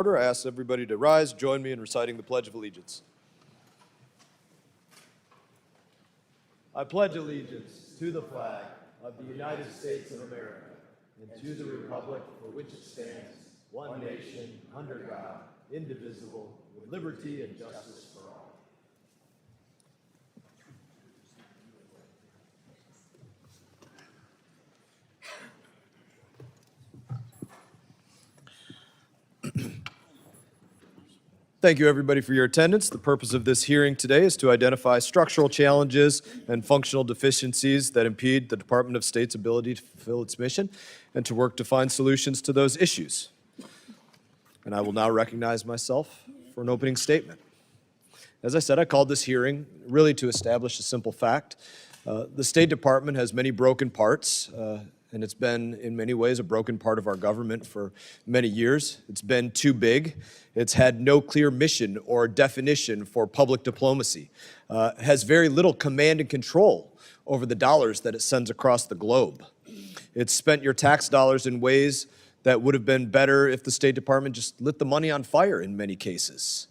Order. I ask everybody to rise, join me in reciting the Pledge of Allegiance. I pledge allegiance to the flag of the United States of America and to the republic for which it stands, one nation, under God, indivisible, with liberty and justice for all. Thank you, everybody, for your attendance. The purpose of this hearing today is to identify structural challenges and functional deficiencies that impede the Department of State's ability to fulfill its mission and to work to find solutions to those issues. And I will now recognize myself for an opening statement. As I said, I called this hearing really to establish a simple fact. The State Department has many broken parts, and it's been, in many ways, a broken part of our government for many years. It's been too big. It's had no clear mission or definition for public diplomacy. Has very little command and control over the dollars that it sends across the globe. It's spent your tax dollars in ways that would have been better if the State Department just lit the money on fire in many cases.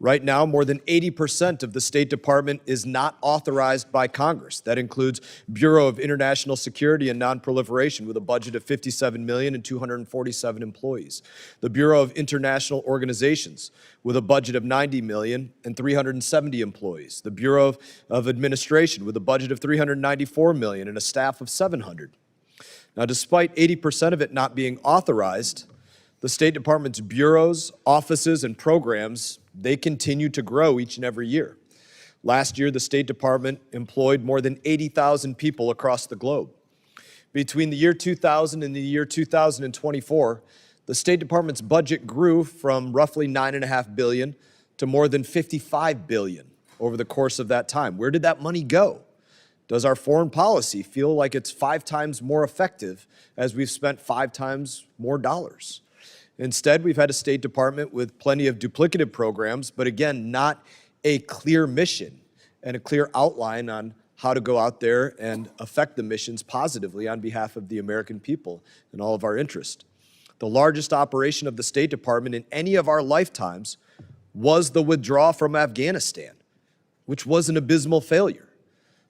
Right now, more than 80% of the State Department is not authorized by Congress. That includes Bureau of International Security and Nonproliferation with a budget of $57 million and 247 employees. The Bureau of International Organizations with a budget of $90 million and 370 employees. The Bureau of Administration with a budget of $394 million and a staff of 700. Now, despite 80% of it not being authorized, the State Department's bureaus, offices, and programs, they continue to grow each and every year. Last year, the State Department employed more than 80,000 people across the globe. Between the year 2000 and the year 2024, the State Department's budget grew from roughly $9.5 billion to more than $55 billion over the course of that time. Where did that money go? Does our foreign policy feel like it's 5 times more effective as we've spent 5 times more dollars? Instead, we've had a State Department with plenty of duplicative programs, but again, not a clear mission and a clear outline on how to go out there and affect the missions positively on behalf of the American people and all of our interest. The largest operation of the State Department in any of our lifetimes was the withdrawal from Afghanistan, which was an abysmal failure.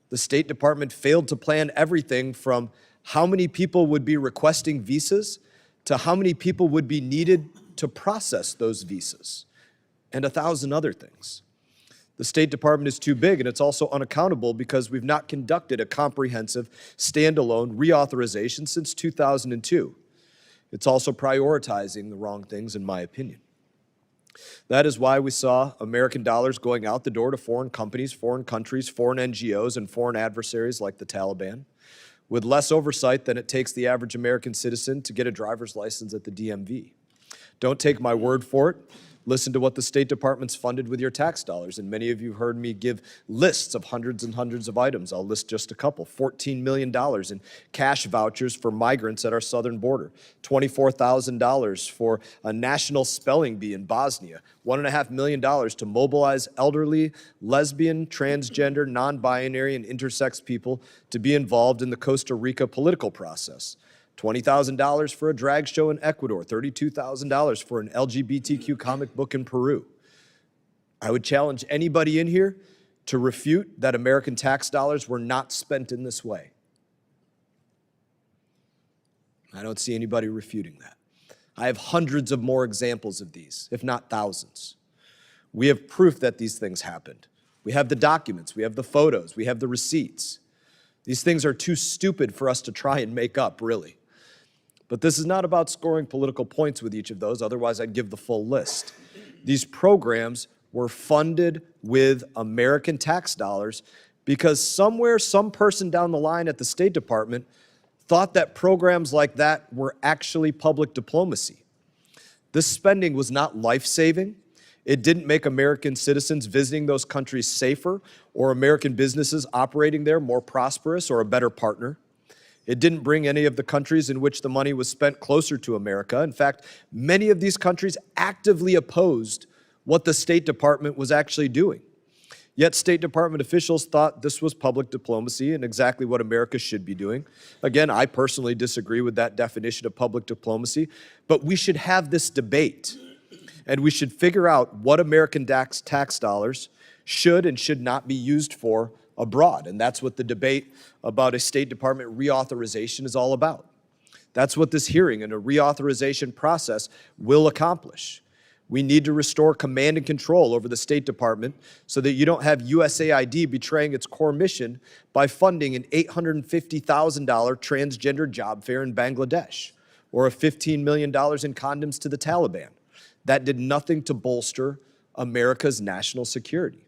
The State Department failed to plan everything from how many people would be requesting visas to how many people would be needed to process those visas, and 1,000 other things. The State Department is too big, and it's also unaccountable because we've not conducted a comprehensive, standalone reauthorization since 2002. It's also prioritizing the wrong things, in my opinion. That is why we saw American dollars going out the door to foreign companies, foreign countries, foreign NGOs, and foreign adversaries like the Taliban, with less oversight than it takes the average American citizen to get a driver's license at the DMV. Don't take my word for it. Listen to what the State Department's funded with your tax dollars, and many of you heard me give lists of hundreds and hundreds of items. I'll list just a couple. $14 million in cash vouchers for migrants at our southern border, $24,000 for a national spelling bee in Bosnia, $1.5 million to mobilize elderly, lesbian, transgender, non-binary, and intersex people to be involved in the Costa Rica political process. $20,000 for a drag show in Ecuador, $32,000 for an LGBTQ comic book in Peru. I would challenge anybody in here to refute that American tax dollars were not spent in this way. I don't see anybody refuting that. I have hundreds of more examples of these, if not thousands. We have proof that these things happened. We have the documents, we have the photos, we have the receipts. These things are too stupid for us to try and make up, really. But this is not about scoring political points with each of those, otherwise I'd give the full list. These programs were funded with American tax dollars because somewhere, some person down the line at the State Department thought that programs like that were actually public diplomacy. This spending was not life-saving. It didn't make American citizens visiting those countries safer or American businesses operating there more prosperous or a better partner. It didn't bring any of the countries in which the money was spent closer to America. In fact, many of these countries actively opposed what the State Department was actually doing. Yet State Department officials thought this was public diplomacy and exactly what America should be doing. Again, I personally disagree with that definition of public diplomacy, but we should have this debate. And we should figure out what American tax dollars should and should not be used for abroad. And that's what the debate about a State Department reauthorization is all about. That's what this hearing and a reauthorization process will accomplish. We need to restore command and control over the State Department so that you don't have USAID betraying its core mission by funding an $850,000 transgender job fair in Bangladesh or a $15 million in condoms to the Taliban. That did nothing to bolster America's national security.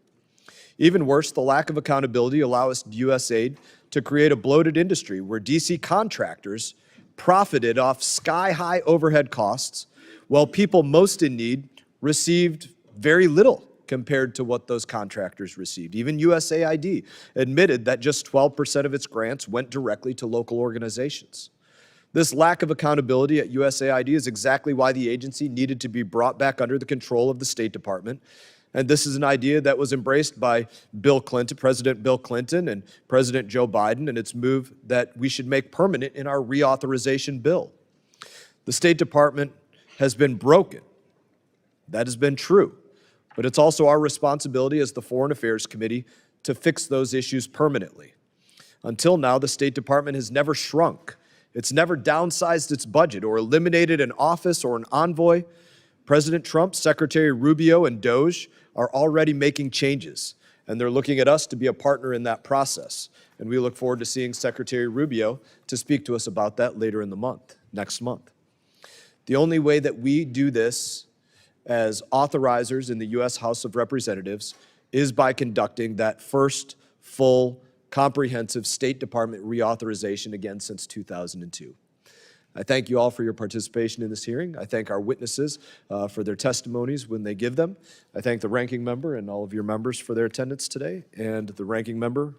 Even worse, the lack of accountability allows USAID to create a bloated industry where DC contractors profited off sky-high overhead costs while people most in need received very little compared to what those contractors received. Even USAID admitted that just 12% of its grants went directly to local organizations. This lack of accountability at USAID is exactly why the agency needed to be brought back under the control of the State Department. And this is an idea that was embraced by President Bill Clinton and President Joe Biden, and it's moved that we should make permanent in our reauthorization bill. The State Department has been broken. That has been true. But it's also our responsibility as the Foreign Affairs Committee to fix those issues permanently. Until now, the State Department has never shrunk. It's never downsized its budget or eliminated an office or an envoy. President Trump, Secretary Rubio, and DOJ are already making changes, and they're looking at us to be a partner in that process. And we look forward to seeing Secretary Rubio to speak to us about that later in the month, next month. The only way that we do this as authorizers in the U.S. House of Representatives is by conducting that first full, comprehensive State Department reauthorization again since 2002. I thank you all for your participation in this hearing. I thank our witnesses for their testimonies when they give them. I thank the ranking member and all of your members for their attendance today. And the ranking member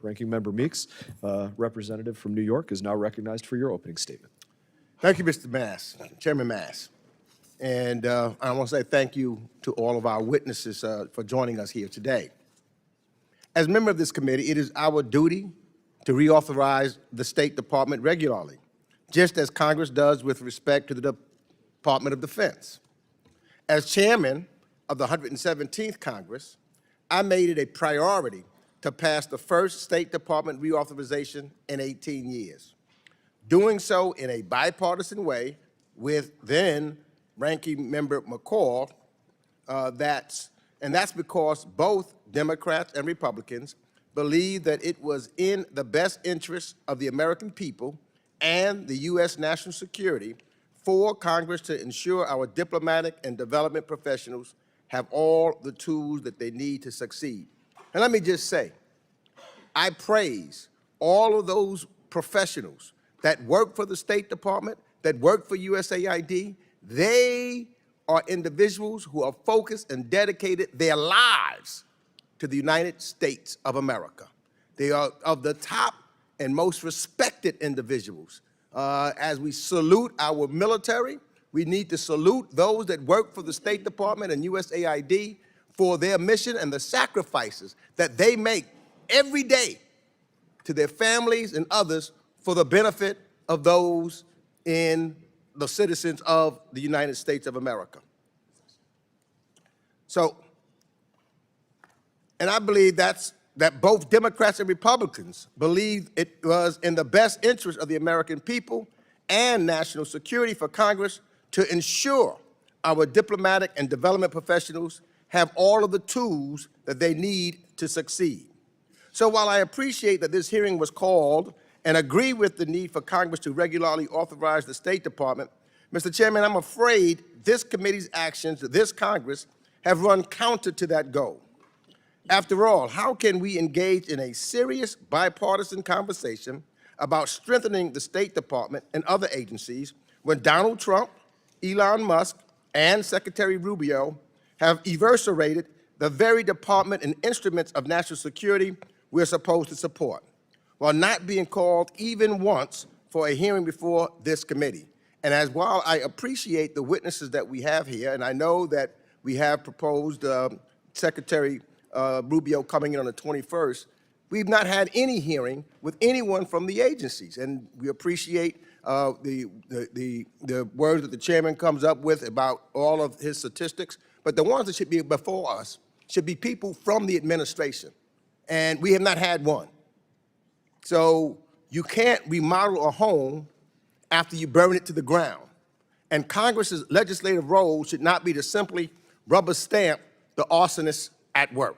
Meeks, representative from New York, is now recognized for your opening statement. Thank you, Mr. Mass, Chairman Mass. And I want to say thank you to all of our witnesses for joining us here today. As a member of this committee, it is our duty to reauthorize the State Department regularly, just as Congress does with respect to the Department of Defense. As chairman of the 117th Congress, I made it a priority to pass the first State Department reauthorization in 18 years, doing so in a bipartisan way with then Ranking Member McCall. That's because both Democrats and Republicans believe that it was in the best interest of the American people and the U.S. national security for Congress to ensure our diplomatic and development professionals have all the tools that they need to succeed. And let me just say, I praise all of those professionals that work for the State Department, that work for USAID. They are individuals who are focused and dedicated their lives to the United States of America. They are of the top and most respected individuals. As we salute our military, we need to salute those that work for the State Department and USAID for their mission and the sacrifices that they make every day to their families and others for the benefit of those in the citizens of the United States of America. So, and I believe that both Democrats and Republicans believe it was in the best interest of the American people and national security for Congress to ensure our diplomatic and development professionals have all of the tools that they need to succeed. So while I appreciate that this hearing was called and agree with the need for Congress to regularly authorize the State Department, Mr. Chairman, I'm afraid this committee's actions, this Congress, have run counter to that goal. After all, how can we engage in a serious bipartisan conversation about strengthening the State Department and other agencies when Donald Trump, Elon Musk, and Secretary Rubio have eviscerated the very department and instruments of national security we're supposed to support, while not being called even once for a hearing before this committee? And while I appreciate the witnesses that we have here, and I know that we have proposed Secretary Rubio coming in on the 21st, we've not had any hearing with anyone from the agencies. And we appreciate the words that the chairman comes up with about all of his statistics. but the ones that should be before us should be people from the administration. And we have not had one. So you can't remodel a home after you burn it to the ground. And Congress's legislative role should not be to simply rubber stamp the arsonists at work.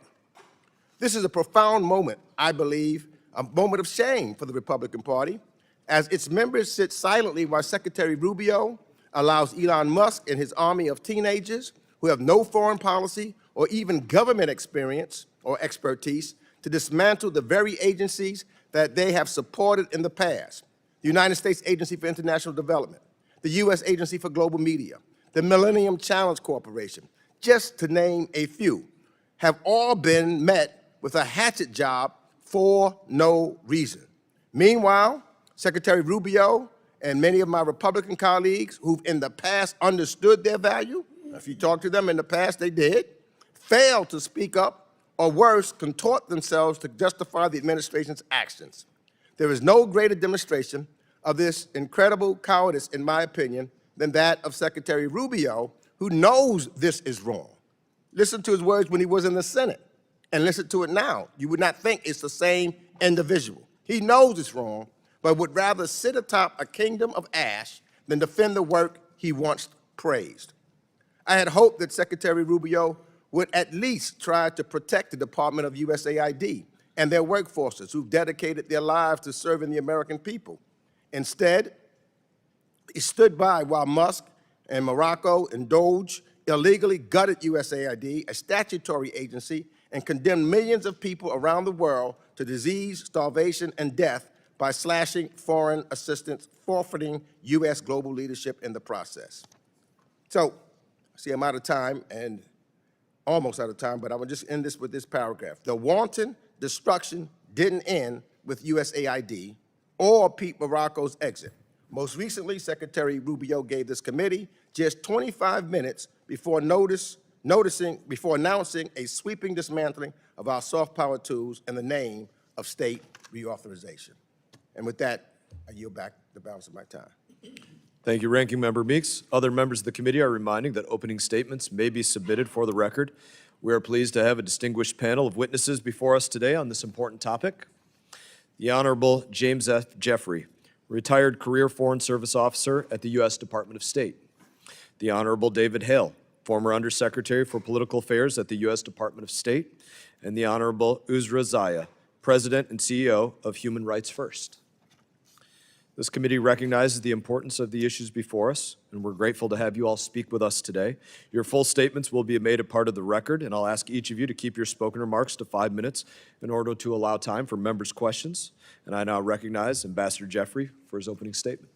This is a profound moment, I believe, a moment of shame for the Republican Party, as its members sit silently while Secretary Rubio allows Elon Musk and his army of teenagers who have no foreign policy or even government experience or expertise to dismantle the very agencies that they have supported in the past. The United States Agency for International Development, the U.S. Agency for Global Media, the Millennium Challenge Corporation, just to name a few, have all been met with a hatchet job for no reason. Meanwhile, Secretary Rubio and many of my Republican colleagues who've in the past understood their value, if you talk to them in the past, they did, failed to speak up, or worse, contort themselves to justify the administration's actions. There is no greater demonstration of this incredible cowardice, in my opinion, than that of Secretary Rubio, who knows this is wrong. Listen to his words when he was in the Senate, and listen to it now. You would not think it's the same individual. He knows it's wrong, but would rather sit atop a kingdom of ash than defend the work he once praised. I had hoped that Secretary Rubio would at least try to protect the Department of USAID and their workforces who've dedicated their lives to serving the American people. Instead, he stood by while Musk and Morocco and Doge illegally gutted USAID, a statutory agency, and condemned millions of people around the world to disease, starvation, and death by slashing foreign assistance, forfeiting U.S. global leadership in the process. So, see, I'm out of time, and almost out of time, but I will just end this with this paragraph. The wanton destruction didn't end with USAID or Pete Morocco's exit. Most recently, Secretary Rubio gave this committee just 25 minutes before announcing a sweeping dismantling of our soft power tools in the name of state reauthorization. And with that, I yield back the balance of my time. Thank you, Ranking Member Meeks. Other members of the committee are reminding that opening statements may be submitted for the record. We are pleased to have a distinguished panel of witnesses before us today on this important topic. The Honorable James F. Jeffrey, retired career Foreign Service Officer at the U.S. Department of State. The Honorable David Hale, former Undersecretary for Political Affairs at the U.S. Department of State. And the Honorable Uzra Zeya, President and CEO of Human Rights First. This committee recognizes the importance of the issues before us, and we're grateful to have you all speak with us today. Your full statements will be made a part of the record, and I'll ask each of you to keep your spoken remarks to 5 minutes in order to allow time for members' questions. And I now recognize Ambassador Jeffrey for his opening statement.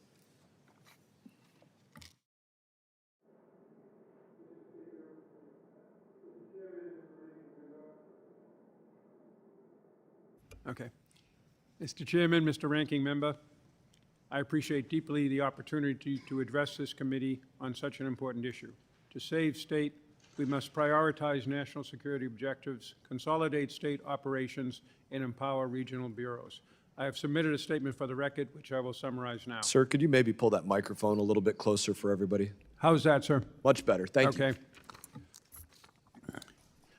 Okay. Mr. Chairman, Mr. Ranking Member, I appreciate deeply the opportunity to address this committee on such an important issue. To save state, we must prioritize national security objectives, consolidate state operations, and empower regional bureaus. I have submitted a statement for the record, which I will summarize now. Sir, could you maybe pull that microphone a little bit closer for everybody? How's that, sir? Much better. Thank you. Okay.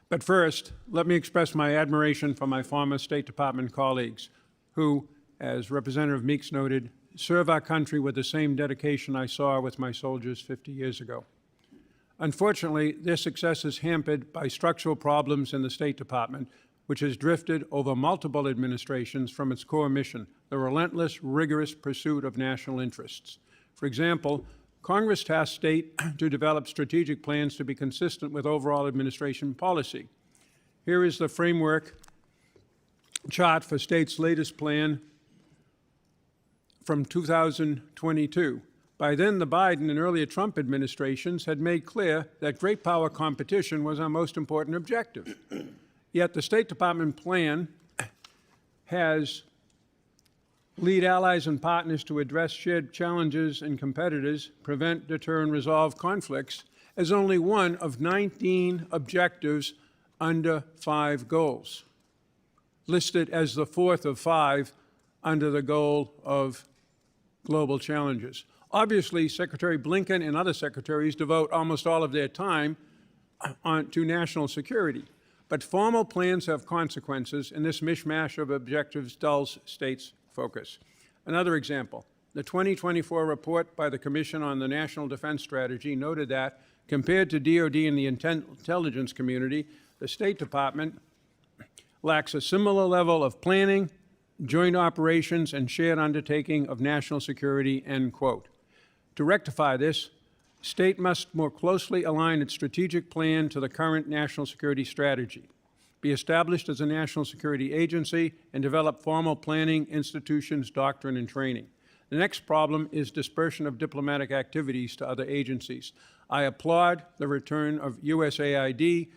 But first, let me express my admiration for my former State Department colleagues who, as Representative Meeks noted, serve our country with the same dedication I saw with my soldiers 50 years ago. Unfortunately, their success is hampered by structural problems in the State Department, which has drifted over multiple administrations from its core mission, the relentless, rigorous pursuit of national interests. For example, Congress tasked state to develop strategic plans to be consistent with overall administration policy. Here is the framework chart for state's latest plan from 2022. By then, the Biden and earlier Trump administrations had made clear that great power competition was our most important objective. Yet the State Department plan has lead allies and partners to address shared challenges and competitors, prevent, deter, and resolve conflicts as only one of 19 objectives under 5 goals, listed as the 4th of 5 under the goal of global challenges. Obviously, Secretary Blinken and other secretaries devote almost all of their time to national security. But formal plans have consequences, and this mishmash of objectives dulls states' focus. Another example, the 2024 report by the Commission on the National Defense Strategy noted that, compared to DoD and the intelligence community, the State Department lacks a similar level of planning, joint operations, and shared undertaking of national security, end quote. To rectify this, state must more closely align its strategic plan to the current national security strategy, be established as a national security agency, and develop formal planning, institutions, doctrine, and training. The next problem is dispersion of diplomatic activities to other agencies. I applaud the return of USAID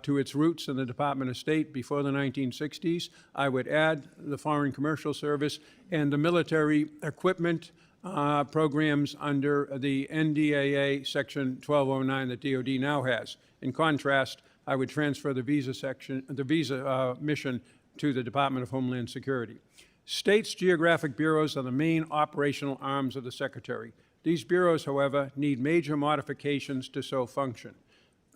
to its roots in the Department of State before the 1960s. I would add the Foreign Commercial Service and the military equipment programs under the NDAA Section 1209 that DoD now has. In contrast, I would transfer the visa mission to the Department of Homeland Security. States' geographic bureaus are the main operational arms of the Secretary. These bureaus, however, need major modifications to so function.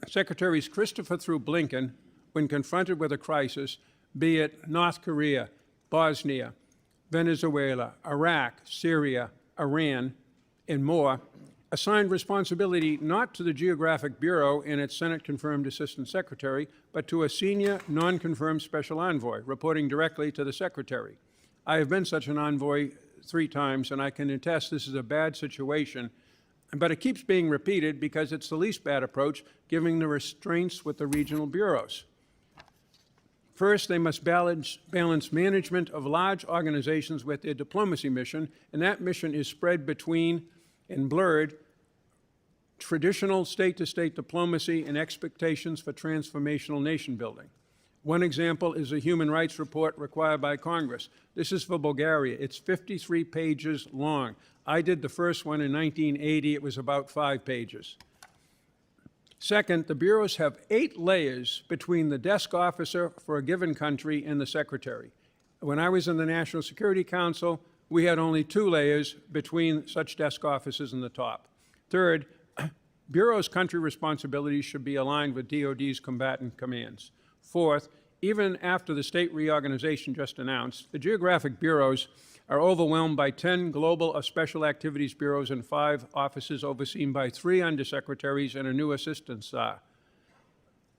Secretaries Christopher through Blinken, when confronted with a crisis, be it North Korea, Bosnia, Venezuela, Iraq, Syria, Iran, and more, assigned responsibility not to the Geographic Bureau and its Senate-confirmed Assistant Secretary, but to a senior, non-confirmed special envoy, reporting directly to the Secretary. I have been such an envoy 3 times, and I can attest this is a bad situation, but it keeps being repeated because it's the least bad approach, given the restraints with the regional bureaus. First, they must balance management of large organizations with their diplomacy mission, and that mission is spread between and blurred traditional state-to-state diplomacy and expectations for transformational nation building. One example is a human rights report required by Congress. This is for Bulgaria. It's 53 pages long. I did the first one in 1980. It was about 5 pages. Second, the bureaus have 8 layers between the desk officer for a given country and the secretary. When I was in the National Security Council, we had only 2 layers between such desk officers and the top. Third, bureaus' country responsibilities should be aligned with DoD's combatant commands. Fourth, even after the state reorganization just announced, the geographic bureaus are overwhelmed by 10 global or special activities bureaus and 5 offices overseen by 3 undersecretaries and a new assistant czar.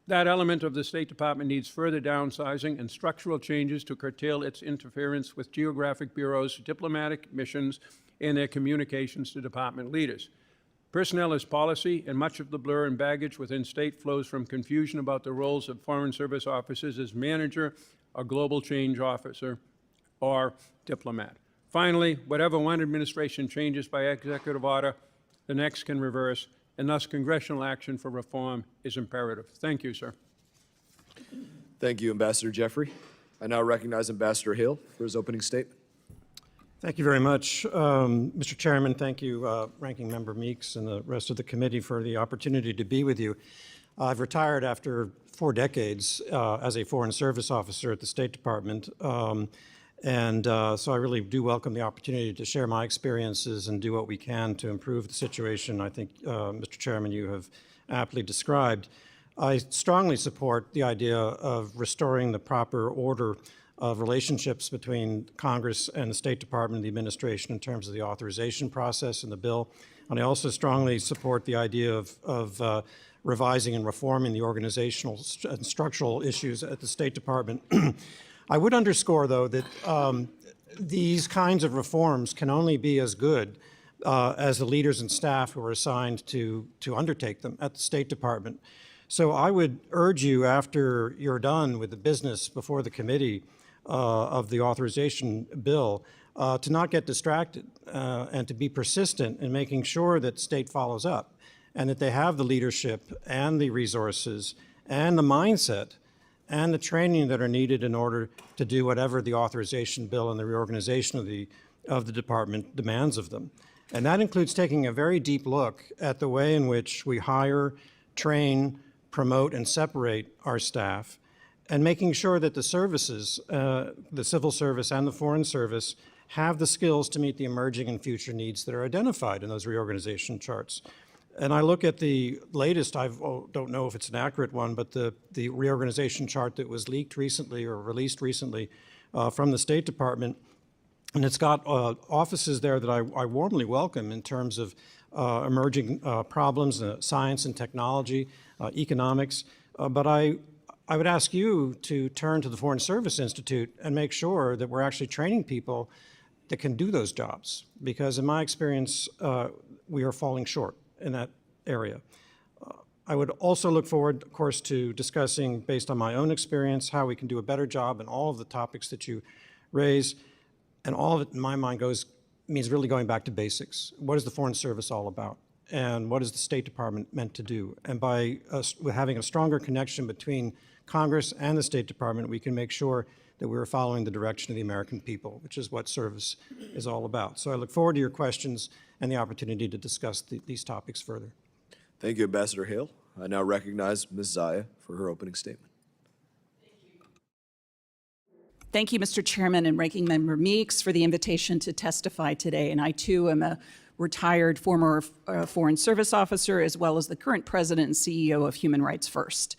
That element of the State Department needs further downsizing and structural changes to curtail its interference with geographic bureaus, diplomatic missions, and their communications to department leaders. Personnel is policy, and much of the blur and baggage within state flows from confusion about the roles of Foreign Service officers as manager or global change officer or diplomat. Finally, whatever one administration changes by executive order, the next can reverse, and thus congressional action for reform is imperative. Thank you, sir. Thank you, Ambassador Jeffrey. I now recognize Ambassador Hale for his opening statement. Thank you very much, Mr. Chairman. Thank you, Ranking Member Meeks and the rest of the committee for the opportunity to be with you. I've retired after 4 decades as a Foreign Service officer at the State Department, so I really do welcome the opportunity to share my experiences and do what we can to improve the situation I think, Mr. Chairman, you have aptly described. I strongly support the idea of restoring the proper order of relationships between Congress and the State Department and the administration in terms of the authorization process and the bill. And I also strongly support the idea of revising and reforming the organizational and structural issues at the State Department. I would underscore, though, that these kinds of reforms can only be as good as the leaders and staff who are assigned to undertake them at the State Department. So I would urge you, after you're done with the business before the committee of the authorization bill, to not get distracted and to be persistent in making sure that state follows up and that they have the leadership and the resources and the mindset and the training that are needed in order to do whatever the authorization bill and the reorganization of the department demands of them. And that includes taking a very deep look at the way in which we hire, train, promote, and separate our staff, and making sure that the services, the civil service and the foreign service, have the skills to meet the emerging and future needs that are identified in those reorganization charts. And I look at the latest, don't know if it's an accurate one, but the reorganization chart that was leaked recently or released recently from the State Department, and it's got offices there that I warmly welcome in terms of emerging problems, science and technology, economics. But I would ask you to turn to the Foreign Service Institute and make sure that we're actually training people that can do those jobs. Because in my experience, we are falling short in that area. I would also look forward, of course, to discussing, based on my own experience, how we can do a better job in all of the topics that you raise. And all of it, in my mind, means really going back to basics. What is the Foreign Service all about? And what is the State Department meant to do? And by having a stronger connection between Congress and the State Department, we can make sure that we're following the direction of the American people, which is what service is all about. So I look forward to your questions and the opportunity to discuss these topics further. Thank you, Ambassador Hale. I now recognize Ms. Zeya for her opening statement. Thank you, Mr. Chairman and Ranking Member Meeks, for the invitation to testify today. And I, too, am a retired former Foreign Service officer, as well as the current president and CEO of Human Rights First.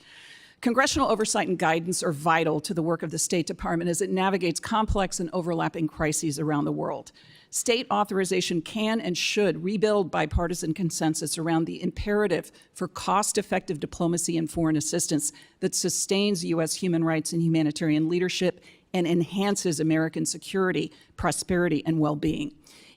Congressional oversight and guidance are vital to the work of the State Department as it navigates complex and overlapping crises around the world. State authorization can and should rebuild bipartisan consensus around the imperative for cost-effective diplomacy and foreign assistance that sustains U.S. human rights and humanitarian leadership and enhances American security, prosperity, and well-being.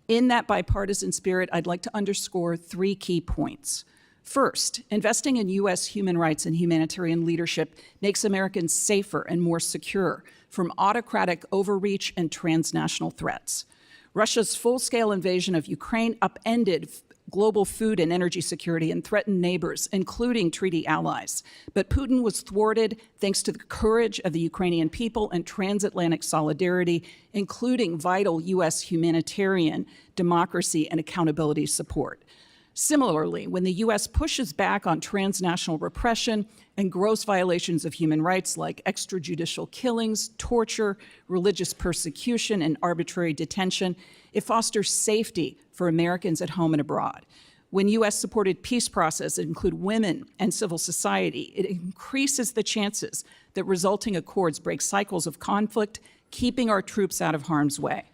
In that bipartisan spirit, I'd like to underscore 3 key points. First, investing in U.S. human rights and humanitarian leadership makes Americans safer and more secure from autocratic overreach and transnational threats. Russia's full-scale invasion of Ukraine upended global food and energy security and threatened neighbors, including treaty allies. But Putin was thwarted thanks to the courage of the Ukrainian people and transatlantic solidarity, including vital U.S. humanitarian, democracy, and accountability support. Similarly, when the U.S. pushes back on transnational repression and gross violations of human rights like extrajudicial killings, torture, religious persecution, and arbitrary detention, it fosters safety for Americans at home and abroad. When U.S.-supported peace processes include women and civil society, it increases the chances that resulting accords break cycles of conflict, keeping our troops out of harm's way.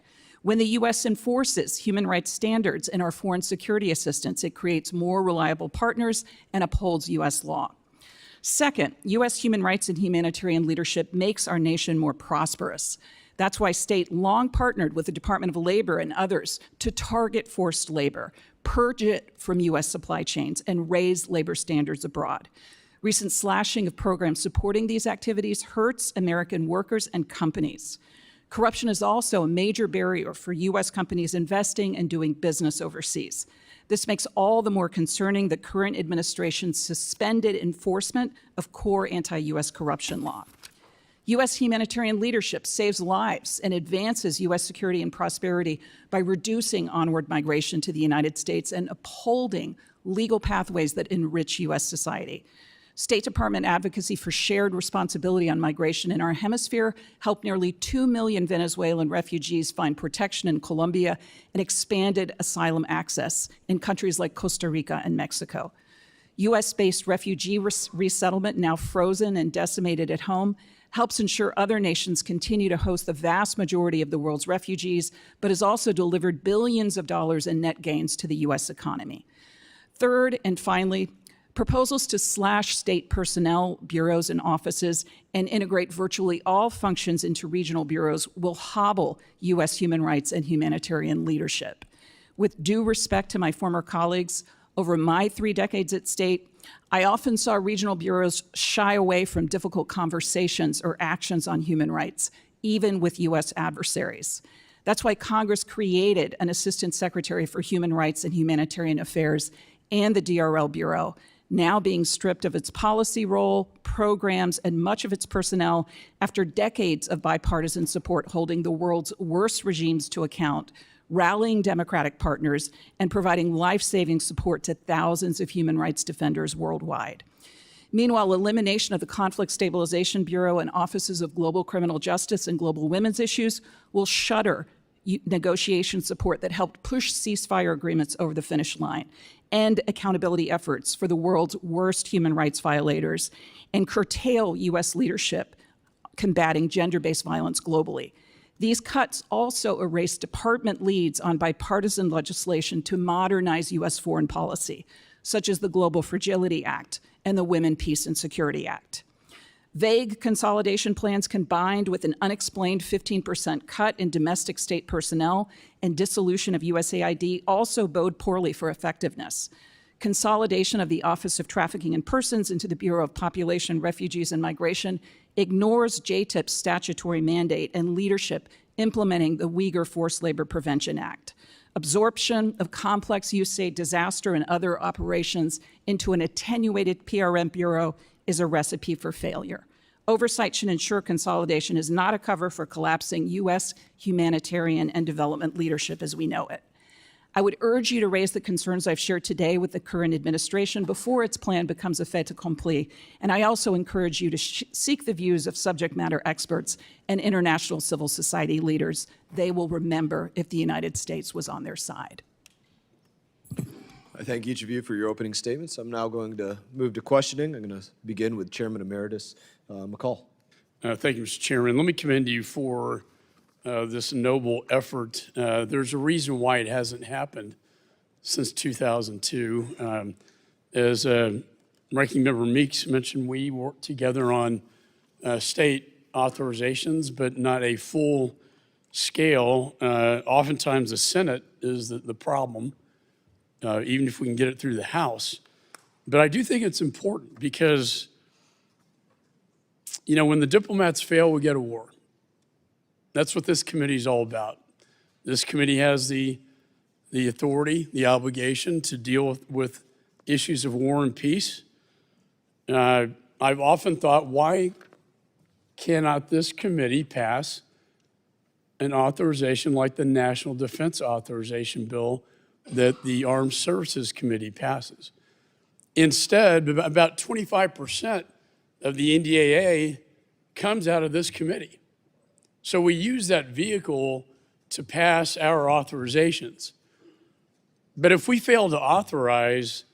When the U.S. enforces human rights standards in our foreign security assistance, it creates more reliable partners and upholds U.S. law. Second, U.S. human rights and humanitarian leadership makes our nation more prosperous. That's why state long partnered with the Department of Labor and others to target forced labor, purge it from U.S. supply chains, and raise labor standards abroad. Recent slashing of programs supporting these activities hurts American workers and companies. Corruption is also a major barrier for U.S. companies investing and doing business overseas. This makes all the more concerning the current administration's suspended enforcement of core anti-U.S. corruption law. U.S. humanitarian leadership saves lives and advances U.S. security and prosperity by reducing onward migration to the United States and upholding legal pathways that enrich U.S. society. State Department advocacy for shared responsibility on migration in our hemisphere helped nearly 2 million Venezuelan refugees find protection in Colombia and expanded asylum access in countries like Costa Rica and Mexico. U.S.-based refugee resettlement, now frozen and decimated at home, helps ensure other nations continue to host the vast majority of the world's refugees, but has also delivered billions of dollars in net gains to the U.S. economy. Third, and finally, proposals to slash state personnel bureaus and offices and integrate virtually all functions into regional bureaus will hobble U.S. human rights and humanitarian leadership. With due respect to my former colleagues, over my 3 decades at state, I often saw regional bureaus shy away from difficult conversations or actions on human rights, even with U.S. adversaries. That's why Congress created an Assistant Secretary for Human Rights and Humanitarian Affairs and the DRL Bureau, now being stripped of its policy role, programs, and much of its personnel after decades of bipartisan support holding the world's worst regimes to account, rallying Democratic partners, and providing life-saving support to thousands of human rights defenders worldwide. Meanwhile, elimination of the Conflict Stabilization Bureau and offices of global criminal justice and global women's issues will shutter negotiation support that helped push ceasefire agreements over the finish line, and accountability efforts for the world's worst human rights violators, and curtail U.S. leadership combating gender-based violence globally. These cuts also erase department leads on bipartisan legislation to modernize U.S. foreign policy, such as the Global Fragility Act and the Women, Peace, and Security Act. Vague consolidation plans combined with an unexplained 15% cut in domestic state personnel and dissolution of USAID also bode poorly for effectiveness. Consolidation of the Office of Trafficking in Persons into the Bureau of Population, Refugees, and Migration ignores JTIP's statutory mandate and leadership implementing the Uyghur Forced Labor Prevention Act. Absorption of complex USAID disaster and other operations into an attenuated PRM bureau is a recipe for failure. Oversight should ensure consolidation is not a cover for collapsing U.S. humanitarian and development leadership as we know it. I would urge you to raise the concerns I've shared today with the current administration before its plan becomes a fait accompli, and I also encourage you to seek the views of subject matter experts and international civil society leaders. They will remember if the United States was on their side. I thank each of you for your opening statements. I'm now going to move to questioning. I'm going to begin with Chairman Emeritus McCall. Thank you, Mr. Chairman. Let me commend you for this noble effort. There's a reason why it hasn't happened since 2002. As Ranking Member Meeks mentioned, we worked together on state authorizations, but not a full scale. Oftentimes the Senate is the problem, even if we can get it through the House. But I do think it's important because, you know, when the diplomats fail, we go to war. That's what this committee is all about. This committee has the authority, the obligation to deal with issues of war and peace. I've often thought, why cannot this committee pass an authorization like the National Defense Authorization Bill that the Armed Services Committee passes? Instead, about 25% of the NDAA comes out of this committee. So we use that vehicle to pass our authorizations. But if we fail to authorize,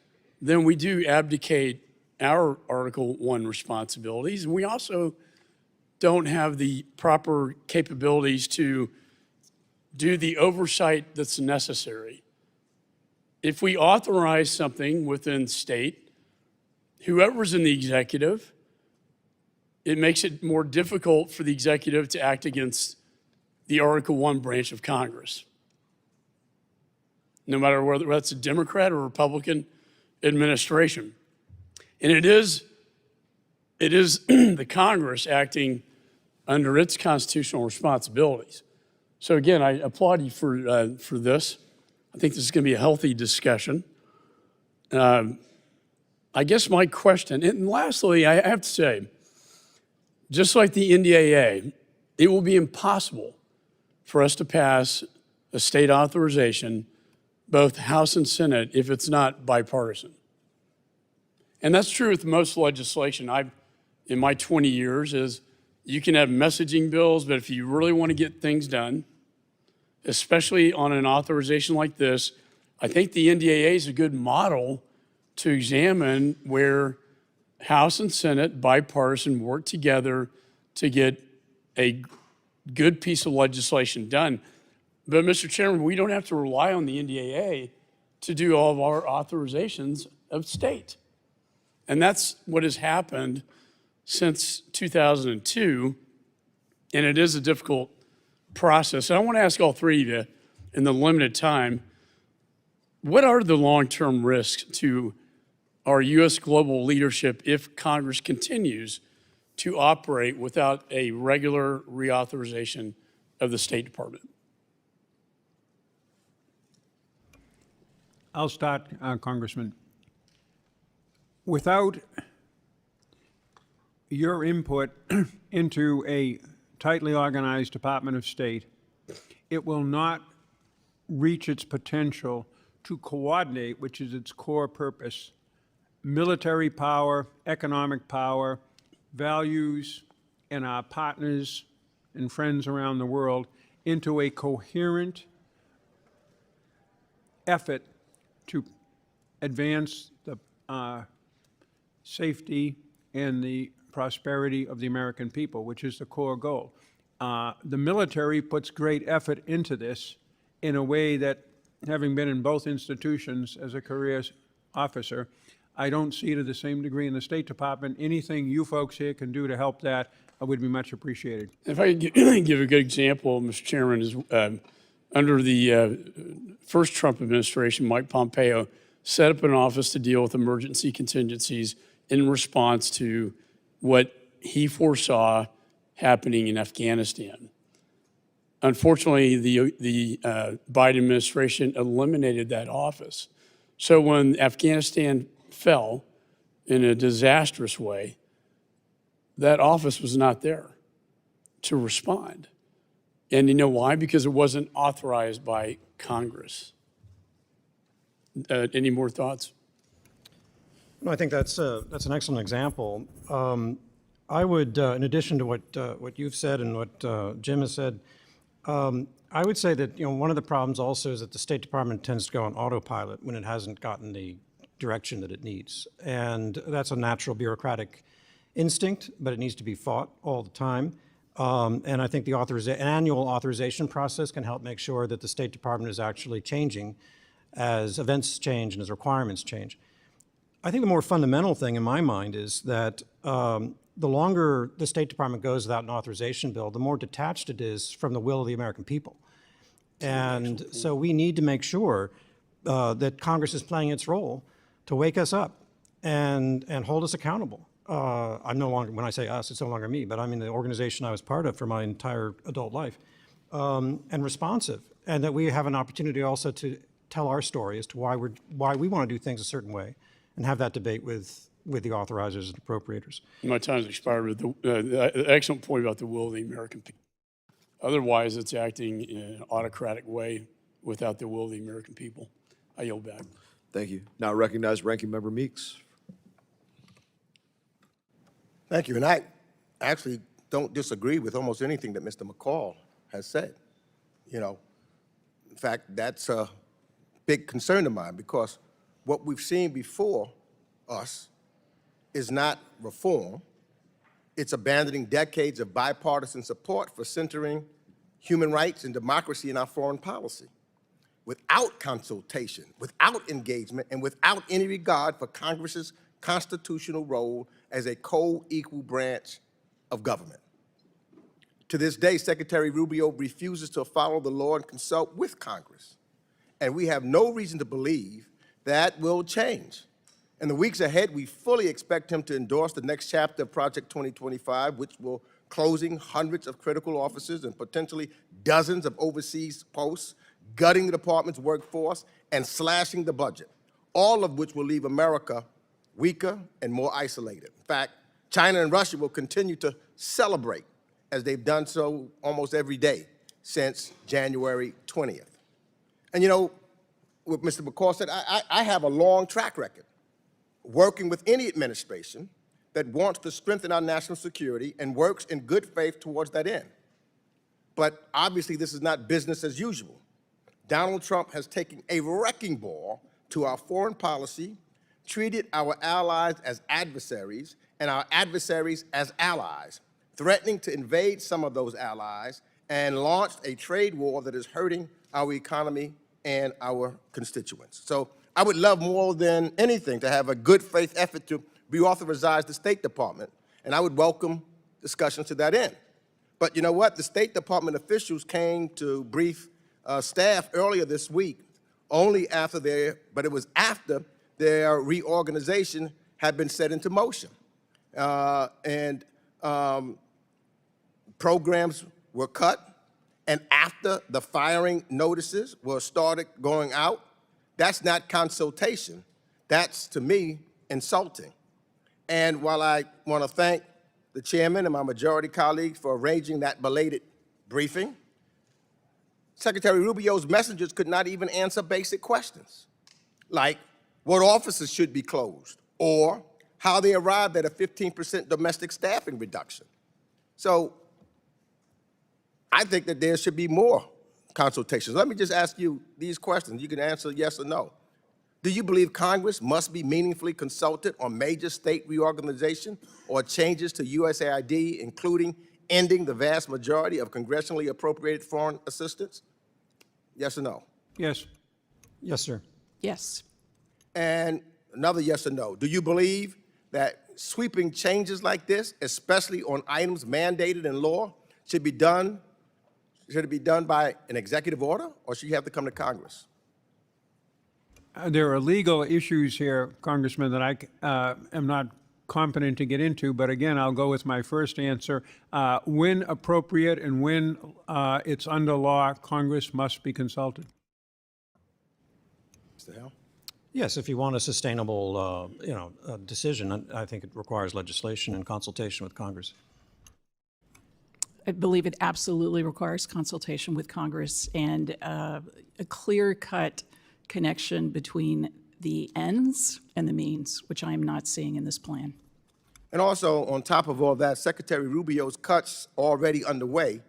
then we do abdicate our Article 1 responsibilities, and we also don't have the proper capabilities to do the oversight that's necessary. If we authorize something within state, whoever's in the executive, it makes it more difficult for the executive to act against the Article 1 branch of Congress, no matter whether that's a Democrat or Republican administration. And it is the Congress acting under its constitutional responsibilities. So again, I applaud you for this. I think this is going to be a healthy discussion. I guess my question, and lastly, I have to say, just like the NDAA, it will be impossible for us to pass a state authorization, both House and Senate, if it's not bipartisan. And that's true with most legislation. In my 20 years, is you can have messaging bills, but if you really want to get things done, especially on an authorization like this, I think the NDAA is a good model to examine where House and Senate, bipartisan, work together to get a good piece of legislation done. But Mr. Chairman, we don't have to rely on the NDAA to do all of our authorizations of state. And that's what has happened since 2002, and it is a difficult process. And I want to ask all three of you, in the limited time, what are the long-term risks to our U.S. global leadership if Congress continues to operate without a regular reauthorization of the State Department? I'll start, Congressman. Without your input into a tightly organized Department of State, it will not reach its potential to coordinate, which is its core purpose, military power, economic power, values, and our partners and friends around the world, into a coherent effort to advance the safety and the prosperity of the American people, which is the core goal. The military puts great effort into this in a way that, having been in both institutions as a career officer, I don't see it to the same degree in the State Department. Anything you folks here can do to help that would be much appreciated. If I could give a good example, Mr. Chairman, is under the first Trump administration, Mike Pompeo set up an office to deal with emergency contingencies in response to what he foresaw happening in Afghanistan. Unfortunately, the Biden administration eliminated that office. So when Afghanistan fell in a disastrous way, that office was not there to respond. And you know why? Because it wasn't authorized by Congress. Any more thoughts? No, I think that's an excellent example. I would, in addition to what you've said and what Jim has said, I would say that one of the problems also is that the State Department tends to go on autopilot when it hasn't gotten the direction that it needs, and that's a natural bureaucratic instinct, but it needs to be fought all the time. And I think the annual authorization process can help make sure that the State Department is actually changing as events change and as requirements change. I think the more fundamental thing in my mind is that the longer the State Department goes without an authorization bill, the more detached it is from the will of the American people. And so we need to make sure that Congress is playing its role to wake us up and hold us accountable. I'm no longer, when I say us, it's no longer me, but I mean the organization I was part of for my entire adult life, and responsive, and that we have an opportunity also to tell our story as to why we want to do things a certain way, and have that debate with the authorizers and appropriators. My time's expired with the excellent point about the will of the American people. Otherwise, it's acting in an autocratic way without the will of the American people. I yield back. Thank you. Now recognize Ranking Member Meeks. Thank you. And I actually don't disagree with almost anything that Mr. McCall has said. In fact, that's a big concern of mine, because what we've seen before us is not reform. It's abandoning decades of bipartisan support for centering human rights and democracy in our foreign policy, without consultation, without engagement, and without any regard for Congress's constitutional role as a co-equal branch of government. To this day, Secretary Rubio refuses to follow the law and consult with Congress, and we have no reason to believe that will change. In the weeks ahead, we fully expect him to endorse the next chapter of Project 2025, which will closing hundreds of critical offices and potentially dozens of overseas posts, gutting the department's workforce, and slashing the budget, all of which will leave America weaker and more isolated. In fact, China and Russia will continue to celebrate, as they've done so almost every day since January 20th. And what Mr. McCall said, I have a long track record working with any administration that wants to strengthen our national security and works in good faith towards that end. But obviously, this is not business as usual. Donald Trump has taken a wrecking ball to our foreign policy, treated our allies as adversaries and our adversaries as allies, threatening to invade some of those allies, and launched a trade war that is hurting our economy and our constituents. So I would love more than anything to have a good faith effort to reauthorize the State Department, and I would welcome discussions to that end. But you know what? The State Department officials came to brief staff earlier this week, only after but it was after their reorganization had been set into motion. Programs were cut, and after the firing notices were started going out. That's not consultation. That's, to me, insulting. And while I want to thank the chairman and my majority colleagues for arranging that belated briefing, Secretary Rubio's messengers could not even answer basic questions, like what offices should be closed, or how they arrived at a 15% domestic staffing reduction. So I think that there should be more consultations. Let me just ask you these questions. You can answer yes or no. Do you believe Congress must be meaningfully consulted on major state reorganization or changes to USAID, including ending the vast majority of congressionally appropriated foreign assistance? Yes or no? Yes. Yes, sir. Yes. And another yes or no. Do you believe that sweeping changes like this, especially on items mandated in law, should it be done by an executive order, or should you have to come to Congress? There are legal issues here, Congressman, that I am not competent to get into, but again, I'll go with my first answer. When appropriate and when it's under law, Congress must be consulted. Mr. Hale? Yes, if you want a sustainable, decision, I think it requires legislation and consultation with Congress. I believe it absolutely requires consultation with Congress and a clear-cut connection between the ends and the means, which I am not seeing in this plan. And also, on top of all that, Secretary Rubio's cuts already underway,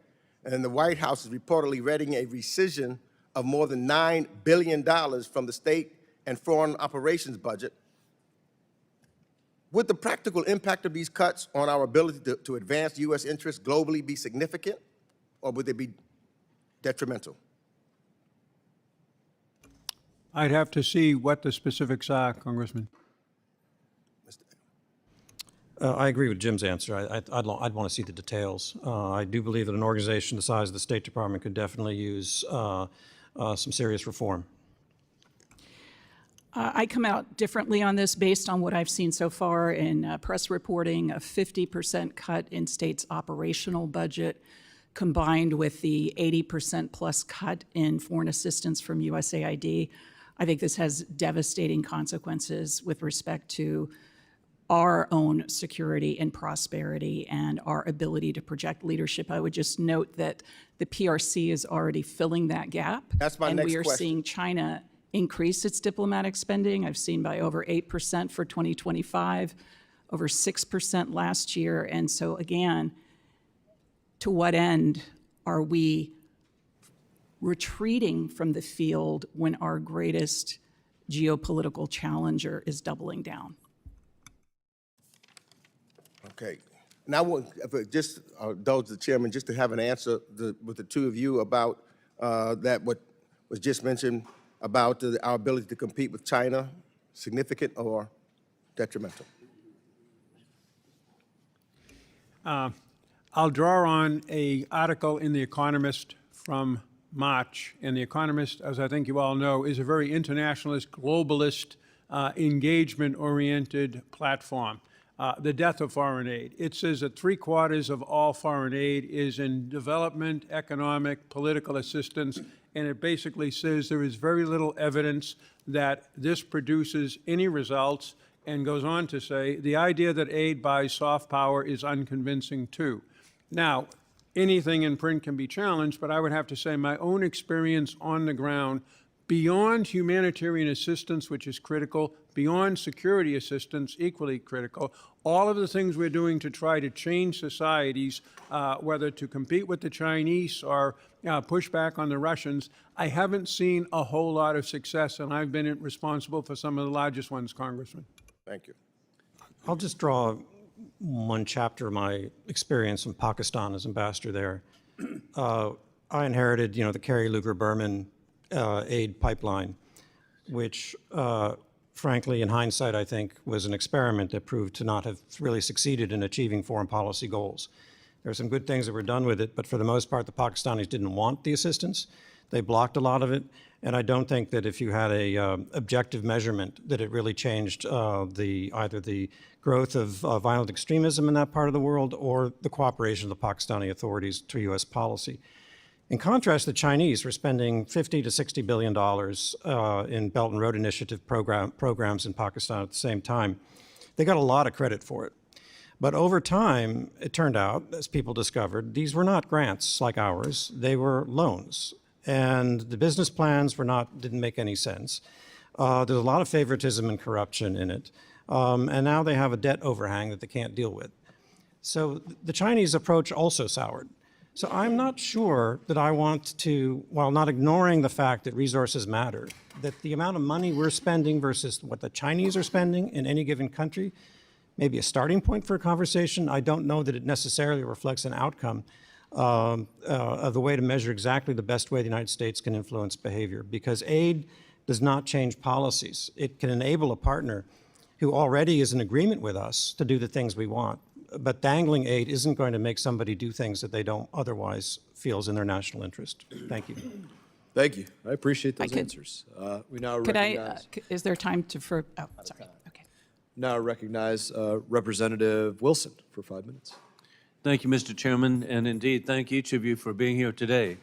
and the White House is reportedly readying a rescission of more than $9 billion from the state and foreign operations budget. Would the practical impact of these cuts on our ability to advance U.S. interests globally be significant, or would they be detrimental? I'd have to see what the specifics are, Congressman. I agree with Jim's answer. I'd want to see the details. I do believe that an organization the size of the State Department could definitely use some serious reform. I come out differently on this based on what I've seen so far in press reporting. A 50% cut in state's operational budget combined with the 80% plus cut in foreign assistance from USAID. I think this has devastating consequences with respect to our own security and prosperity and our ability to project leadership. I would just note that the PRC is already filling that gap. That's my next And we are question. seeing China increase its diplomatic spending. I've seen by over 8% for 2025, over 6% last year. And so again, to what end are we retreating from the field when our greatest geopolitical challenger is doubling down? Okay. Now, I want just indulge the chairman just to have an answer with the two of you about that what was just mentioned about our ability to compete with China, significant or detrimental? I'll draw on an article in The Economist from March, and The Economist, as I think you all know, is a very internationalist, globalist, engagement-oriented platform. The death of foreign aid. It says that 3/4 of all foreign aid is in development, economic, political assistance, and it basically says there is very little evidence that this produces any results, and goes on to say the idea that aid buys soft power is unconvincing too. Now, anything in print can be challenged, but I would have to say my own experience on the ground, beyond humanitarian assistance, which is critical, beyond security assistance, equally critical, all of the things we're doing to try to change societies, whether to compete with the Chinese or push back on the Russians, I haven't seen a whole lot of success, and I've been responsible for some of the largest ones, Congressman. Thank you. I'll just draw one chapter of my experience in Pakistan as ambassador there. I inherited, the Kerry Lugar-Berman aid pipeline, which, frankly, in hindsight, I think, was an experiment that proved to not have really succeeded in achieving foreign policy goals. There are some good things that were done with it, but for the most part, the Pakistanis didn't want the assistance. They blocked a lot of it, and I don't think that if you had a objective measurement that it really changed either the growth of violent extremism in that part of the world or the cooperation of the Pakistani authorities to U.S. policy. In contrast, the Chinese were spending $50 to $60 billion in Belt and Road Initiative programs in Pakistan at the same time. They got a lot of credit for it. But over time, it turned out, as people discovered, these were not grants like ours. They were loans. And the business plans didn't make any sense. There's a lot of favoritism and corruption in it. And now they have a debt overhang that they can't deal with. So the Chinese approach also soured. So I'm not sure that I want to, while not ignoring the fact that resources matter, that the amount of money we're spending versus what the Chinese are spending in any given country may be a starting point for a conversation. I don't know that it necessarily reflects an outcome of the way to measure exactly the best way the United States can influence behavior, because aid does not change policies. It can enable a partner who already is in agreement with us to do the things we want. But dangling aid isn't going to make somebody do things that they don't otherwise feel is in their national interest. Thank you. Thank you. I appreciate those could- answers. We now Could I, recognize, is there time to, oh, sorry, okay. now recognize Representative Wilson for 5 minutes. Thank you, Mr. Chairman, and indeed, thank each of you for being here today.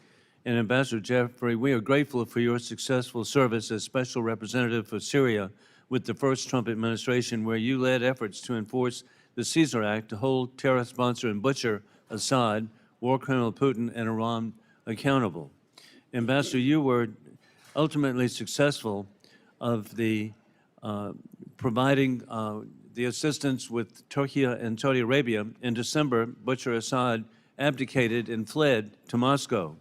And Ambassador Jeffrey, we are grateful for your successful service as Special Representative for Syria with the first Trump administration, where you led efforts to enforce the Caesar Act to hold terrorist sponsor and butcher Assad, war criminal Putin, and Iran accountable. Ambassador, you were ultimately successful of the providing the assistance with Turkey and Saudi Arabia. In December, Bashar Assad abdicated and fled to Moscow.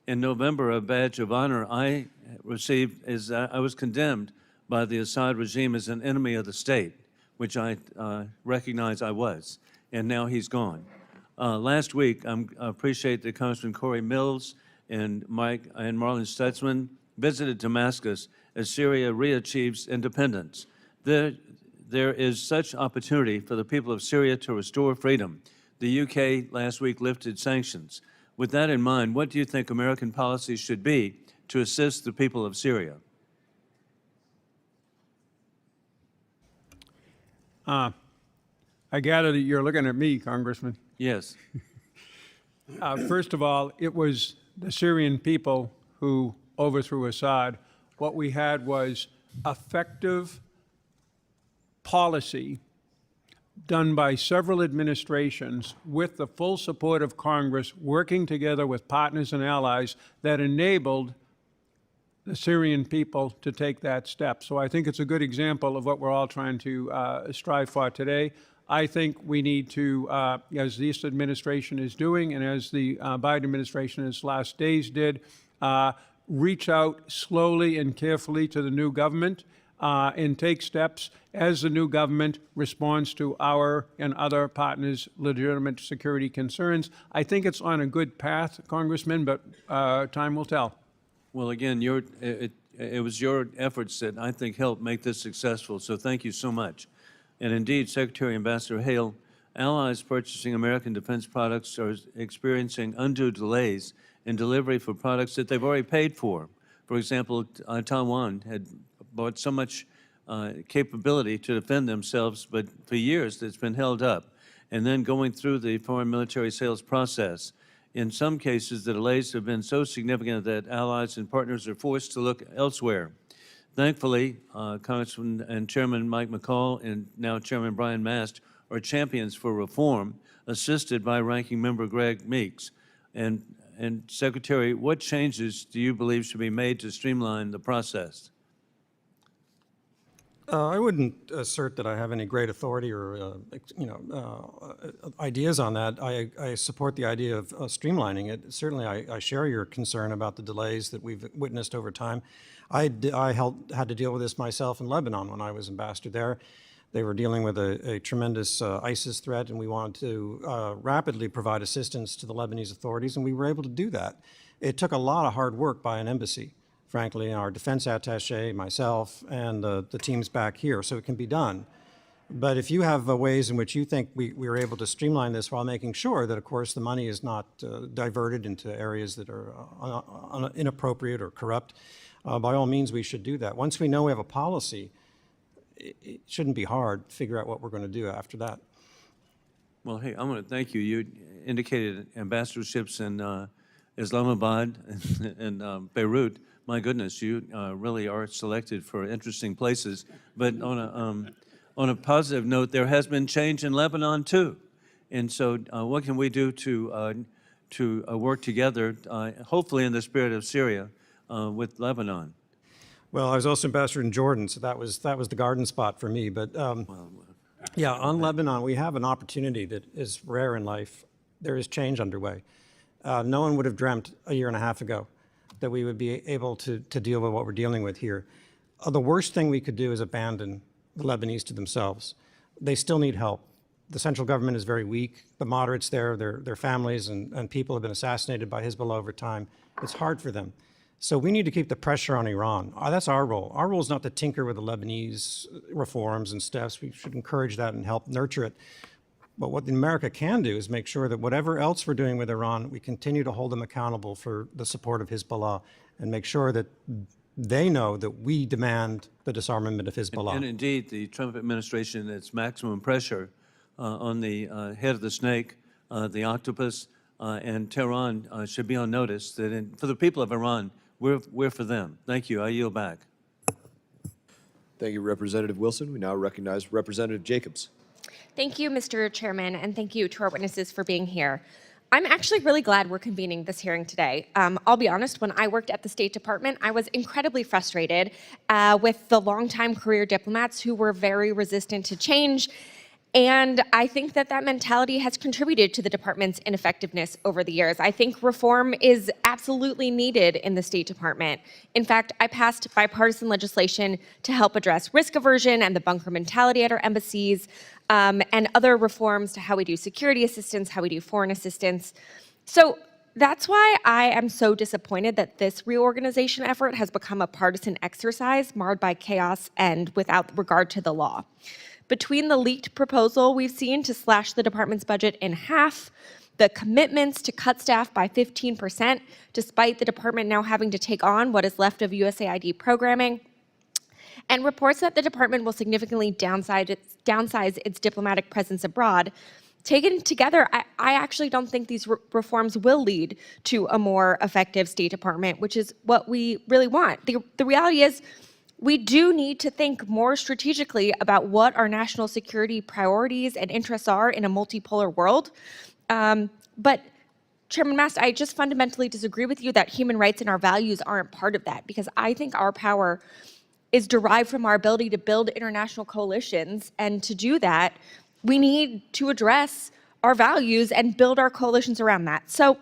In November, a badge of honor I received is I was condemned by the Assad regime as an enemy of the state, which I recognize I was, and now he's gone. Last week, I appreciate that Congressman Corey Mills and Mike and Marlon Stutzman visited Damascus as Syria reachieves independence. There is such opportunity for the people of Syria to restore freedom. The UK last week lifted sanctions. With that in mind, what do you think American policy should be to assist the people of Syria? I gather that you're looking at me, Congressman. Yes. First of all, it was the Syrian people who overthrew Assad. What we had was effective policy done by several administrations with the full support of Congress, working together with partners and allies that enabled the Syrian people to take that step. So I think it's a good example of what we're all trying to strive for today. I think we need to, as this administration is doing and as the Biden administration in its last days did, reach out slowly and carefully to the new government and take steps as the new government responds to our and other partners' legitimate security concerns. I think it's on a good path, Congressman, but time will tell. Well, again, it was your efforts that I think helped make this successful, so thank you so much. And indeed, Secretary Ambassador Hale, allies purchasing American defense products are experiencing undue delays in delivery for products that they've already paid for. For example, Taiwan had bought so much capability to defend themselves, but for years it's been held up. And then going through the foreign military sales process, in some cases the delays have been so significant that allies and partners are forced to look elsewhere. Thankfully, Congressman and Chairman Mike McCall and now Chairman Brian Mast are champions for reform, assisted by Ranking Member Greg Meeks. And Secretary, what changes do you believe should be made to streamline the process? I wouldn't assert that I have any great authority or, ideas on that. I support the idea of streamlining it. Certainly, I share your concern about the delays that we've witnessed over time. I had to deal with this myself in Lebanon when I was ambassador there. They were dealing with a tremendous ISIS threat, and we wanted to rapidly provide assistance to the Lebanese authorities, and we were able to do that. It took a lot of hard work by an embassy, frankly, our defense attaché, myself, and the teams back here, so it can be done. But if you have ways in which you think we were able to streamline this while making sure that, of course, the money is not diverted into areas that are inappropriate or corrupt, by all means, we should do that. Once we know we have a policy, it shouldn't be hard to figure out what we're going to do after that. Well, hey, I want to thank you. You indicated ambassadorships in Islamabad and Beirut. My goodness, you really are selected for interesting places. But on a positive note, there has been change in Lebanon too. And so what can we do to work together, hopefully in the spirit of Syria, with Lebanon? Well, I was also ambassador in Jordan, so that was the garden spot for me. But yeah, on Lebanon, we have an opportunity that is rare in life. There is change underway. No one would have dreamt a year and a half ago that we would be able to deal with what we're dealing with here. The worst thing we could do is abandon the Lebanese to themselves. They still need help. The central government is very weak. The moderates there, their families and people have been assassinated by Hezbollah over time. It's hard for them. So we need to keep the pressure on Iran. That's our role. Our role is not to tinker with the Lebanese reforms and steps. We should encourage that and help nurture it. But what America can do is make sure that whatever else we're doing with Iran, we continue to hold them accountable for the support of Hezbollah and make sure that they know that we demand the disarmament of Hezbollah. And indeed, the Trump administration, its maximum pressure on the head of the snake, the octopus, and Tehran should be on notice that for the people of Iran, we're for them. Thank you. I yield back. Thank you, Representative Wilson. We now recognize Representative Jacobs. Thank you, Mr. Chairman, and thank you to our witnesses for being here. I'm actually really glad we're convening this hearing today. I'll be honest, when I worked at the State Department, I was incredibly frustrated with the longtime career diplomats who were very resistant to change. And I think that mentality has contributed to the department's ineffectiveness over the years. I think reform is absolutely needed in the State Department. In fact, I passed bipartisan legislation to help address risk aversion and the bunker mentality at our embassies, and other reforms to how we do security assistance, how we do foreign assistance. So that's why I am so disappointed that this reorganization effort has become a partisan exercise marred by chaos and without regard to the law. Between the leaked proposal we've seen to slash the department's budget in half, the commitments to cut staff by 15%, despite the department now having to take on what is left of USAID programming, and reports that the department will significantly downsize its diplomatic presence abroad, taken together, I actually don't think these reforms will lead to a more effective State Department, which is what we really want. The reality is, we do need to think more strategically about what our national security priorities and interests are in a multipolar world. But Chairman Mast, I just fundamentally disagree with you that human rights and our values aren't part of that, because I think our power is derived from our ability to build international coalitions. And to do that, we need to address our values and build our coalitions around that. So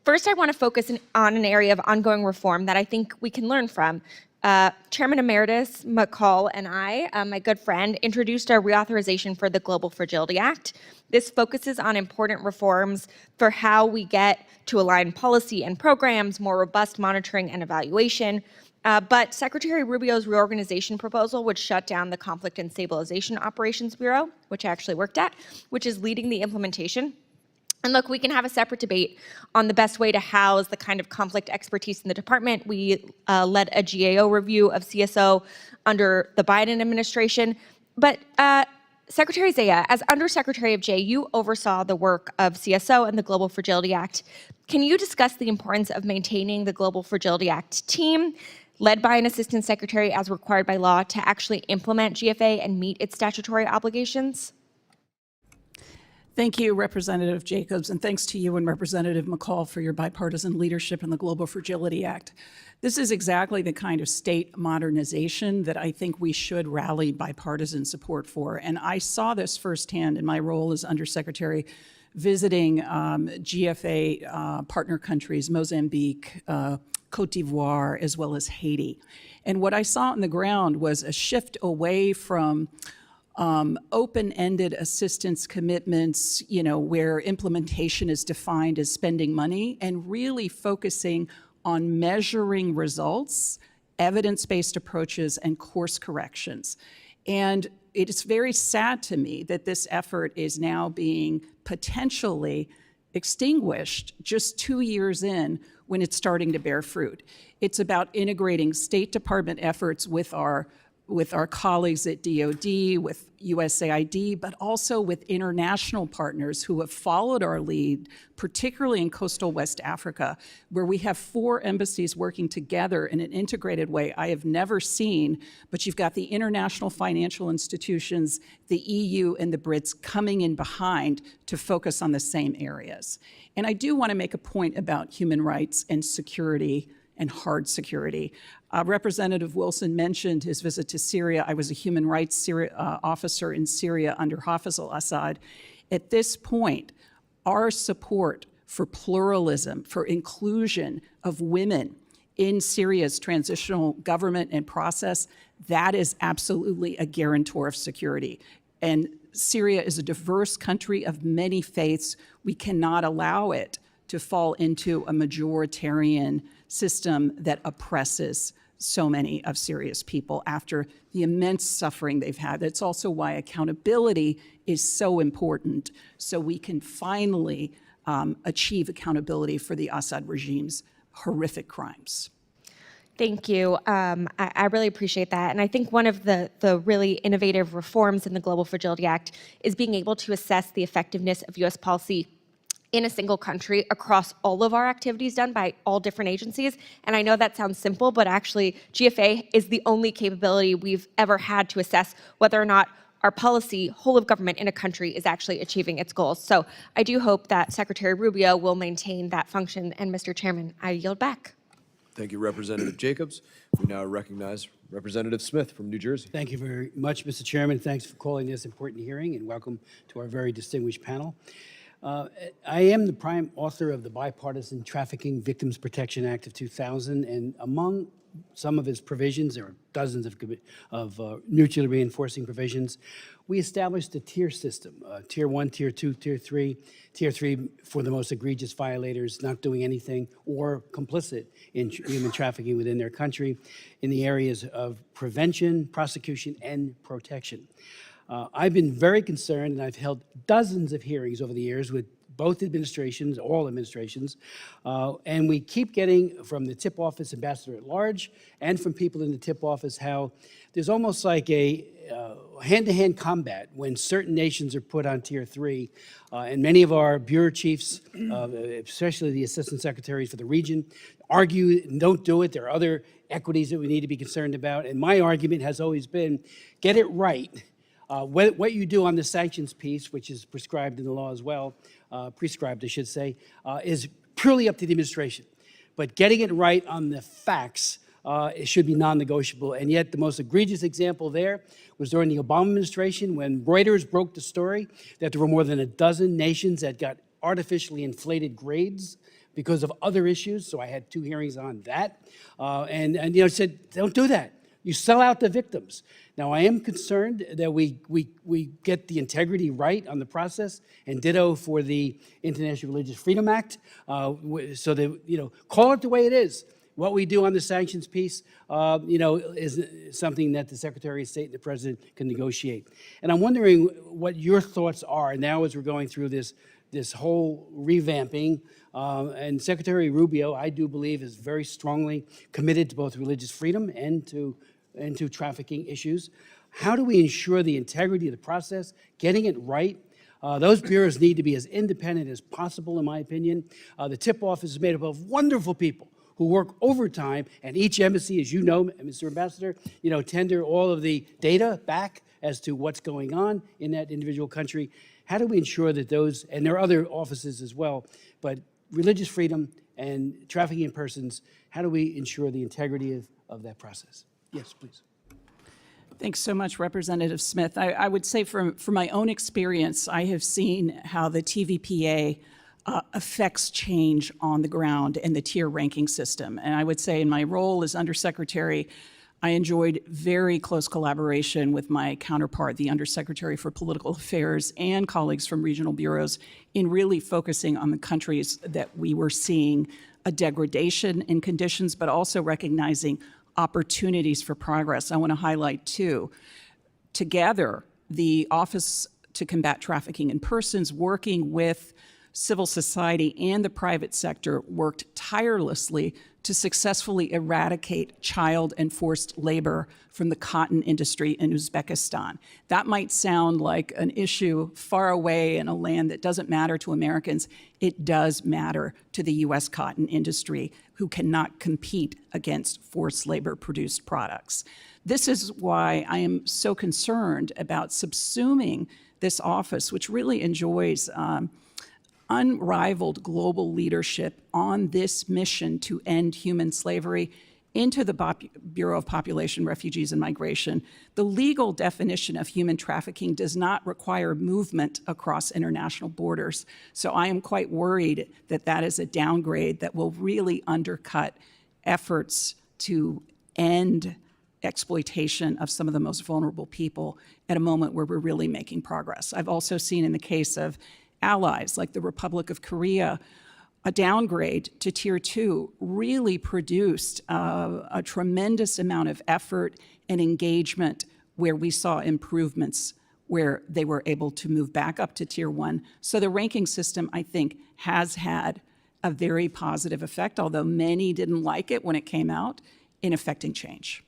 first, I want to focus on an area of ongoing reform that I think we can learn from. Chairman Emeritus McCall and I, my good friend, introduced a reauthorization for the Global Fragility Act. This focuses on important reforms for how we get to align policy and programs, more robust monitoring and evaluation. But Secretary Rubio's reorganization proposal would shut down the Conflict and Stabilization Operations Bureau, which I actually worked at, which is leading the implementation. And look, we can have a separate debate on the best way to house the kind of conflict expertise in the department. We led a GAO review of CSO under the Biden administration. But Secretary Zeya, as Undersecretary of J, you oversaw the work of CSO and the Global Fragility Act. Can you discuss the importance of maintaining the Global Fragility Act team, led by an assistant secretary as required by law, to actually implement GFA and meet its statutory obligations? Thank you, Representative Jacobs, and thanks to you and Representative McCall for your bipartisan leadership in the Global Fragility Act. This is exactly the kind of state modernization that I think we should rally bipartisan support for. And I saw this firsthand in my role as Undersecretary visiting GFA partner countries, Mozambique, Cote d'Ivoire, as well as Haiti. And what I saw on the ground was a shift away from open-ended assistance commitments, where implementation is defined as spending money, and really focusing on measuring results, evidence-based approaches, and course corrections. And it is very sad to me that this effort is now being potentially extinguished just 2 years in when it's starting to bear fruit. It's about integrating State Department efforts with our colleagues at DoD, with USAID, but also with international partners who have followed our lead, particularly in coastal West Africa, where we have 4 embassies working together in an integrated way I have never seen. But you've got the international financial institutions, the EU, and the Brits coming in behind to focus on the same areas. And I do want to make a point about human rights and security and hard security. Representative Wilson mentioned his visit to Syria. I was a human rights officer in Syria under Hafiz al-Assad. At this point, our support for pluralism, for inclusion of women in Syria's transitional government and process, that is absolutely a guarantor of security. And Syria is a diverse country of many faiths. We cannot allow it to fall into a majoritarian system that oppresses so many of Syria's people after the immense suffering they've had. That's also why accountability is so important, so we can finally achieve accountability for the Assad regime's horrific crimes. Thank you. I really appreciate that. And I think one of the really innovative reforms in the Global Fragility Act is being able to assess the effectiveness of U.S. policy in a single country across all of our activities done by all different agencies. And I know that sounds simple, but actually GFA is the only capability we've ever had to assess whether or not our policy, whole of government in a country, is actually achieving its goals. So I do hope that Secretary Rubio will maintain that function. And Mr. Chairman, I yield back. Thank you, Representative Jacobs. We now recognize Representative Smith from New Jersey. Thank you very much, Mr. Chairman. Thanks for calling this important hearing, and welcome to our very distinguished panel. I am the prime author of the Bipartisan Trafficking Victims Protection Act of 2000, and among some of its provisions, there are dozens of mutually reinforcing provisions. We established a tier system, tier 1, tier 2, tier 3. Tier 3 for the most egregious violators not doing anything or complicit in human trafficking within their country in the areas of prevention, prosecution, and protection. I've been very concerned, and I've held dozens of hearings over the years with both administrations, all administrations, and we keep getting from the tip office, ambassador at large, and from people in the tip office how there's almost like a hand-to-hand combat when certain nations are put on tier 3, and many of our bureau chiefs, especially the assistant secretaries for the region, argue and don't do it. There are other equities that we need to be concerned about, and my argument has always been, get it right. What you do on the sanctions piece, which is prescribed in the law as well, prescribed I should say, is purely up to the administration. But getting it right on the facts, it should be non-negotiable. And yet the most egregious example there was during the Obama administration when Reuters broke the story that there were more than a dozen nations that got artificially inflated grades because of other issues. So I had 2 hearings on that. And you know, said, don't do that. You sell out the victims. Now, I am concerned that we get the integrity right on the process, and ditto for the International Religious Freedom Act, so that, you know, call it the way it is. What we do on the sanctions piece, you know, is something that the Secretary of State and the President can negotiate. And I'm wondering what your thoughts are now as we're going through this whole revamping. And Secretary Rubio, I do believe, is very strongly committed to both religious freedom and to trafficking issues. How do we ensure the integrity of the process, getting it right? Those bureaus need to be as independent as possible, in my opinion. The tip office is made up of wonderful people who work overtime, and each embassy, as you know, Mr. Ambassador, you know, tender all of the data back as to what's going on in that individual country. How do we ensure that those, and there are other offices as well, but religious freedom and trafficking in persons, how do we ensure the integrity of that process? Yes, please. Thanks so much, Representative Smith. I would say from my own experience, I have seen how the TVPA affects change on the ground in the tier ranking system. And I would say in my role as Undersecretary, I enjoyed very close collaboration with my counterpart, the Undersecretary for Political Affairs, and colleagues from regional bureaus in really focusing on the countries that we were seeing a degradation in conditions, but also recognizing opportunities for progress. I want to highlight 2. Together, the Office to Combat Trafficking in Persons, working with civil society and the private sector, worked tirelessly to successfully eradicate child and forced labor from the cotton industry in Uzbekistan. That might sound like an issue far away in a land that doesn't matter to Americans. It does matter to the U.S. cotton industry, who cannot compete against forced labor-produced products. This is why I am so concerned about subsuming this office, which really enjoys unrivaled global leadership on this mission to end human slavery, into the Bureau of Population, Refugees, and Migration, the legal definition of human trafficking does not require movement across international borders. So I am quite worried that that is a downgrade that will really undercut efforts to end exploitation of some of the most vulnerable people at a moment where we're really making progress. I've also seen in the case of allies like the Republic of Korea, a downgrade to Tier 2 really produced a tremendous amount of effort and engagement where we saw improvements where they were able to move back up to Tier 1. So the ranking system, I think, has had a very positive effect, although many didn't like it when it came out, in affecting change.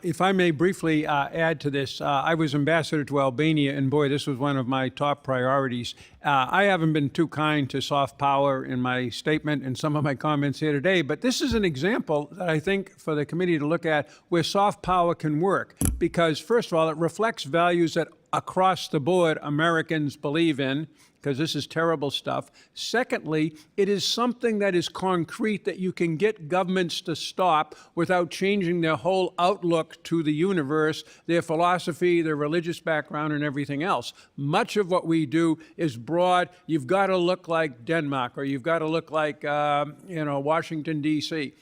If I may briefly add to this, I was ambassador to Albania, and boy, this was one of my top priorities. I haven't been too kind to soft power in my statement and some of my comments here today, but this is an example that I think for the committee to look at where soft power can work, because first of all, it reflects values that across the board Americans believe in, because this is terrible stuff. Secondly, it is something that is concrete that you can get governments to stop without changing their whole outlook to the universe, their philosophy, their religious background, and everything else. Much of what we do is broad. You've got to look like Denmark, or you've got to look like, Washington, D.C.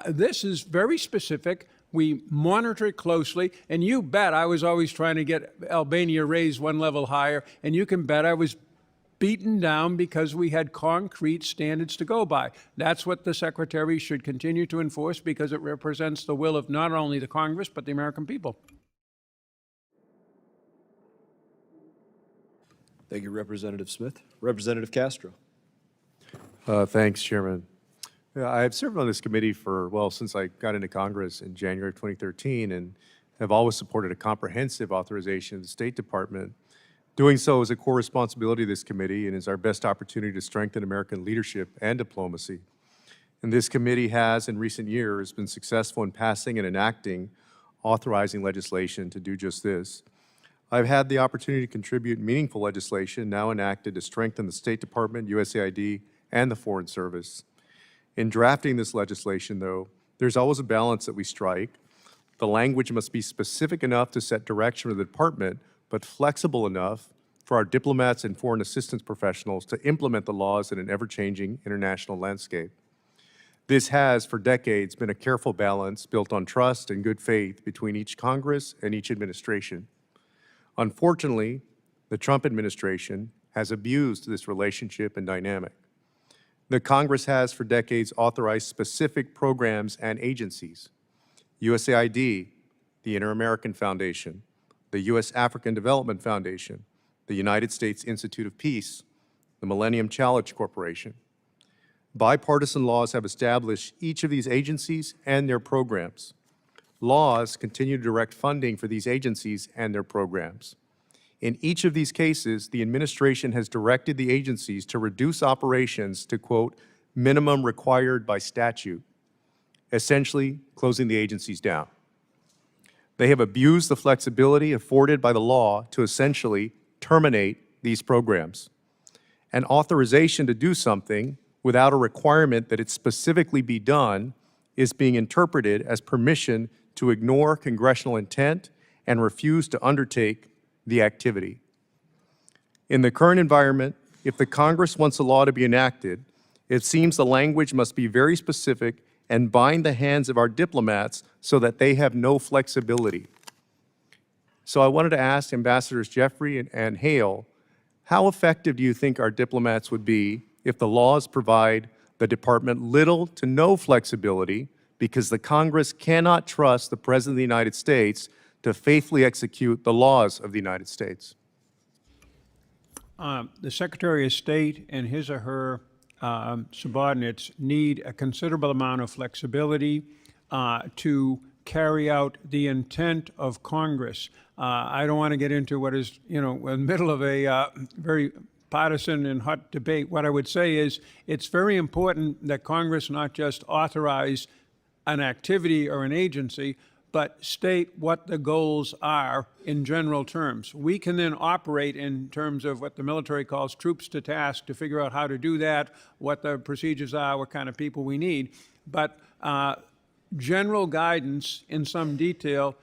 This is very specific. We monitor it closely, and you bet I was always trying to get Albania raised one level higher, and you can bet I was beaten down because we had concrete standards to go by. That's what the Secretary should continue to enforce, because it represents the will of not only the Congress, but the American people. Thank you, Representative Smith. Representative Castro. Thanks, Chairman. I've served on this committee for, well, since I got into Congress in January of 2013, and have always supported a comprehensive authorization of the State Department. Doing so is a core responsibility of this committee and is our best opportunity to strengthen American leadership and diplomacy. And this committee has, in recent years, been successful in passing and enacting authorizing legislation to do just this. I've had the opportunity to contribute meaningful legislation now enacted to strengthen the State Department, USAID, and the Foreign Service. In drafting this legislation, though, there's always a balance that we strike. The language must be specific enough to set direction of the department, but flexible enough for our diplomats and foreign assistance professionals to implement the laws in an ever-changing international landscape. This has, for decades, been a careful balance built on trust and good faith between each Congress and each administration. Unfortunately, the Trump administration has abused this relationship and dynamic. The Congress has, for decades, authorized specific programs and agencies. USAID, the Inter-American Foundation, the U.S. African Development Foundation, the United States Institute of Peace, the Millennium Challenge Corporation. Bipartisan laws have established each of these agencies and their programs. Laws continue to direct funding for these agencies and their programs. In each of these cases, the administration has directed the agencies to reduce operations to, quote, minimum required by statute, essentially closing the agencies down. They have abused the flexibility afforded by the law to essentially terminate these programs. An authorization to do something without a requirement that it specifically be done is being interpreted as permission to ignore congressional intent and refuse to undertake the activity. In the current environment, if the Congress wants a law to be enacted, it seems the language must be very specific and bind the hands of our diplomats so that they have no flexibility. So I wanted to ask Ambassadors Jeffrey and Hale, how effective do you think our diplomats would be if the laws provide the department little to no flexibility because the Congress cannot trust the President of the United States to faithfully execute the laws of the United States? The Secretary of State and his or her subordinates need a considerable amount of flexibility to carry out the intent of Congress. I don't want to get into what is, in the middle of a very partisan and hot debate. What I would say is it's very important that Congress not just authorize an activity or an agency, but state what the goals are in general terms. We can then operate in terms of what the military calls troops to task to figure out how to do that, what the procedures are, what kind of people we need. But general guidance in some detail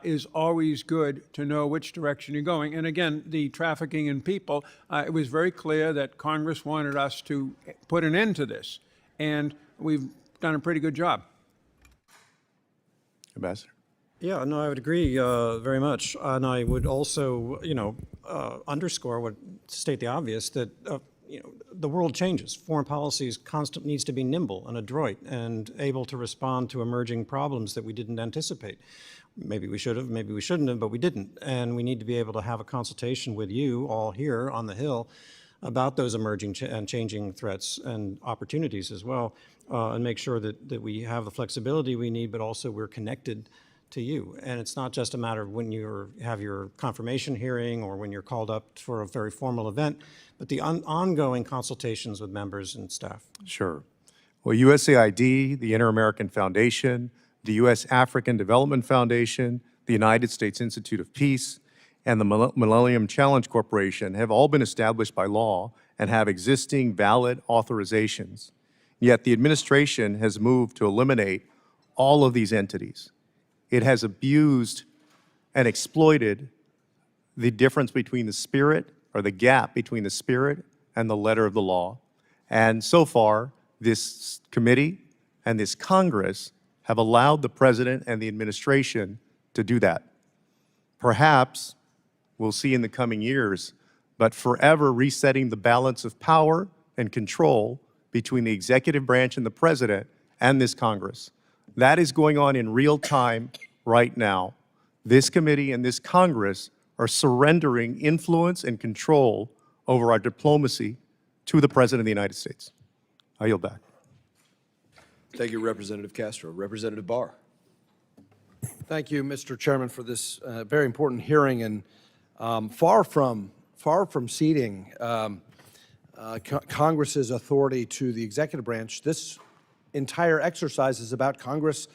is always good to know which direction you're going. And again, the trafficking in people, it was very clear that Congress wanted us to put an end to this. And we've done a pretty good job. Ambassador? Yeah, no, I would agree very much. And I would also, underscore to state the obvious, that, the world changes. Foreign policy needs to be nimble and adroit and able to respond to emerging problems that we didn't anticipate. Maybe we should have, maybe we shouldn't have, but we didn't. And we need to be able to have a consultation with you all here on the Hill about those emerging and changing threats and opportunities as well, and make sure that we have the flexibility we need, but also we're connected to you. And it's not just a matter of when you have your confirmation hearing or when you're called up for a very formal event, but the ongoing consultations with members and staff. Sure. Well, USAID, the Inter-American Foundation, the U.S. African Development Foundation, the United States Institute of Peace, and the Millennium Challenge Corporation have all been established by law and have existing valid authorizations. Yet the administration has moved to eliminate all of these entities. It has abused and exploited the difference between the spirit, or the gap between the spirit and the letter of the law. And so far, this committee and this Congress have allowed the president and the administration to do that. Perhaps we'll see in the coming years, but forever resetting the balance of power and control between the executive branch and the president and this Congress. That is going on in real time right now. This committee and this Congress are surrendering influence and control over our diplomacy to the President of the United States. I yield back. Thank you, Representative Castro. Representative Barr. Thank you, Mr. Chairman, for this very important hearing. And far from ceding Congress's authority to the executive branch, this entire exercise is about Congress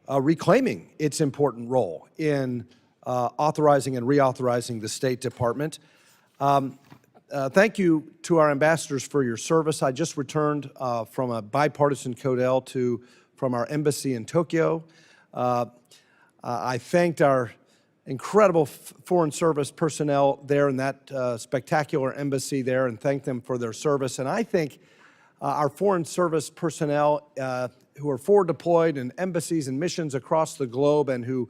reclaiming its important role in authorizing and reauthorizing the State Department. Thank you to our ambassadors for your service. I just returned from a bipartisan Codel from our embassy in Tokyo. I thanked our incredible Foreign Service personnel there in that spectacular embassy there and thanked them for their service. And I think our Foreign Service personnel who are forward deployed in embassies and missions across the globe and who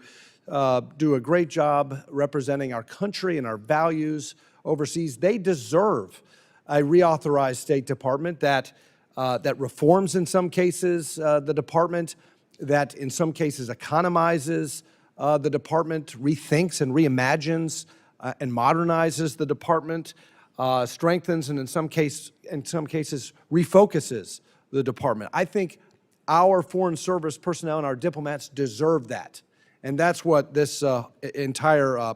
do a great job representing our country and our values overseas, they deserve a reauthorized State Department that reforms in some cases the department, that in some cases economizes the department, rethinks and reimagines and modernizes the department, strengthens and in some cases refocuses the department. I think our Foreign Service personnel and our diplomats deserve that. And that's what this entire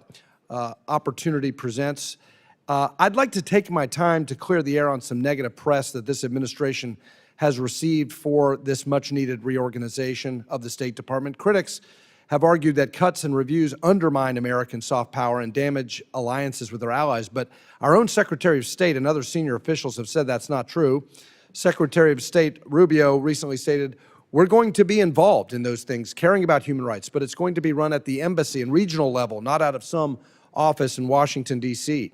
opportunity presents. I'd like to take my time to clear the air on some negative press that this administration has received for this much-needed reorganization of the State Department. Critics have argued that cuts and reviews undermine American soft power and damage alliances with our allies. But our own Secretary of State and other senior officials have said that's not true. Secretary of State Rubio recently stated, "We're going to be involved in those things, caring about human rights, but it's going to be run at the embassy and regional level, not out of some office in Washington, D.C."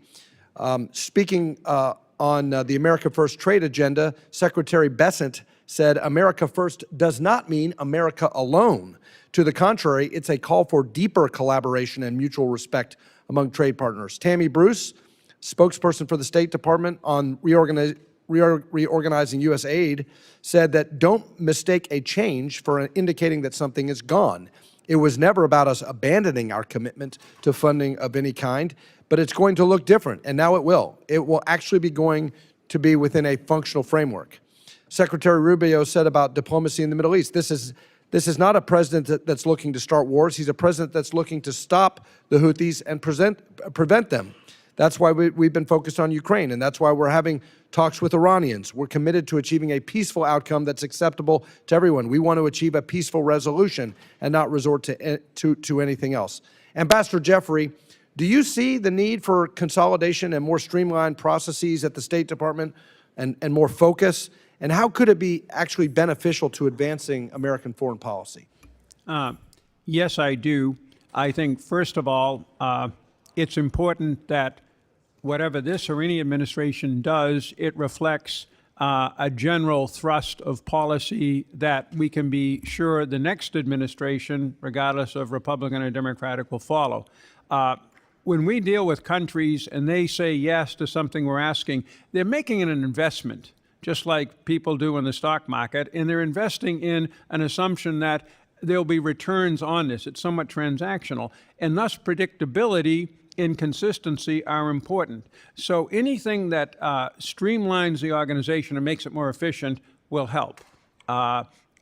Speaking on the America First trade agenda, Secretary Bessent said, "America First does not mean America alone. To the contrary, it's a call for deeper collaboration and mutual respect among trade partners." Tammy Bruce, spokesperson for the State Department on reorganizing U.S. aid, said that don't mistake a change for indicating that something is gone. It was never about us abandoning our commitment to funding of any kind, but it's going to look different, and now it will. It will actually be going to be within a functional framework. Secretary Rubio said about diplomacy in the Middle East, this is not a president that's looking to start wars. He's a president that's looking to stop the Houthis and prevent them. That's why we've been focused on Ukraine, and that's why we're having talks with Iranians. We're committed to achieving a peaceful outcome that's acceptable to everyone. We want to achieve a peaceful resolution and not resort to anything else. Ambassador Jeffrey, do you see the need for consolidation and more streamlined processes at the State Department and more focus? And how could it be actually beneficial to advancing American foreign policy? Yes, I do. I think, first of all, it's important that whatever this or any administration does, it reflects a general thrust of policy that we can be sure the next administration, regardless of Republican or Democratic, will follow. When we deal with countries and they say yes to something we're asking, they're making an investment, just like people do in the stock market, and they're investing in an assumption that there'll be returns on this. It's somewhat transactional, and thus predictability and consistency are important. So anything that streamlines the organization and makes it more efficient will help.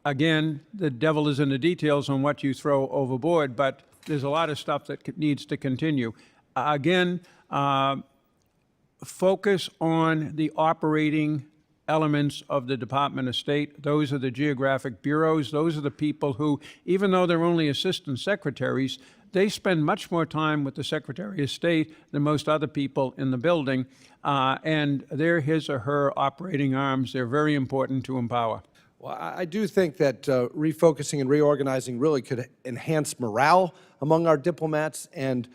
Again, the devil is in the details on what you throw overboard, but there's a lot of stuff that needs to continue. Again, focus on the operating elements of the Department of State. Those are the geographic bureaus. Those are the people who, even though they're only assistant secretaries, they spend much more time with the Secretary of State than most other people in the building, and they're his or her operating arms. They're very important to empower. Well, I do think that refocusing and reorganizing really could enhance morale among our diplomats and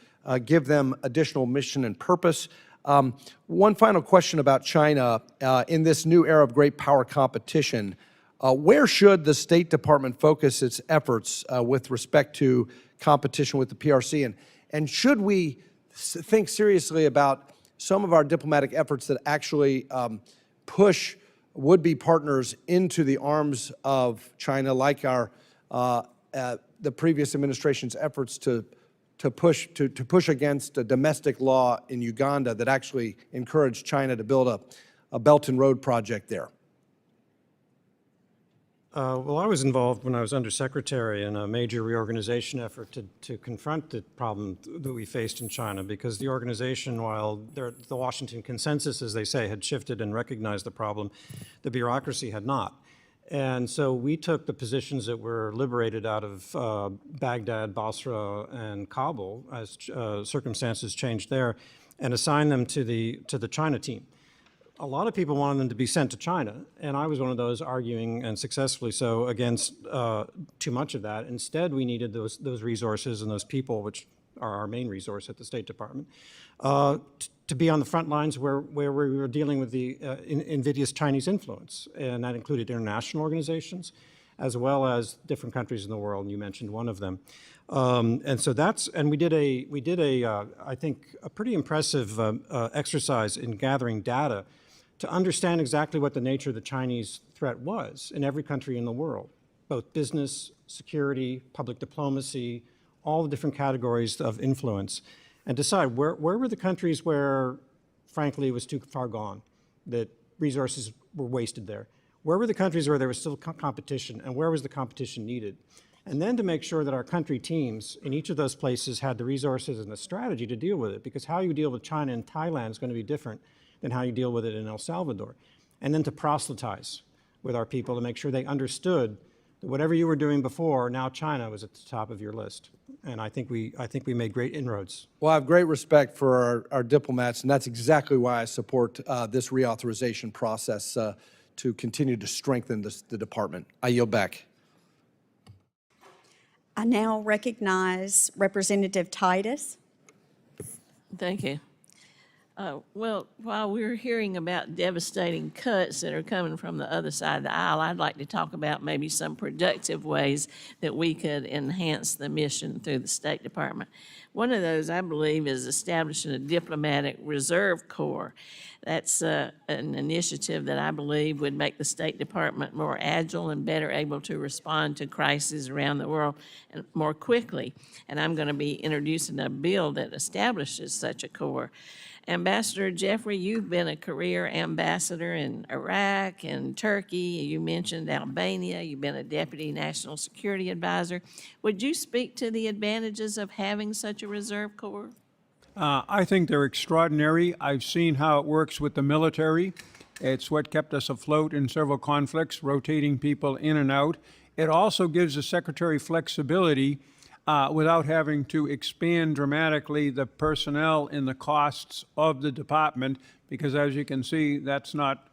give them additional mission and purpose. One final question about China. In this new era of great power competition, where should the State Department focus its efforts with respect to competition with the PRC? And should we think seriously about some of our diplomatic efforts that actually push would-be partners into the arms of China, like our the previous administration's efforts to push against a domestic law in Uganda that actually encouraged China to build a Belt and Road project there? Well, I was involved when I was undersecretary in a major reorganization effort to confront the problem that we faced in China, because the organization, while the Washington consensus, as they say, had shifted and recognized the problem, the bureaucracy had not. And so we took the positions that were liberated out of Baghdad, Basra, and Kabul as circumstances changed there, and assigned them to the China team. A lot of people wanted them to be sent to China, and I was one of those arguing, and successfully so, against too much of that. Instead, we needed those resources and those people, which are our main resource at the State Department, to be on the front lines where we were dealing with the invidious Chinese influence, and that included international organizations, as well as different countries in the world, and you mentioned one of them. And so we did I think, a pretty impressive exercise in gathering data to understand exactly what the nature of the Chinese threat was in every country in the world, both business, security, public diplomacy, all the different categories of influence, and decide where were the countries where, frankly, it was too far gone, that resources were wasted there. Where were the countries where there was still competition, and where was the competition needed? And then to make sure that our country teams in each of those places had the resources and the strategy to deal with it, because how you deal with China and Thailand is going to be different than how you deal with it in El Salvador. And then to proselytize with our people to make sure they understood that whatever you were doing before, now China was at the top of your list. And I think we made great inroads. Well, I have great respect for our diplomats, and that's exactly why I support this reauthorization process to continue to strengthen the department. I yield back. I now recognize Representative Titus. Thank you. Well, while we're hearing about devastating cuts that are coming from the other side of the aisle, I'd like to talk about maybe some productive ways that we could enhance the mission through the State Department. One of those, I believe, is establishing a diplomatic reserve corps. That's an initiative that I believe would make the State Department more agile and better able to respond to crises around the world and more quickly. And I'm going to be introducing a bill that establishes such a corps. Ambassador Jeffrey, you've been a career ambassador in Iraq and Turkey. You mentioned Albania. You've been a deputy national security advisor. Would you speak to the advantages of having such a reserve corps? I think they're extraordinary. I've seen how it works with the military. It's what kept us afloat in several conflicts, rotating people in and out. It also gives the Secretary flexibility without having to expand dramatically the personnel and the costs of the department, because as you can see, that's not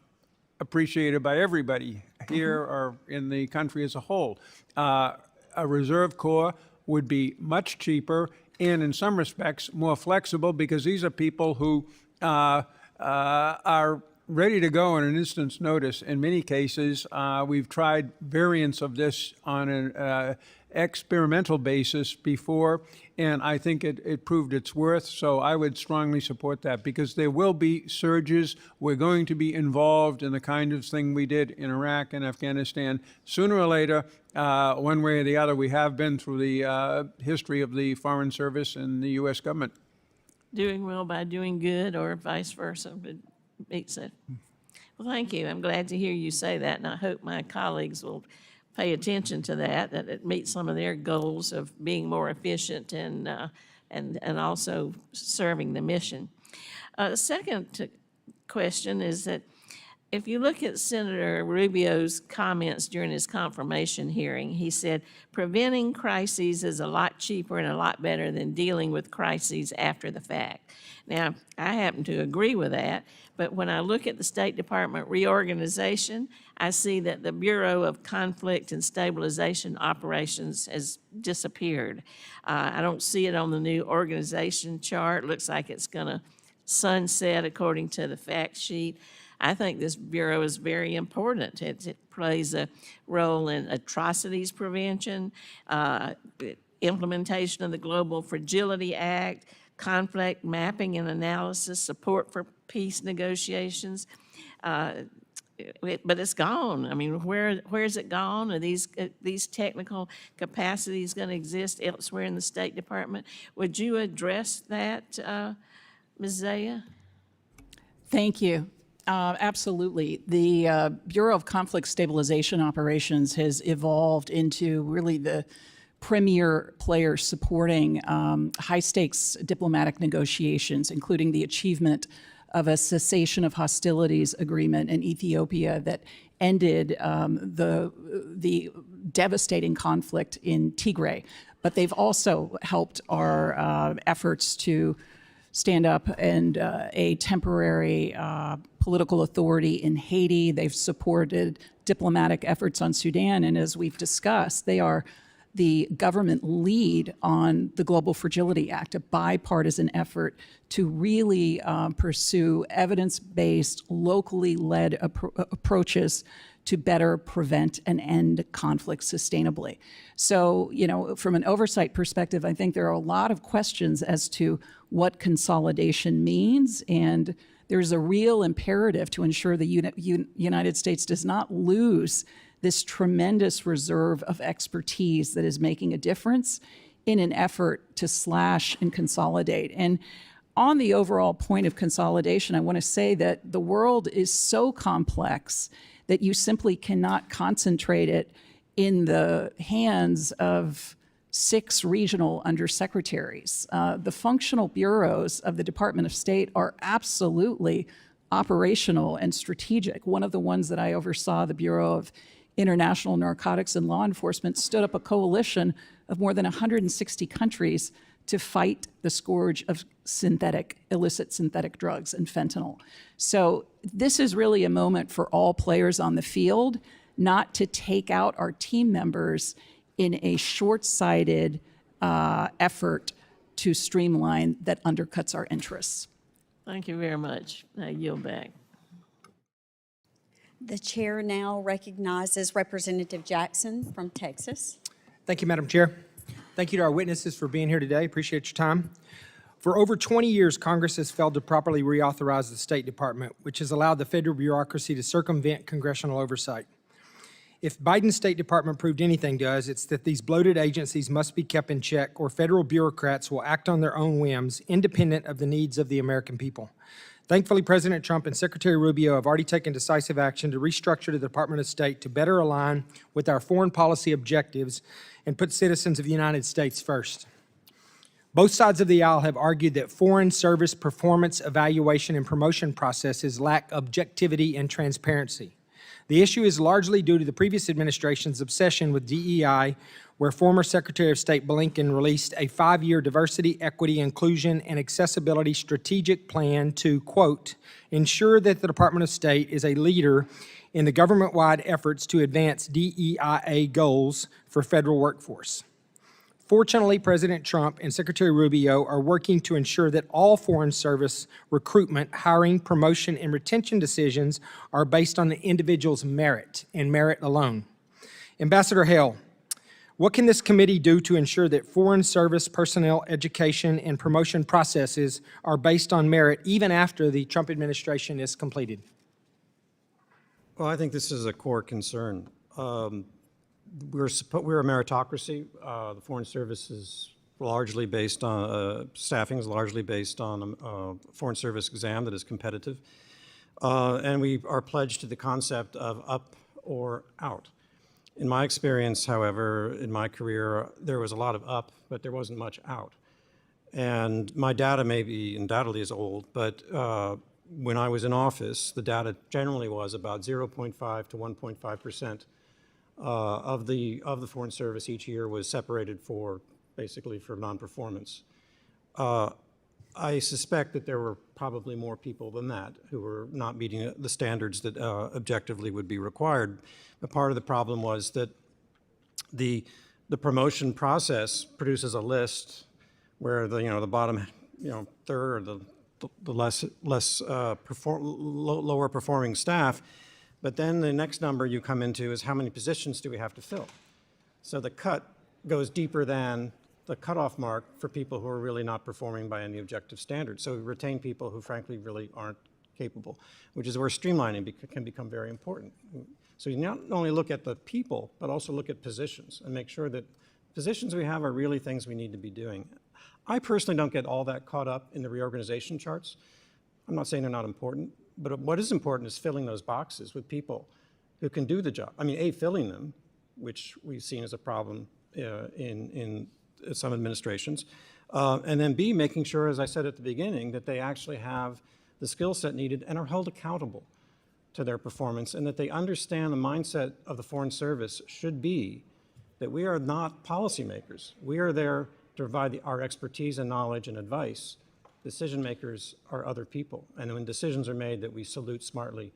appreciated by everybody here or in the country as a whole. A reserve corps would be much cheaper and in some respects more flexible because these are people who are ready to go on an instant's notice. In many cases, we've tried variants of this on an experimental basis before, and I think it proved its worth. So I would strongly support that because there will be surges. We're going to be involved in the kind of thing we did in Iraq and Afghanistan. Sooner or later, one way or the other, we have been through the history of the Foreign Service and the U.S. government. Doing well by doing good, or vice versa, but Meeks said. Well, thank you. I'm glad to hear you say that, and I hope my colleagues will pay attention to that it meets some of their goals of being more efficient and also serving the mission. The second question is that if you look at Senator Rubio's comments during his confirmation hearing, he said, preventing crises is a lot cheaper and a lot better than dealing with crises after the fact. Now, I happen to agree with that, but when I look at the State Department reorganization, I see that the Bureau of Conflict and Stabilization Operations has disappeared. I don't see it on the new organization chart. Looks like it's going to sunset according to the fact sheet. I think this bureau is very important. It plays a role in atrocities prevention, implementation of the Global Fragility Act, conflict mapping and analysis, support for peace negotiations. But it's gone. I mean, where's it gone? Are these technical capacities going to exist elsewhere in the State Department? Would you address that, Ms. Zeya? Thank you. Absolutely. The Bureau of Conflict Stabilization Operations has evolved into really the premier player supporting high-stakes diplomatic negotiations, including the achievement of a cessation of hostilities agreement in Ethiopia that ended the devastating conflict in Tigray. But they've also helped our efforts to stand up and a temporary political authority in Haiti. They've supported diplomatic efforts on Sudan, and as we've discussed, they are the government lead on the Global Fragility Act, a bipartisan effort to really pursue evidence-based, locally led approaches to better prevent and end conflict sustainably. So, you know, from an oversight perspective, I think there are a lot of questions as to what consolidation means, and there's a real imperative to ensure the United States does not lose this tremendous reserve of expertise that is making a difference in an effort to slash and consolidate. And on the overall point of consolidation, I want to say that the world is so complex that you simply cannot concentrate it in the hands of 6 regional undersecretaries. The functional bureaus of the Department of State are absolutely operational and strategic. One of the ones that I oversaw, the Bureau of International Narcotics and Law Enforcement, stood up a coalition of more than 160 countries to fight the scourge of illicit synthetic drugs and fentanyl. So this is really a moment for all players on the field, not to take out our team members in a short-sighted effort to streamline that undercuts our interests. Thank you very much. I yield back. The chair now recognizes Representative Jackson from Texas. Thank you, Madam Chair. Thank you to our witnesses for being here today. Appreciate your time. For over 20 years, Congress has failed to properly reauthorize the State Department, which has allowed the federal bureaucracy to circumvent congressional oversight. If Biden's State Department proved anything to us, it's that these bloated agencies must be kept in check, or federal bureaucrats will act on their own whims, independent of the needs of the American people. Thankfully, President Trump and Secretary Rubio have already taken decisive action to restructure the Department of State to better align with our foreign policy objectives and put citizens of the United States first. Both sides of the aisle have argued that foreign service performance evaluation and promotion processes lack objectivity and transparency. The issue is largely due to the previous administration's obsession with DEI, where former Secretary of State Blinken released a 5-year diversity, equity, inclusion, and accessibility strategic plan to, quote, ensure that the Department of State is a leader in the government-wide efforts to advance DEIA goals for federal workforce. Fortunately, President Trump and Secretary Rubio are working to ensure that all Foreign Service recruitment, hiring, promotion, and retention decisions are based on the individual's merit and merit alone. Ambassador Hale, what can this committee do to ensure that Foreign Service personnel education and promotion processes are based on merit even after the Trump administration is completed? Well, I think this is a core concern. We're a meritocracy. The Foreign Service is largely based on, staffing is largely based on a Foreign Service exam that is competitive. And we are pledged to the concept of up or out. In my experience, however, in my career, there was a lot of up, but there wasn't much out. And my data undoubtedly is old, but when I was in office, the data generally was about 0.5 to 1.5% of the Foreign Service each year was separated basically for non-performance. I suspect that there were probably more people than that who were not meeting the standards that objectively would be required. But part of the problem was that the promotion process produces a list where the bottom third or the lower performing staff. But then the next number you come into is how many positions do we have to fill? So the cut goes deeper than the cutoff mark for people who are really not performing by any objective standard. So we retain people who frankly really aren't capable, which is where streamlining can become very important. So you not only look at the people, but also look at positions and make sure that positions we have are really things we need to be doing. I personally don't get all that caught up in the reorganization charts. I'm not saying they're not important, but what is important is filling those boxes with people who can do the job. I mean, A, filling them, which we've seen as a problem in some administrations, and then B, making sure, as I said at the beginning, that they actually have the skill set needed and are held accountable to their performance, and that they understand the mindset of the Foreign Service should be that we are not policymakers. We are there to provide our expertise and knowledge and advice. Decision makers are other people, and when decisions are made, that we salute smartly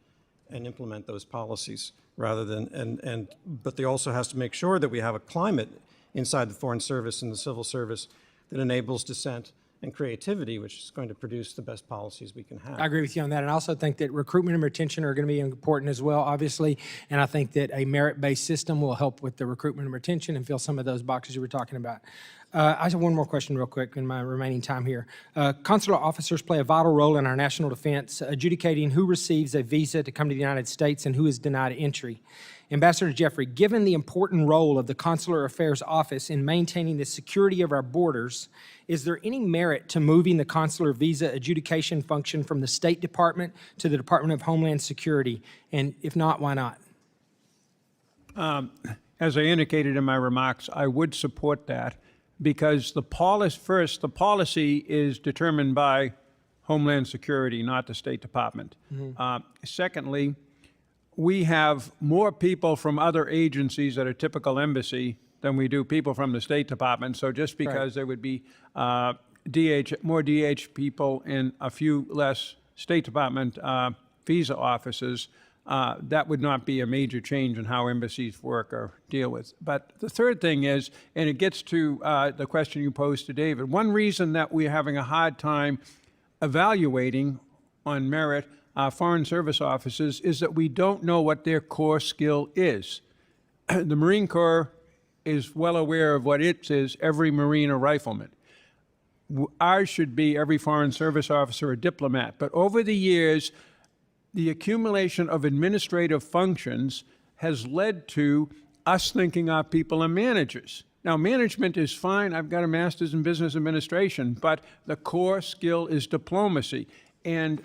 and implement those policies rather than, but they also has to make sure that we have a climate inside the Foreign Service and the civil service that enables dissent and creativity, which is going to produce the best policies we can have. I agree with you on that. And I also think that recruitment and retention are going to be important as well, obviously. And I think that a merit-based system will help with the recruitment and retention and fill some of those boxes you were talking about. I just have one more question real quick in my remaining time here. Consular officers play a vital role in our national defense, adjudicating who receives a visa to come to the United States and who is denied entry. Ambassador Jeffrey, given the important role of the Consular Affairs Office in maintaining the security of our borders, is there any merit to moving the consular visa adjudication function from the State Department to the Department of Homeland Security? And if not, why not? As I indicated in my remarks, I would support that because the policy is determined by Homeland Security, not the State Department. Secondly, we have more people from other agencies at a typical embassy than we do people from the State Department. So just because there would be more DH people and a few less State Department visa offices, that would not be a major change in how embassies work or deal with. But the third thing is, and it gets to the question you posed to David, one reason that we're having a hard time evaluating on merit Foreign Service officers is that we don't know what their core skill is. The Marine Corps is well aware of what it is, every Marine a rifleman. Ours should be every Foreign Service officer a diplomat. But over the years, the accumulation of administrative functions has led to us thinking our people are managers. Now, management is fine. I've got a master's in business administration, but the core skill is diplomacy. And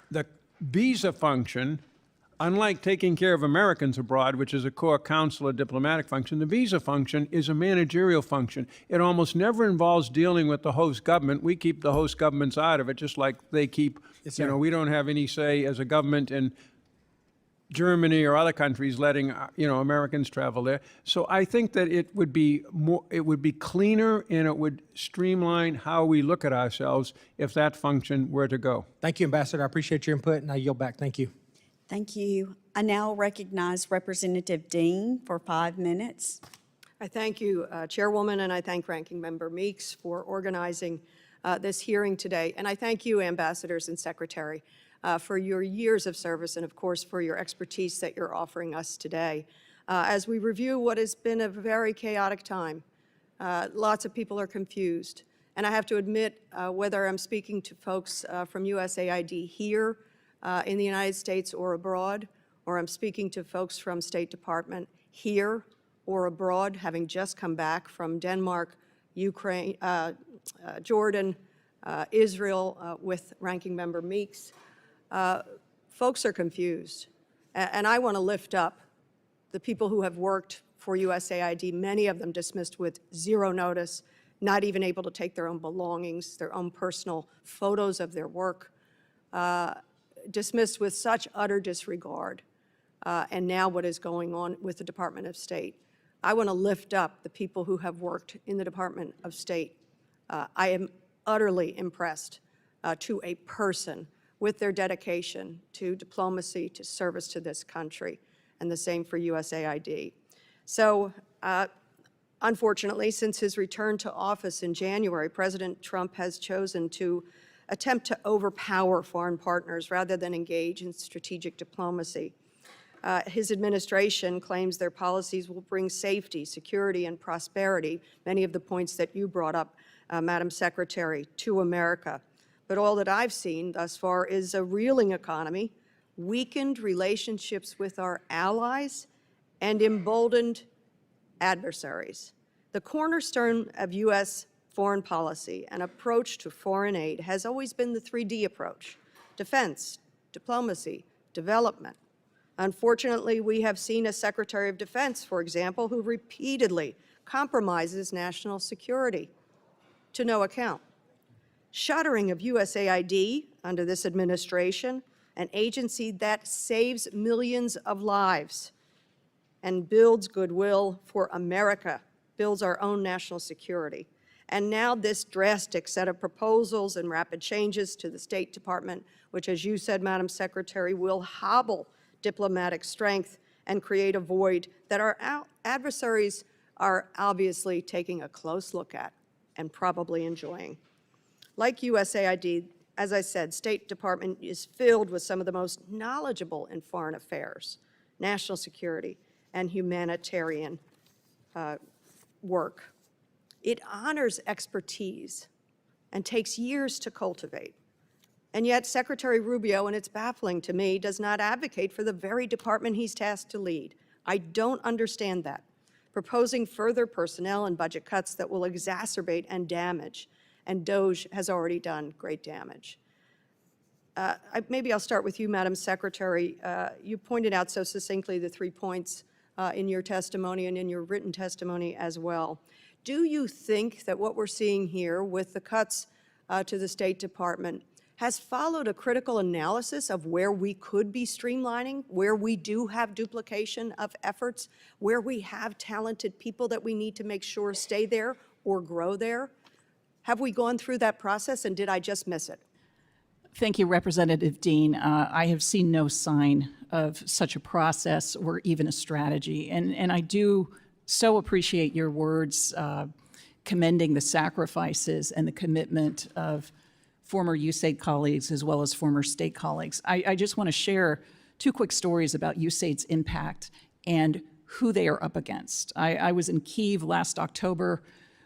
the visa function, unlike taking care of Americans abroad, which is a core consular diplomatic function, the visa function is a managerial function. It almost never involves dealing with the host government. We keep the host governments out of it, just like they keep, we don't have any say as a government in Germany or other countries letting Americans travel there. So I think that it would be cleaner and it would streamline how we look at ourselves if that function were to go. Thank you, Ambassador. I appreciate your input, and I yield back. Thank you. Thank you. I now recognize Representative Dean for 5 minutes. I thank you, Chairwoman, and I thank Ranking Member Meeks for organizing this hearing today. And I thank you, Ambassadors and Secretary, for your years of service and, of course, for your expertise that you're offering us today. As we review what has been a very chaotic time, lots of people are confused. And I have to admit, whether I'm speaking to folks from USAID here in the United States or abroad, or I'm speaking to folks from State Department here or abroad, having just come back from Denmark, Ukraine, Jordan, Israel with Ranking Member Meeks, folks are confused. And I want to lift up the people who have worked for USAID, many of them dismissed with zero notice, not even able to take their own belongings, their own personal photos of their work, dismissed with such utter disregard. And now what is going on with the Department of State. I want to lift up the people who have worked in the Department of State. I am utterly impressed to a person with their dedication to diplomacy, to service to this country, and the same for USAID. So, unfortunately, since his return to office in January, President Trump has chosen to attempt to overpower foreign partners rather than engage in strategic diplomacy. His administration claims their policies will bring safety, security, and prosperity, many of the points that you brought up, Madam Secretary, to America. But all that I've seen thus far is a reeling economy, weakened relationships with our allies, and emboldened adversaries. The cornerstone of U.S. foreign policy and approach to foreign aid has always been the 3D approach: defense, diplomacy, development. Unfortunately, we have seen a Secretary of Defense, for example, who repeatedly compromises national security to no account. Shuttering of USAID under this administration, an agency that saves millions of lives and builds goodwill for America, builds our own national security. And now this drastic set of proposals and rapid changes to the State Department, which, as you said, Madam Secretary, will hobble diplomatic strength and create a void that our adversaries are obviously taking a close look at and probably enjoying. Like USAID, as I said, State Department is filled with some of the most knowledgeable in foreign affairs, national security, and humanitarian work. It honors expertise and takes years to cultivate. And yet Secretary Rubio, and it's baffling to me, does not advocate for the very department he's tasked to lead. I don't understand that. Proposing further personnel and budget cuts that will exacerbate and damage, and DOGE has already done great damage. Maybe I'll start with you, Madam Secretary. You pointed out so succinctly the 3 points in your testimony and in your written testimony as well. Do you think that what we're seeing here with the cuts to the State Department has followed a critical analysis of where we could be streamlining, where we do have duplication of efforts, where we have talented people that we need to make sure stay there or grow there? Have we gone through that process, and did I just miss it? Thank you, Representative Dean. I have seen no sign of such a process or even a strategy. And I do so appreciate your words commending the sacrifices and the commitment of former USAID colleagues as well as former state colleagues. I just want to share 2 quick stories about USAID's impact and who they are up against. I was in Kyiv last October,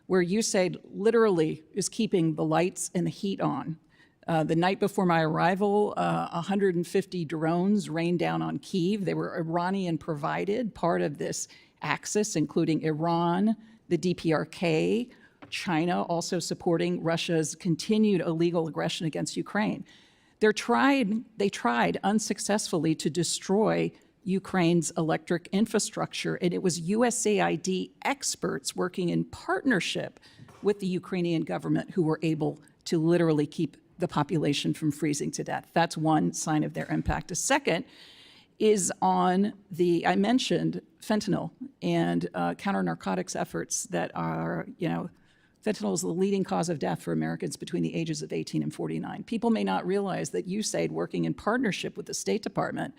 where USAID literally is keeping the lights and the heat on. The night before my arrival, 150 drones rained down on Kyiv. They were Iranian provided, part of this axis, including Iran, the DPRK, China also supporting Russia's continued illegal aggression against Ukraine. They tried unsuccessfully to destroy Ukraine's electric infrastructure, and it was USAID experts working in partnership with the Ukrainian government who were able to literally keep the population from freezing to death. That's one sign of their impact. A second is on I mentioned fentanyl and counter narcotics efforts that are, fentanyl is the leading cause of death for Americans between the ages of 18 and 49. People may not realize that USAID, working in partnership with the State Department,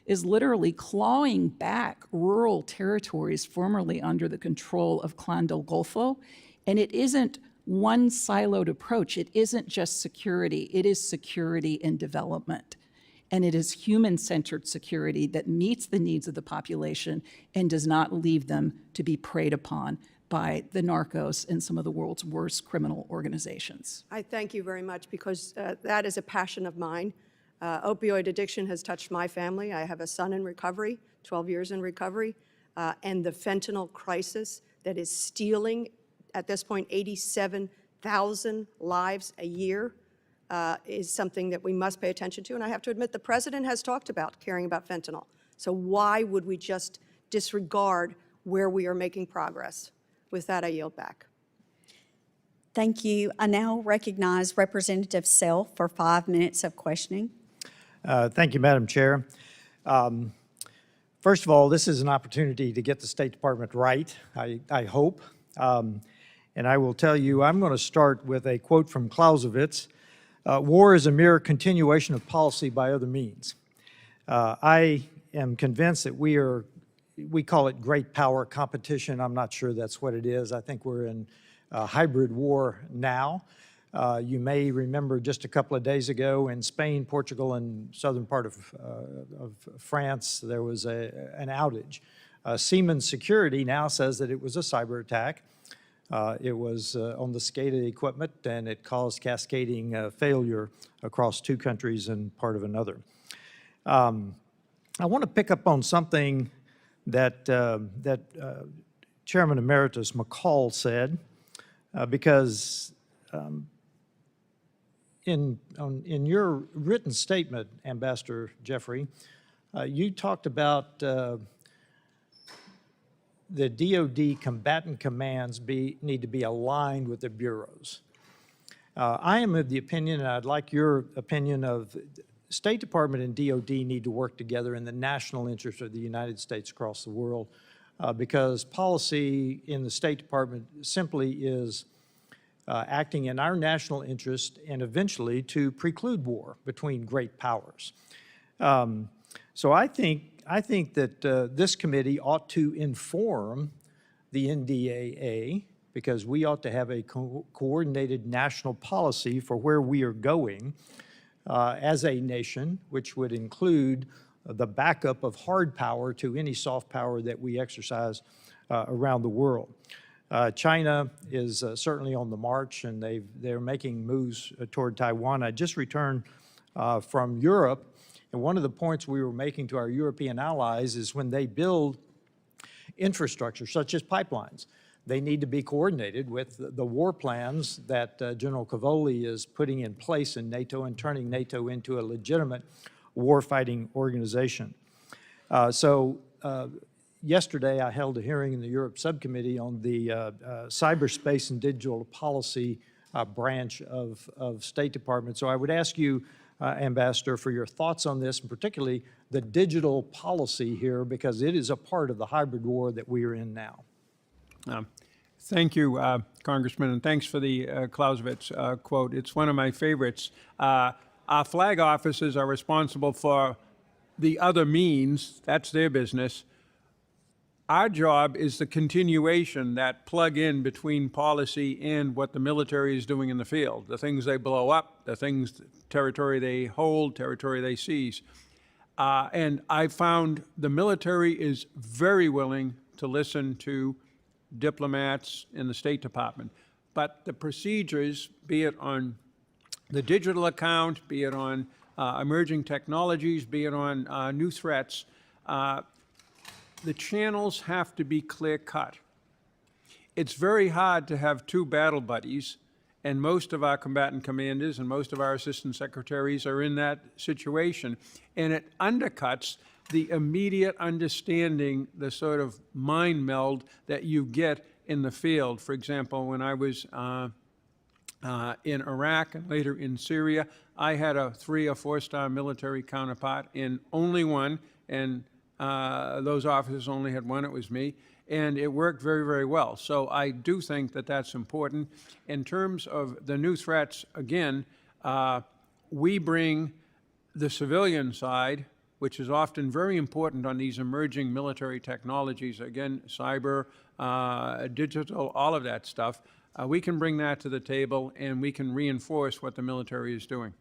is literally clawing back rural territories formerly under the control of Clan del Golfo. And it isn't one siloed approach. It isn't just security. It is security and development. And it is human-centered security that meets the needs of the population and does not leave them to be preyed upon by the narcos and some of the world's worst criminal organizations. I thank you very much, because that is a passion of mine. Opioid addiction has touched my family. I have a son in recovery, 12 years in recovery, and the fentanyl crisis that is stealing, at this point, 87,000 lives a year is something that we must pay attention to. And I have to admit, the president has talked about caring about fentanyl. So why would we just disregard where we are making progress? With that, I yield back. Thank you. I now recognize Representative Self for 5 minutes of questioning. Thank you, Madam Chair. First of all, this is an opportunity to get the State Department right, I hope. And I will tell you, I'm going to start with a quote from Clausewitz. War is a mere continuation of policy by other means. I am convinced that we call it great power competition. I'm not sure that's what it is. I think we're in a hybrid war now. You may remember just a couple of days ago in Spain, Portugal, and southern part of France, there was an outage. Siemens Security now says that it was a cyber attack. It was on the SCADA equipment, and it caused cascading failure across 2 countries and part of another. I want to pick up on something that Chairman Emeritus McCall said, because in your written statement, Ambassador Jeffrey, you talked about the DoD combatant commands need to be aligned with the bureaus. I am of the opinion, and I'd like your opinion, of State Department and DoD need to work together in the national interest of the United States across the world, because policy in the State Department simply is acting in our national interest and eventually to preclude war between great powers. So I think that this committee ought to inform the NDAA, because we ought to have a coordinated national policy for where we are going as a nation, which would include the backup of hard power to any soft power that we exercise around the world. China is certainly on the march, and they're making moves toward Taiwan. I just returned from Europe, and one of the points we were making to our European allies is when they build infrastructure, such as pipelines, they need to be coordinated with the war plans that General Cavoli is putting in place in NATO and turning NATO into a legitimate war-fighting organization. Yesterday, I held a hearing in the Europe Subcommittee on the cyberspace and digital policy branch of State Department. So I would ask you, Ambassador, for your thoughts on this, and particularly the digital policy here, because it is a part of the hybrid war that we are in now. Thank you, Congressman, and thanks for the Clausewitz quote. It's one of my favorites. Our flag officers are responsible for the other means. That's their business. Our job is the continuation, that plug-in between policy and what the military is doing in the field, the things they blow up, the things, territory they hold, territory they seize. And I found the military is very willing to listen to diplomats in the State Department. But the procedures, be it on the digital account, be it on emerging technologies, be it on new threats, the channels have to be clear-cut. It's very hard to have 2 battle buddies, and most of our combatant commanders and most of our assistant secretaries are in that situation. And it undercuts the immediate understanding, the sort of mind meld that you get in the field. For example, when I was in Iraq and later in Syria. I had a 3 or 4-star military counterpart in only one, and those officers only had one. It was me. And it worked very, very well. So I do think that that's important. In terms of the new threats, again, we bring the civilian side, which is often very important on these emerging military technologies, again, cyber, digital, all of that stuff. We can bring that to the table, and we can reinforce what the military is doing.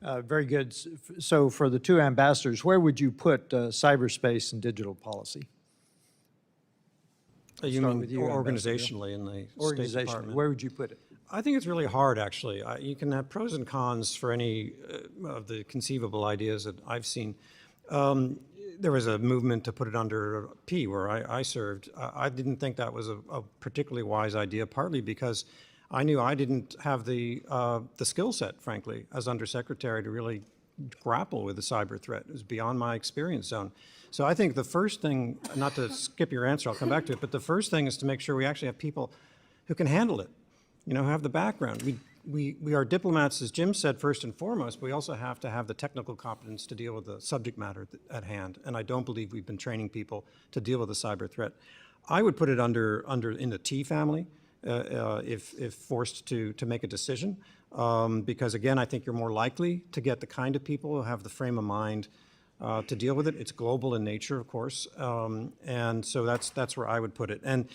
Very good. So for the two ambassadors, where would you put cyberspace and digital policy? You Start mean with you, Ambassador. organizationally in the State Organizationally, Department? where would you put it? I think it's really hard, actually. You can have pros and cons for any of the conceivable ideas that I've seen. There was a movement to put it under P, where I served. I didn't think that was a particularly wise idea, partly because I knew I didn't have the skill set, frankly, as undersecretary to really grapple with the cyber threat. It was beyond my experience zone. So I think the first thing, not to skip your answer, I'll come back to it, but the first thing is to make sure we actually have people who can handle it, you know, who have the background. We are diplomats, as Jim said, first and foremost, but we also have to have the technical competence to deal with the subject matter at hand. And I don't believe we've been training people to deal with the cyber threat. I would put it in the T family, if forced to make a decision, because again, I think you're more likely to get the kind of people who have the frame of mind to deal with it. It's global in nature, of course, and so that's where I would put it. And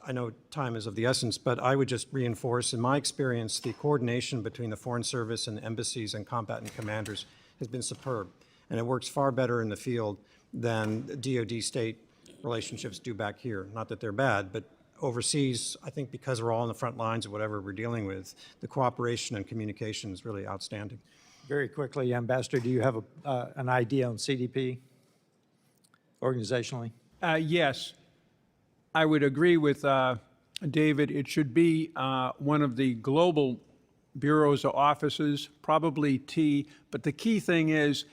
I know time is of the essence, but I would just reinforce, in my experience, the coordination between the Foreign Service and embassies and combatant commanders has been superb, and it works far better in the field than DoD state relationships do back here. Not that they're bad, but overseas, I think because we're all on the front lines of whatever we're dealing with, the cooperation and communication is really outstanding. Very quickly, Ambassador, do you have an idea on CDP organizationally? Yes, I would agree with David. It should be one of the global bureaus or offices, probably T, but the key thing is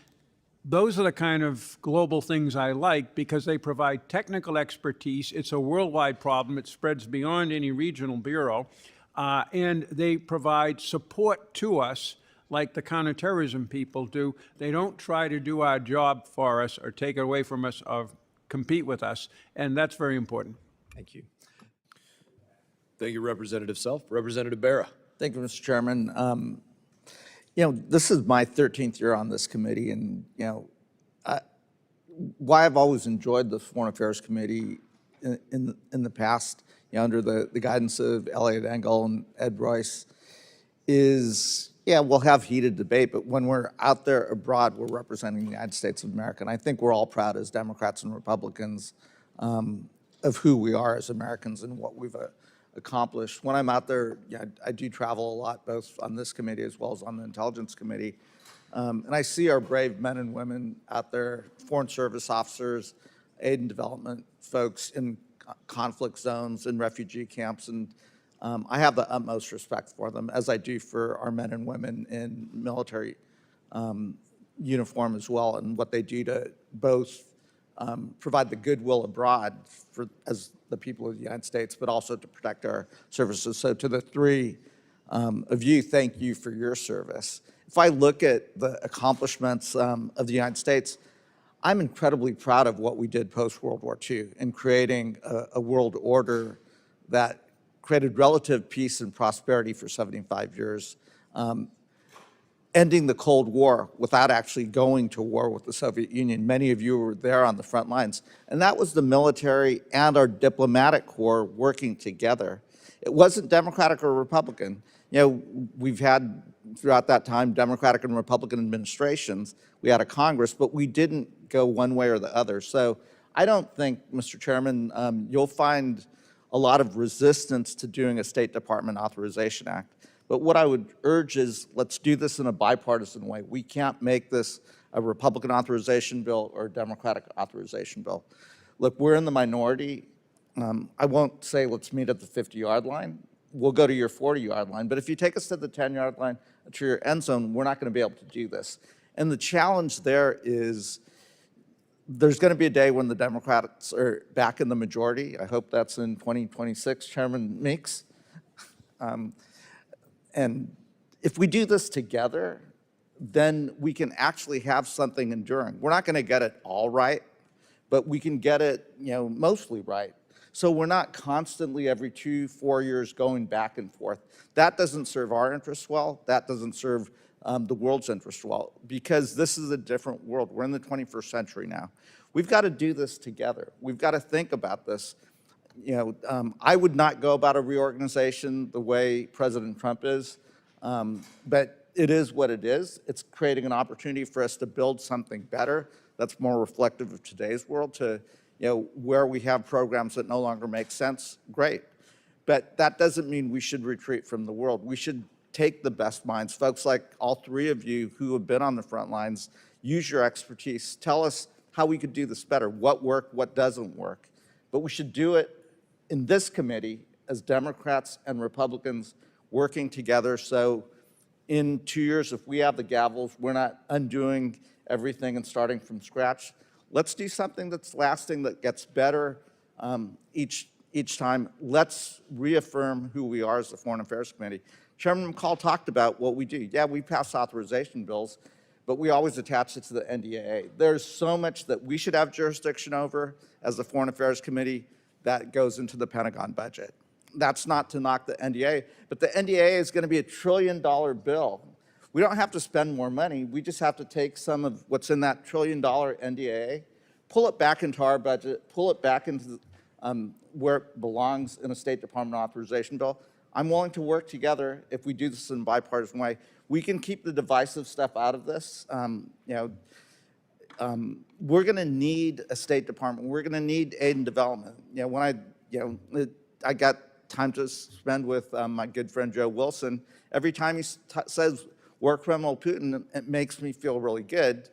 those are the kind of global things I like because they provide technical expertise. It's a worldwide problem. It spreads beyond any regional bureau, and they provide support to us like the counterterrorism people do. They don't try to do our job for us or take it away from us or compete with us, and that's very important. Thank you. Thank you, Representative Self. Representative Barra. Thank you, Mr. Chairman. You know, this is my 13th year on this committee, and, you know, why I've always enjoyed the Foreign Affairs Committee in the past, you know, under the guidance of Elliot Engel and Ed Royce, is, yeah, we'll have heated debate, but when we're out there abroad, we're representing the United States of America. And I think we're all proud as Democrats and Republicans of who we are as Americans and what we've accomplished. When I'm out there, yeah, I do travel a lot, both on this committee as well as on the Intelligence Committee. And I see our brave men and women out there, Foreign Service officers, aid and development folks in conflict zones and refugee camps. And I have the utmost respect for them, as I do for our men and women in military uniform as well, and what they do to both provide the goodwill abroad as the people of the United States, but also to protect our services. So to the three of you, thank you for your service. If I look at the accomplishments of the United States, I'm incredibly proud of what we did post-World War II in creating a world order that created relative peace and prosperity for 75 years, ending the Cold War without actually going to war with the Soviet Union. Many of you were there on the front lines. And that was the military and our diplomatic corps working together. It wasn't Democratic or Republican. You know, we've had throughout that time Democratic and Republican administrations. We had a Congress, but we didn't go one way or the other. So I don't think, Mr. Chairman, you'll find a lot of resistance to doing a State Department Authorization Act. But what I would urge is let's do this in a bipartisan way. We can't make this a Republican authorization bill or a Democratic authorization bill. Look, we're in the minority. I won't say let's meet at the 50-yard line. We'll go to your 40-yard line. But if you take us to the 10-yard line, to your end zone, we're not going to be able to do this. And the challenge there is there's going to be a day when the Democrats are back in the majority. I hope that's in 2026, Chairman Meeks. And if we do this together, then we can actually have something enduring. We're not going to get it all right, but we can get it, mostly right. So we're not constantly every 2-4 years going back and forth. That doesn't serve our interests well. That doesn't serve the world's interests well, because this is a different world. We're in the 21st century now. We've got to do this together. We've got to think about this. I would not go about a reorganization the way President Trump is, but it is what it is. It's creating an opportunity for us to build something better that's more reflective of today's world, to where we have programs that no longer make sense, great. But that doesn't mean we should retreat from the world. We should take the best minds, folks like all three of you who have been on the front lines, use your expertise, tell us how we could do this better, what worked, what doesn't work. But we should do it in this committee as Democrats and Republicans working together, so in 2 years, if we have the gavels, we're not undoing everything and starting from scratch. Let's do something that's lasting, that gets better each time. Let's reaffirm who we are as the Foreign Affairs Committee. Chairman McCall talked about what we do. Yeah, we pass authorization bills, but we always attach it to the NDAA. There's so much that we should have jurisdiction over as the Foreign Affairs Committee that goes into the Pentagon budget. That's not to knock the NDAA, but the NDAA is going to be $1 trillion bill. We don't have to spend more money. We just have to take some of what's in that $1 trillion NDAA, pull it back into our budget, pull it back into where it belongs in a State Department authorization bill. I'm willing to work together if we do this in a bipartisan way. We can keep the divisive stuff out of this. We're going to need a State Department. We're going to need aid and development. When I got time to spend with my good friend Joe Wilson, every time he says war criminal Putin, it makes me feel really good.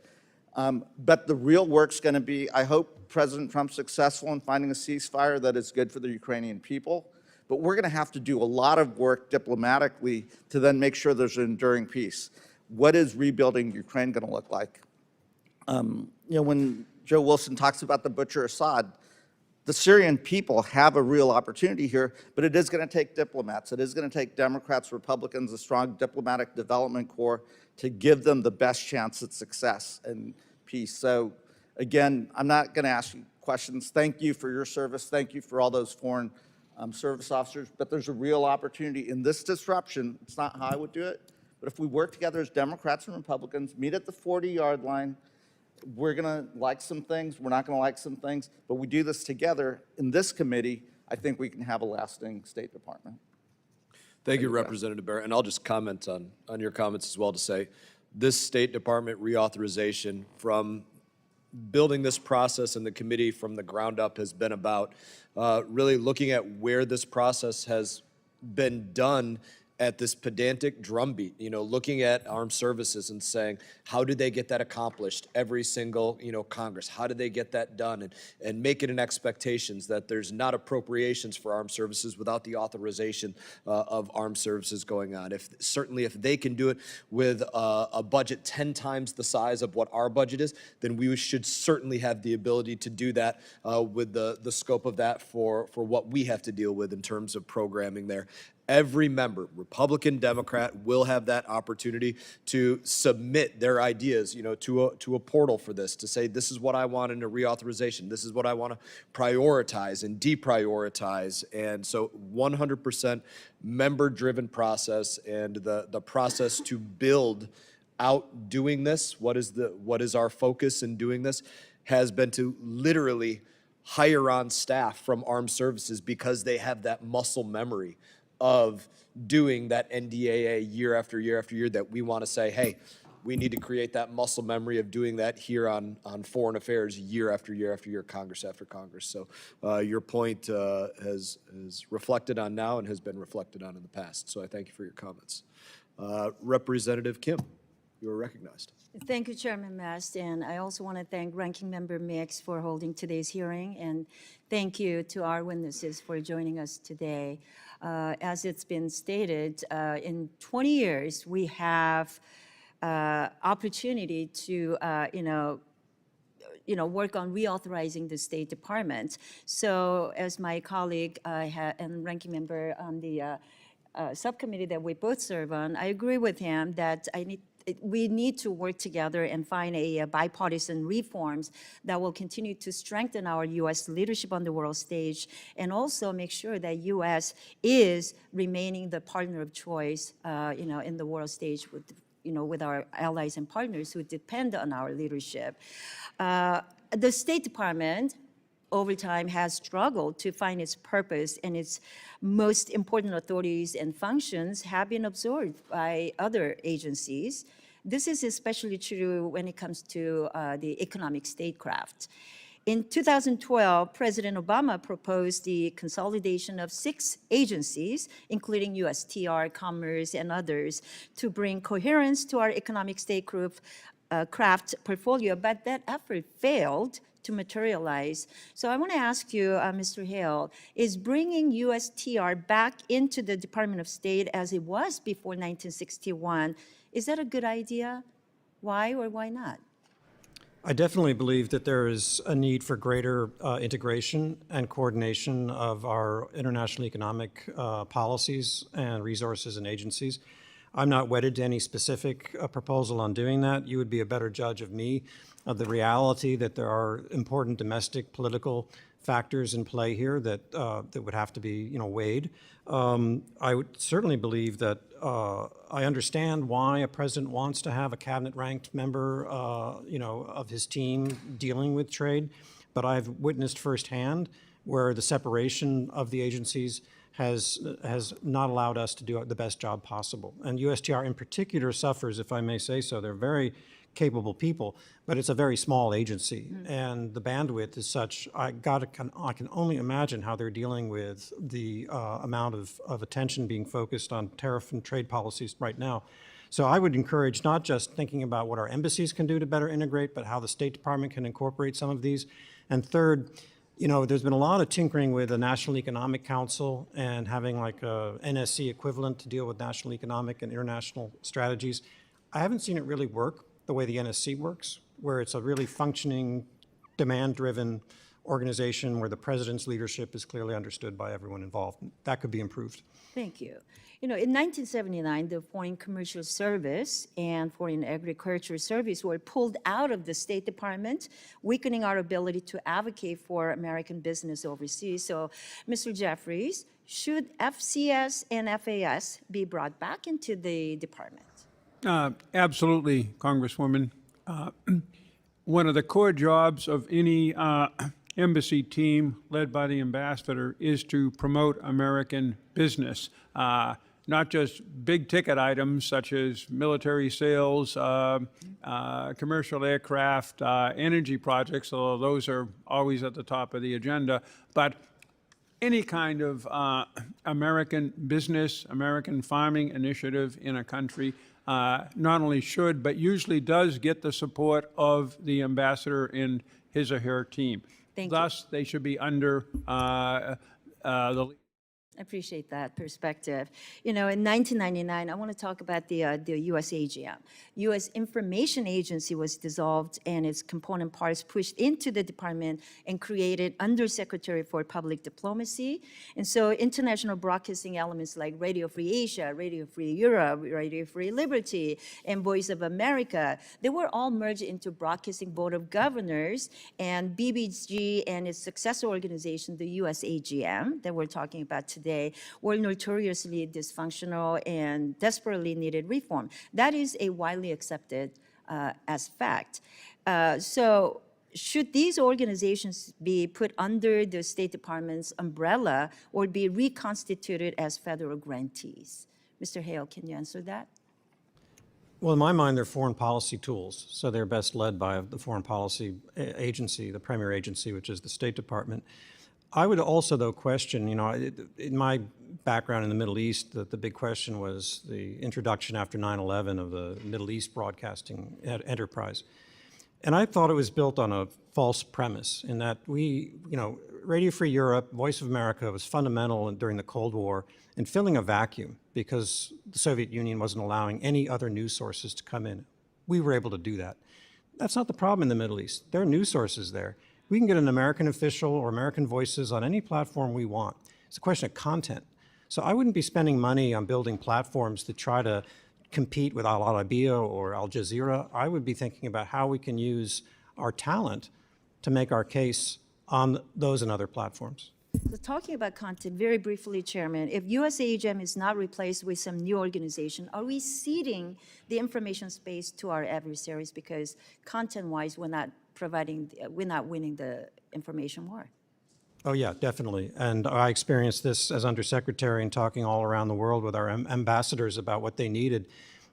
But the real work's going to be, I hope President Trump's successful in finding a ceasefire that is good for the Ukrainian people. But we're going to have to do a lot of work diplomatically to then make sure there's an enduring peace. What is rebuilding Ukraine going to look like? When Joe Wilson talks about the butcher Assad, the Syrian people have a real opportunity here, but it is going to take diplomats. It is going to take Democrats, Republicans, a strong diplomatic development corps to give them the best chance at success and peace. So again, I'm not going to ask you questions. Thank you for your service. Thank you for all those foreign service officers. But there's a real opportunity in this disruption. It's not how I would do it, but if we work together as Democrats and Republicans, meet at the 40-yard line, we're going to like some things, we're not going to like some things, but we do this together in this committee, I think we can have a lasting State Department. Thank you, Representative Barrett. And I'll just comment on your comments as well to say, this State Department reauthorization, from building this process in the committee from the ground up, has been about really looking at where this process has been done at this pedantic drumbeat, looking at armed services and saying, how did they get that accomplished every single, Congress? How did they get that done? And make it an expectations that there's not appropriations for armed services without the authorization of armed services going on. Certainly if they can do it with a budget 10 times the size of what our budget is, then we should certainly have the ability to do that with the scope of that for what we have to deal with in terms of programming there. Every member, Republican, Democrat, will have that opportunity to submit their ideas, to a portal for this, to say, this is what I want in a reauthorization. This is what I want to prioritize and deprioritize. And so 100% member-driven process, and the process to build out doing this, what is our focus in doing this, has been to literally hire on staff from armed services because they have that muscle memory of doing that NDAA year after year after year, that we want to say, hey, we need to create that muscle memory of doing that here on foreign affairs year after year after year, Congress after Congress. So your point has reflected on now and has been reflected on in the past. So I thank you for your comments. Representative Kim, you are recognized. Thank you, Chairman Mast, and I also want to thank Ranking Member Mix for holding today's hearing, and thank you to our witnesses for joining us today. As it's been stated, in 20 years, we have opportunity to, work on reauthorizing the State Department. So as my colleague and Ranking Member on the subcommittee that we both serve on, I agree with him that we need to work together and find a bipartisan reforms that will continue to strengthen our U.S. leadership on the world stage, and also make sure that U.S. is remaining the partner of choice, in the world stage with our allies and partners who depend on our leadership. The State Department over time has struggled to find its purpose, and its most important authorities and functions have been absorbed by other agencies. This is especially true when it comes to the economic statecraft. In 2012, President Obama proposed the consolidation of 6 agencies, including USTR, Commerce, and others, to bring coherence to our economic statecraft portfolio, but that effort failed to materialize. So I want to ask you, Mr. Hale, is bringing USTR back into the Department of State as it was before 1961, is that a good idea? Why or why not? I definitely believe that there is a need for greater integration and coordination of our international economic policies and resources and agencies. I'm not wedded to any specific proposal on doing that. You would be a better judge of me, of the reality that there are important domestic political factors in play here that that would have to be weighed. I would certainly believe that I understand why a president wants to have a cabinet-ranked member, of his team dealing with trade, but I've witnessed firsthand where the separation of the agencies has not allowed us to do the best job possible. And USTR in particular suffers, if I may say so. They're very capable people, but it's a very small agency, and the bandwidth is such. I can only imagine how they're dealing with the amount of attention being focused on tariff and trade policies right now. So I would encourage not just thinking about what our embassies can do to better integrate, but how the State Department can incorporate some of these. And third, there's been a lot of tinkering with the National Economic Council and having like a NSC equivalent to deal with national economic and international strategies. I haven't seen it really work the way the NSC works, where it's a really functioning, demand-driven organization where the president's leadership is clearly understood by everyone involved. That could be improved. Thank you. In 1979, the Foreign Commercial Service and Foreign Agriculture Service were pulled out of the State Department, weakening our ability to advocate for American business overseas. So, Mr. Jeffries, should FCS and FAS be brought back into the department? Absolutely, Congresswoman. One of the core jobs of any embassy team led by the ambassador is to promote American business, not just big ticket items such as military sales, commercial aircraft, energy projects, although those are always at the top of the agenda, but any kind of American business, American farming initiative in a country not only should, but usually does get the support of the ambassador and his or her team. Thus, they should be under the. I appreciate that perspective. In 1999, I want to talk about the U.S. AGM. U.S. Information Agency was dissolved and its component parts pushed into the department and created Undersecretary for Public Diplomacy. And so international broadcasting elements like Radio Free Asia, Radio Free Europe, Radio Free Liberty, and Voice of America, they were all merged into Broadcasting Board of Governors, and BBG and its successor organization, the U.S. AGM, that we're talking about today, were notoriously dysfunctional and desperately needed reform. That is a widely accepted as fact. So should these organizations be put under the State Department's umbrella or be reconstituted as federal grantees? Mr. Hale, can you answer that? Well, in my mind, they're foreign policy tools, so they're best led by the foreign policy agency, the primary agency, which is the State Department. I would also, though, question, in my background in the Middle East, the big question was the introduction after 9/11 of the Middle East broadcasting enterprise. And I thought it was built on a false premise in that Radio Free Europe, Voice of America was fundamental during the Cold War in filling a vacuum because the Soviet Union wasn't allowing any other news sources to come in. We were able to do that. That's not the problem in the Middle East. There are news sources there. We can get an American official or American voices on any platform we want. It's a question of content. So I wouldn't be spending money on building platforms to try to compete with Al Arabiya or Al Jazeera. I would be thinking about how we can use our talent to make our case on those and other platforms. So talking about content, very briefly, Chairman, if USAGM is not replaced with some new organization, are we ceding the information space to our adversaries because content-wise, we're not winning the information war? Oh, yeah, definitely. And I experienced this as Undersecretary and talking all around the world with our ambassadors about what they needed.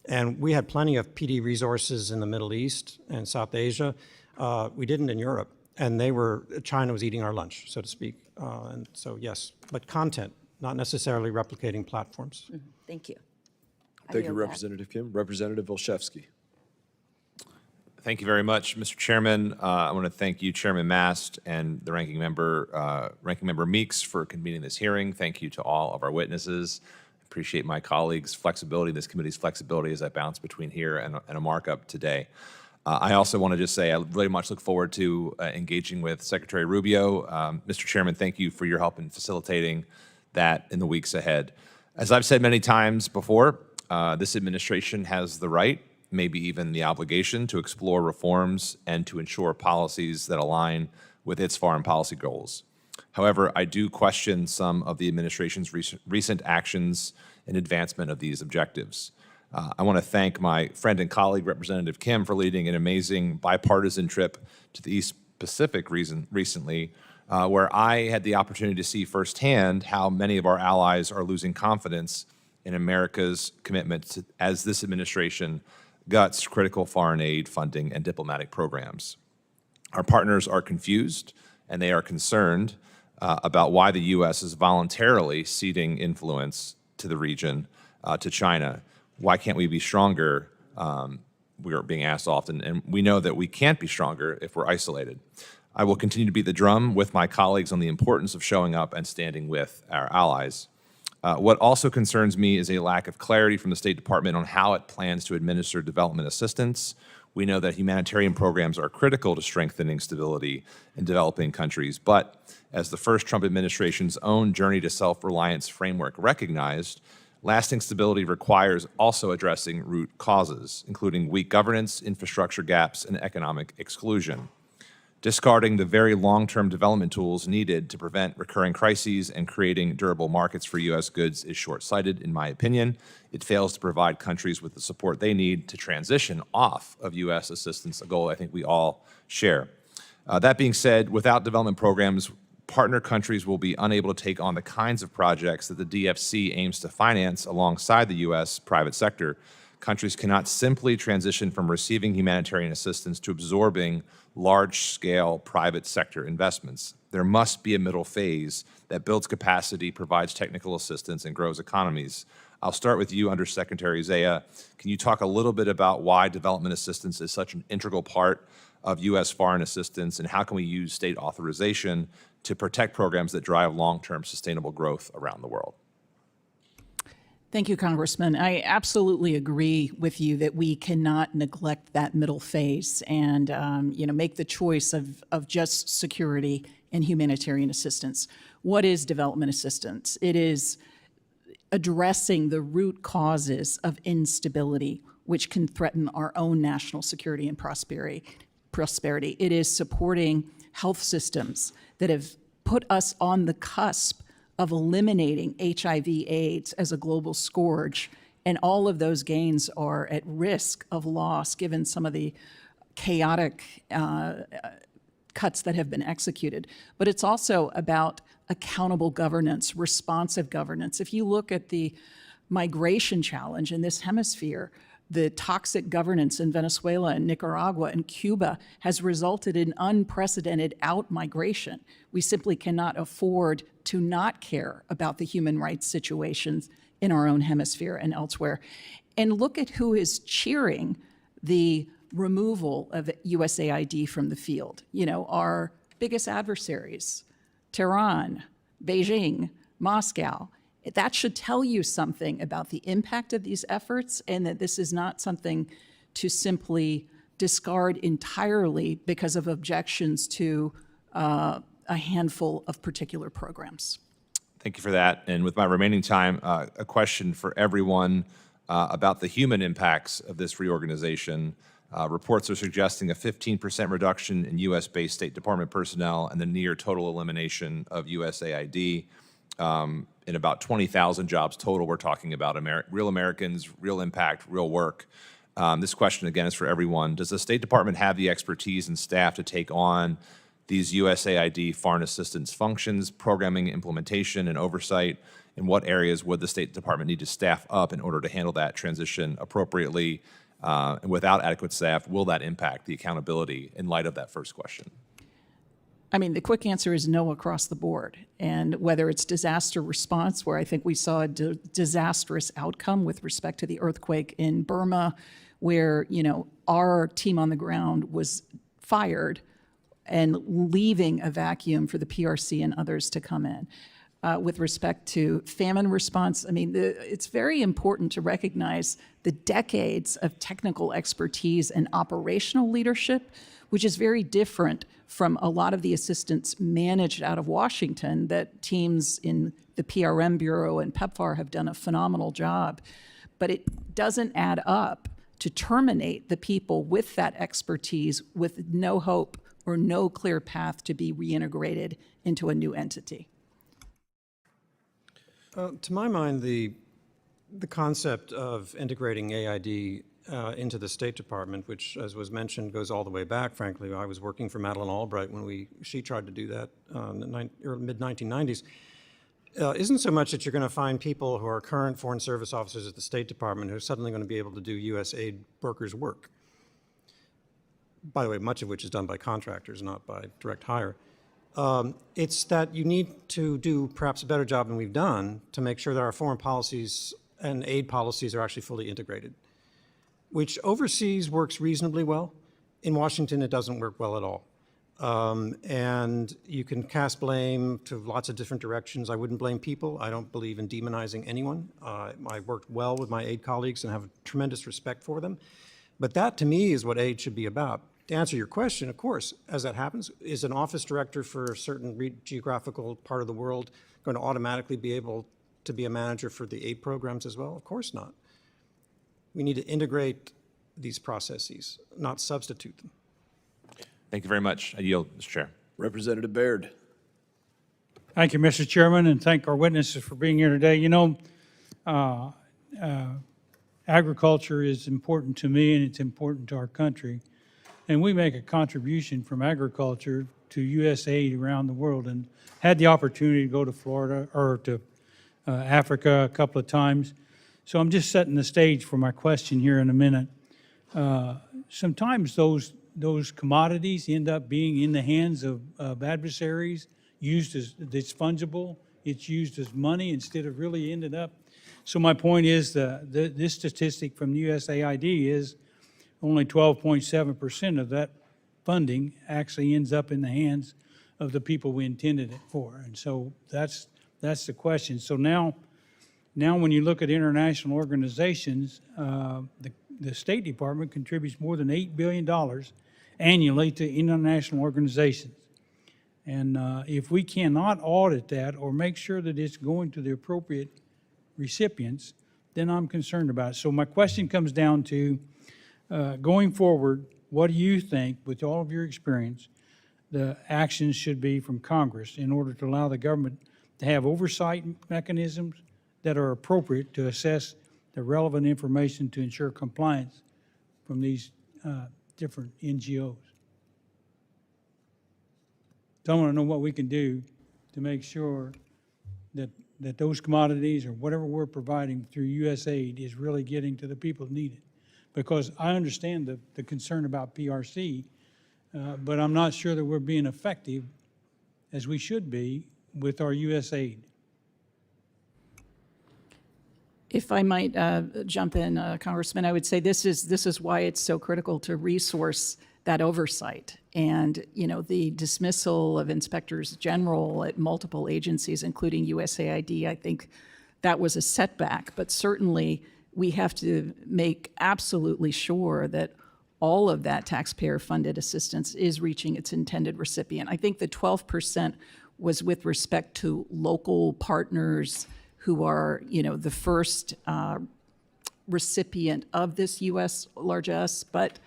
And we had plenty of PD resources in the Middle East and South Asia. We didn't in Europe. And China was eating our lunch, so to speak. And so, yes, but content, not necessarily replicating platforms. Mm-hmm. Thank you. Thank you, Representative Kim. Representative Olszewski. Thank you very much, Mr. Chairman. I want to thank you, Chairman Mast, and the Ranking Member Meeks for convening this hearing. Thank you to all of our witnesses. Appreciate my colleagues' flexibility, this committee's flexibility as I bounce between here and a markup today. I also want to just say I really much look forward to engaging with Secretary Rubio. Mr. Chairman, thank you for your help in facilitating that in the weeks ahead. As I've said many times before, this administration has the right, maybe even the obligation, to explore reforms and to ensure policies that align with its foreign policy goals. However, I do question some of the administration's recent actions in advancement of these objectives. I want to thank my friend and colleague, Representative Kim, for leading an amazing bipartisan trip to the East Pacific recently, where I had the opportunity to see firsthand how many of our allies are losing confidence in America's commitment as this administration guts critical foreign aid funding and diplomatic programs. Our partners are confused and they are concerned about why the U.S. is voluntarily ceding influence to the region, to China. Why can't we be stronger? We are being asked often, and we know that we can't be stronger if we're isolated. I will continue to beat the drum with my colleagues on the importance of showing up and standing with our allies. What also concerns me is a lack of clarity from the State Department on how it plans to administer development assistance. We know that humanitarian programs are critical to strengthening stability in developing countries, but as the first Trump administration's own Journey to Self-Reliance framework recognized, lasting stability requires also addressing root causes, including weak governance, infrastructure gaps, and economic exclusion. Discarding the very long-term development tools needed to prevent recurring crises and creating durable markets for U.S. goods is short-sighted, in my opinion. It fails to provide countries with the support they need to transition off of U.S. assistance, a goal I think we all share. That being said, without development programs, partner countries will be unable to take on the kinds of projects that the DFC aims to finance alongside the U.S. private sector. Countries cannot simply transition from receiving humanitarian assistance to absorbing large-scale private sector investments. There must be a middle phase that builds capacity, provides technical assistance, and grows economies. I'll start with you, Undersecretary Zeya. Can you talk a little bit about why development assistance is such an integral part of U.S. foreign assistance, and how can we use state authorization to protect programs that drive long-term sustainable growth around the world? Thank you, Congressman. I absolutely agree with you that we cannot neglect that middle phase and make the choice of just security and humanitarian assistance. What is development assistance? It is addressing the root causes of instability, which can threaten our own national security and prosperity. It is supporting health systems that have put us on the cusp of eliminating HIV/AIDS as a global scourge, and all of those gains are at risk of loss given some of the chaotic cuts that have been executed. But it's also about accountable governance, responsive governance. If you look at the migration challenge in this hemisphere, the toxic governance in Venezuela and Nicaragua and Cuba has resulted in unprecedented out-migration. We simply cannot afford to not care about the human rights situations in our own hemisphere and elsewhere. And look at who is cheering the removal of USAID from the field. Our biggest adversaries, Tehran, Beijing, Moscow. That should tell you something about the impact of these efforts, and that this is not something to simply discard entirely because of objections to a handful of particular programs. Thank you for that. And with my remaining time, a question for everyone about the human impacts of this reorganization. Reports are suggesting a 15% reduction in U.S.-based State Department personnel and the near total elimination of USAID. In about 20,000 jobs total, we're talking about real Americans, real impact, real work. This question, again, is for everyone. Does the State Department have the expertise and staff to take on these USAID foreign assistance functions, programming, implementation, and oversight? In what areas would the State Department need to staff up in order to handle that transition appropriately? And without adequate staff, will that impact the accountability in light of that first question? I mean, the quick answer is no across the board. And whether it's disaster response, where I think we saw a disastrous outcome with respect to the earthquake in Burma, where, you know, our team on the ground was fired and leaving a vacuum for the PRC and others to come in. With respect to famine response, I mean, it's very important to recognize the decades of technical expertise and operational leadership, which is very different from a lot of the assistance managed out of Washington that teams in the PRM Bureau and PEPFAR have done a phenomenal job. But it doesn't add up to terminate the people with that expertise with no hope or no clear path to be reintegrated into a new entity. To my mind, the concept of integrating AID into the State Department, which, as was mentioned, goes all the way back, frankly. I was working for Madeleine Albright when she tried to do that in the mid-1990s. Isn't so much that you're going to find people who are current Foreign Service officers at the State Department who are suddenly going to be able to do U.S. aid workers' work. By the way, much of which is done by contractors, not by direct hire. It's that you need to do perhaps a better job than we've done to make sure that our foreign policies and aid policies are actually fully integrated, which overseas works reasonably well. In Washington, it doesn't work well at all. And you can cast blame to lots of different directions. I wouldn't blame people. I don't believe in demonizing anyone. I worked well with my aid colleagues and have tremendous respect for them. But that, to me, is what aid should be about. To answer your question, of course, as that happens, is an office director for a certain geographical part of the world going to automatically be able to be a manager for the aid programs as well? Of course not. We need to integrate these processes, not substitute them. Thank you very much. I yield, Mr. Chair. Representative Baird. Thank you, Mr. Chairman, and thank our witnesses for being here today. You know, agriculture is important to me and it's important to our country. And we make a contribution from agriculture to U.S. aid around the world, and had the opportunity to go to Florida or to Africa a couple of times. So I'm just setting the stage for my question here in a minute. Sometimes those commodities end up being in the hands of adversaries, used as, it's fungible, it's used as money instead of really ended up. So my point is this statistic from USAID is only 12.7% of that funding actually ends up in the hands of the people we intended it for. And so that's the question. So now when you look at international organizations, the State Department contributes more than $8 billion annually to international organizations. And if we cannot audit that or make sure that it's going to the appropriate recipients, then I'm concerned about it. So my question comes down to, going forward, what do you think, with all of your experience, the actions should be from Congress in order to allow the government to have oversight mechanisms that are appropriate to assess the relevant information to ensure compliance from these different NGOs? So I want to know what we can do to make sure that those commodities or whatever we're providing through USAID is really getting to the people who need it. Because I understand the concern about PRC, but I'm not sure that we're being effective as we should be with our USAID. If I might jump in, Congressman, I would say this is why it's so critical to resource that oversight. And, you know, the dismissal of inspectors general at multiple agencies, including USAID, I think that was a setback. But certainly we have to make absolutely sure that all of that taxpayer-funded assistance is reaching its intended recipient. I think the 12% was with respect to local partners who are, the first recipient of this U.S. largesse. But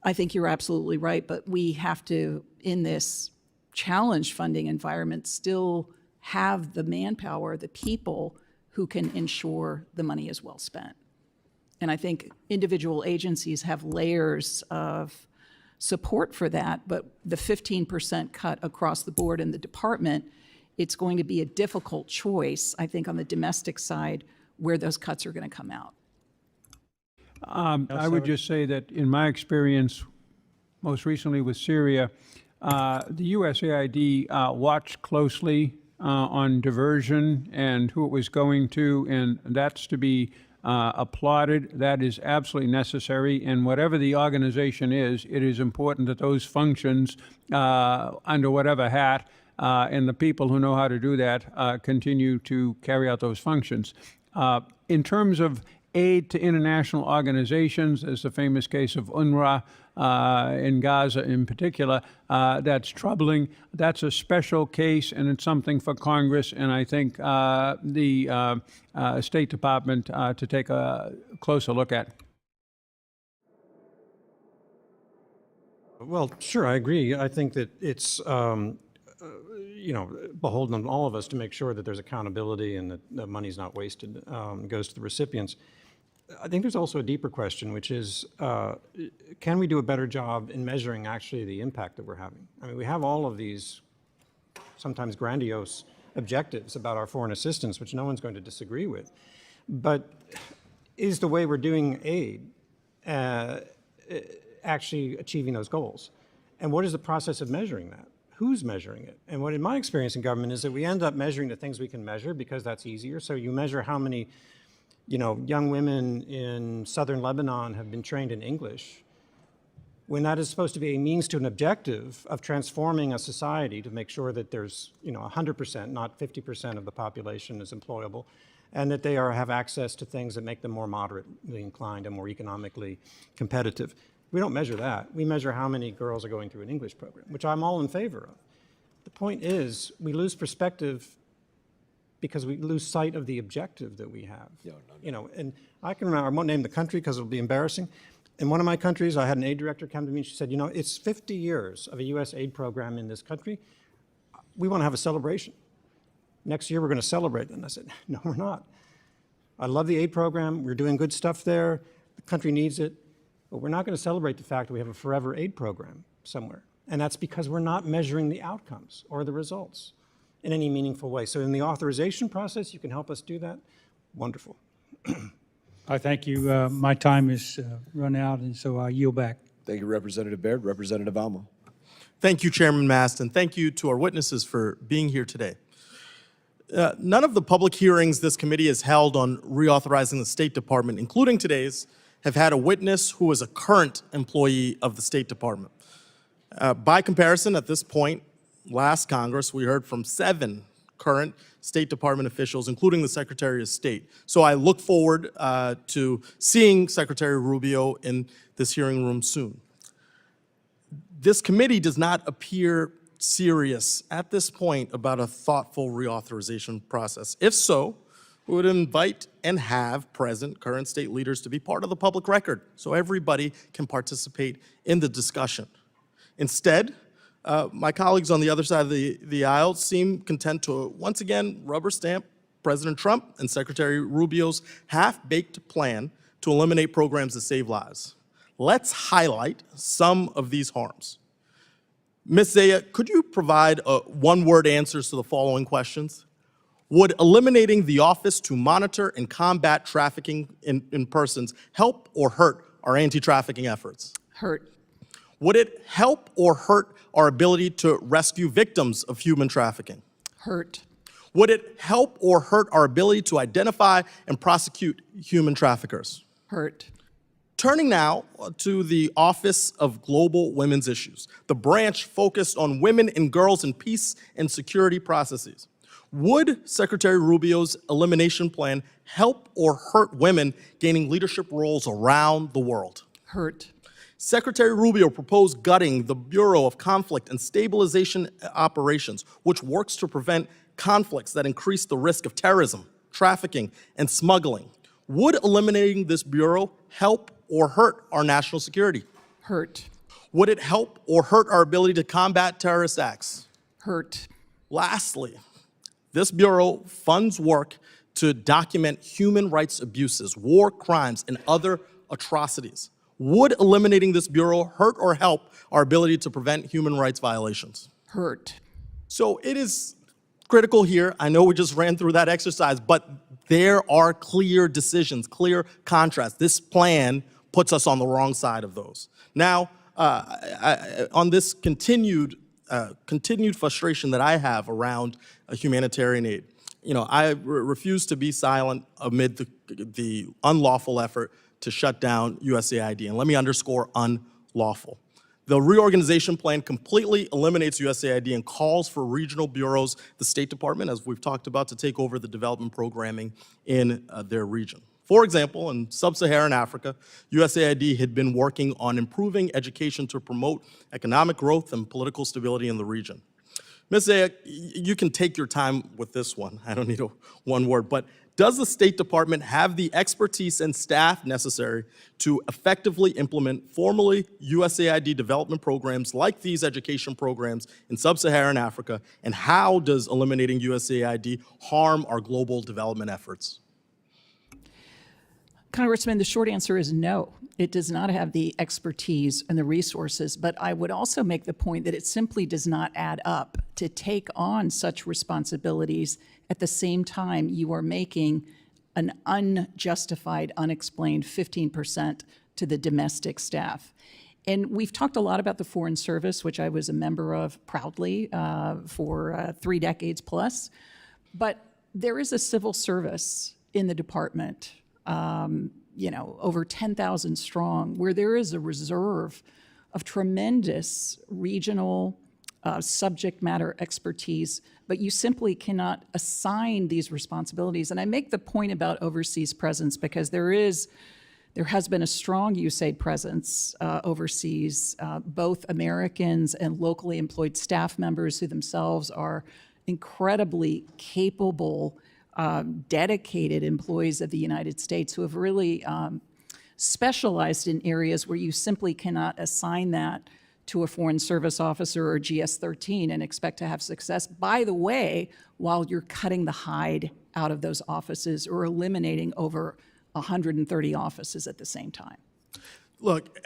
I think you're absolutely right. But we have to, in this challenge funding environment, still have the manpower, the people who can ensure the money is well spent. And I think individual agencies have layers of support for that, but the 15% cut across the board in the department, it's going to be a difficult choice, I think, on the domestic side, where those cuts are going to come out. I would just say that in my experience, most recently with Syria, the USAID watched closely on diversion and who it was going to, and that's to be applauded. That is absolutely necessary. And whatever the organization is, it is important that those functions, under whatever hat, and the people who know how to do that continue to carry out those functions. In terms of aid to international organizations, as the famous case of UNRWA in Gaza in particular, that's troubling. That's a special case, and it's something for Congress, and I think the State Department to take a closer look at. Well, sure, I agree. I think that it's, beholden on all of us to make sure that there's accountability and that the money's not wasted, goes to the recipients. I think there's also a deeper question, which is, can we do a better job in measuring actually the impact that we're having? I mean, we have all of these sometimes grandiose objectives about our foreign assistance, which no one's going to disagree with. But is the way we're doing aid actually achieving those goals? And what is the process of measuring that? Who's measuring it? And what in my experience in government is that we end up measuring the things we can measure because that's easier. So you measure how many young women in southern Lebanon have been trained in English, when that is supposed to be a means to an objective of transforming a society to make sure that there's 100%, not 50% of the population is employable, and that they have access to things that make them more moderately inclined and more economically competitive. We don't measure that. We measure how many girls are going through an English program, which I'm all in favor of. The point is, we lose perspective because we lose sight of the objective that we have. And I can remember, I won't name the country because it'll be embarrassing. In one of my countries, I had an aid director come to me and she said, it's 50 years of a US aid program in this country. We want to have a celebration. Next year, we're going to celebrate. And I said, no, we're not. I love the aid program. We're doing good stuff there. The country needs it. But we're not going to celebrate the fact that we have a forever aid program somewhere. And that's because we're not measuring the outcomes or the results in any meaningful way. So in the authorization process, you can help us do that. Wonderful. I thank you. My time is run out, and so I yield back. Thank you, Representative Baird. Representative Alma. Thank you, Chairman Mast, and thank you to our witnesses for being here today. None of the public hearings this committee has held on reauthorizing the State Department, including today's, have had a witness who is a current employee of the State Department. By comparison, at this point, last Congress, we heard from 7 current State Department officials, including the Secretary of State. So I look forward to seeing Secretary Rubio in this hearing room soon. This committee does not appear serious at this point about a thoughtful reauthorization process. If so, we would invite and have present current state leaders to be part of the public record so everybody can participate in the discussion. Instead, my colleagues on the other side of the aisle seem content to once again rubber stamp President Trump and Secretary Rubio's half-baked plan to eliminate programs that save lives. Let's highlight some of these harms. Ms. Zeya, could you provide one-word answers to the following questions? Would eliminating the Office to Monitor and Combat Trafficking in Persons help or hurt our anti-trafficking efforts? Hurt. Would it help or hurt our ability to rescue victims of human trafficking? Hurt. Would it help or hurt our ability to identify and prosecute human traffickers? Hurt. Turning now to the Office of Global Women's Issues, the branch focused on women and girls in peace and security processes. Would Secretary Rubio's elimination plan help or hurt women gaining leadership roles around the world? Hurt. Secretary Rubio proposed gutting the Bureau of Conflict and Stabilization Operations, which works to prevent conflicts that increase the risk of terrorism, trafficking, and smuggling. Would eliminating this bureau help or hurt our national security? Hurt. Would it help or hurt our ability to combat terrorist acts? Hurt. Lastly, this bureau funds work to document human rights abuses, war crimes, and other atrocities. Would eliminating this bureau hurt or help our ability to prevent human rights violations? Hurt. So it is critical here. I know we just ran through that exercise, but there are clear decisions, clear contrasts. This plan puts us on the wrong side of those. Now, on this continued frustration that I have around humanitarian aid, I refuse to be silent amid the unlawful effort to shut down USAID. And let me underscore unlawful. The reorganization plan completely eliminates USAID and calls for regional bureaus, the State Department, as we've talked about, to take over the development programming in their region. For example, in sub-Saharan Africa, USAID had been working on improving education to promote economic growth and political stability in the region. Ms. Zeya, you can take your time with this one. I don't need one word, but does the State Department have the expertise and staff necessary to effectively implement formally USAID development programs like these education programs in sub-Saharan Africa? And how does eliminating USAID harm our global development efforts? Congressman, the short answer is no. It does not have the expertise and the resources, but I would also make the point that it simply does not add up to take on such responsibilities at the same time you are making an unjustified, unexplained 15% to the domestic staff. And we've talked a lot about the Foreign Service, which I was a member of proudly for 3 decades plus, but there is a civil service in the department, over 10,000 strong, where there is a reserve of tremendous regional subject matter expertise, but you simply cannot assign these responsibilities. And I make the point about overseas presence because there has been a strong USAID presence overseas, both Americans and locally employed staff members who themselves are incredibly capable, dedicated employees of the United States who have really specialized in areas where you simply cannot assign that to a Foreign Service officer or GS-13 and expect to have success, by the way, while you're cutting the hide out of those offices or eliminating over 130 offices at the same time. Look,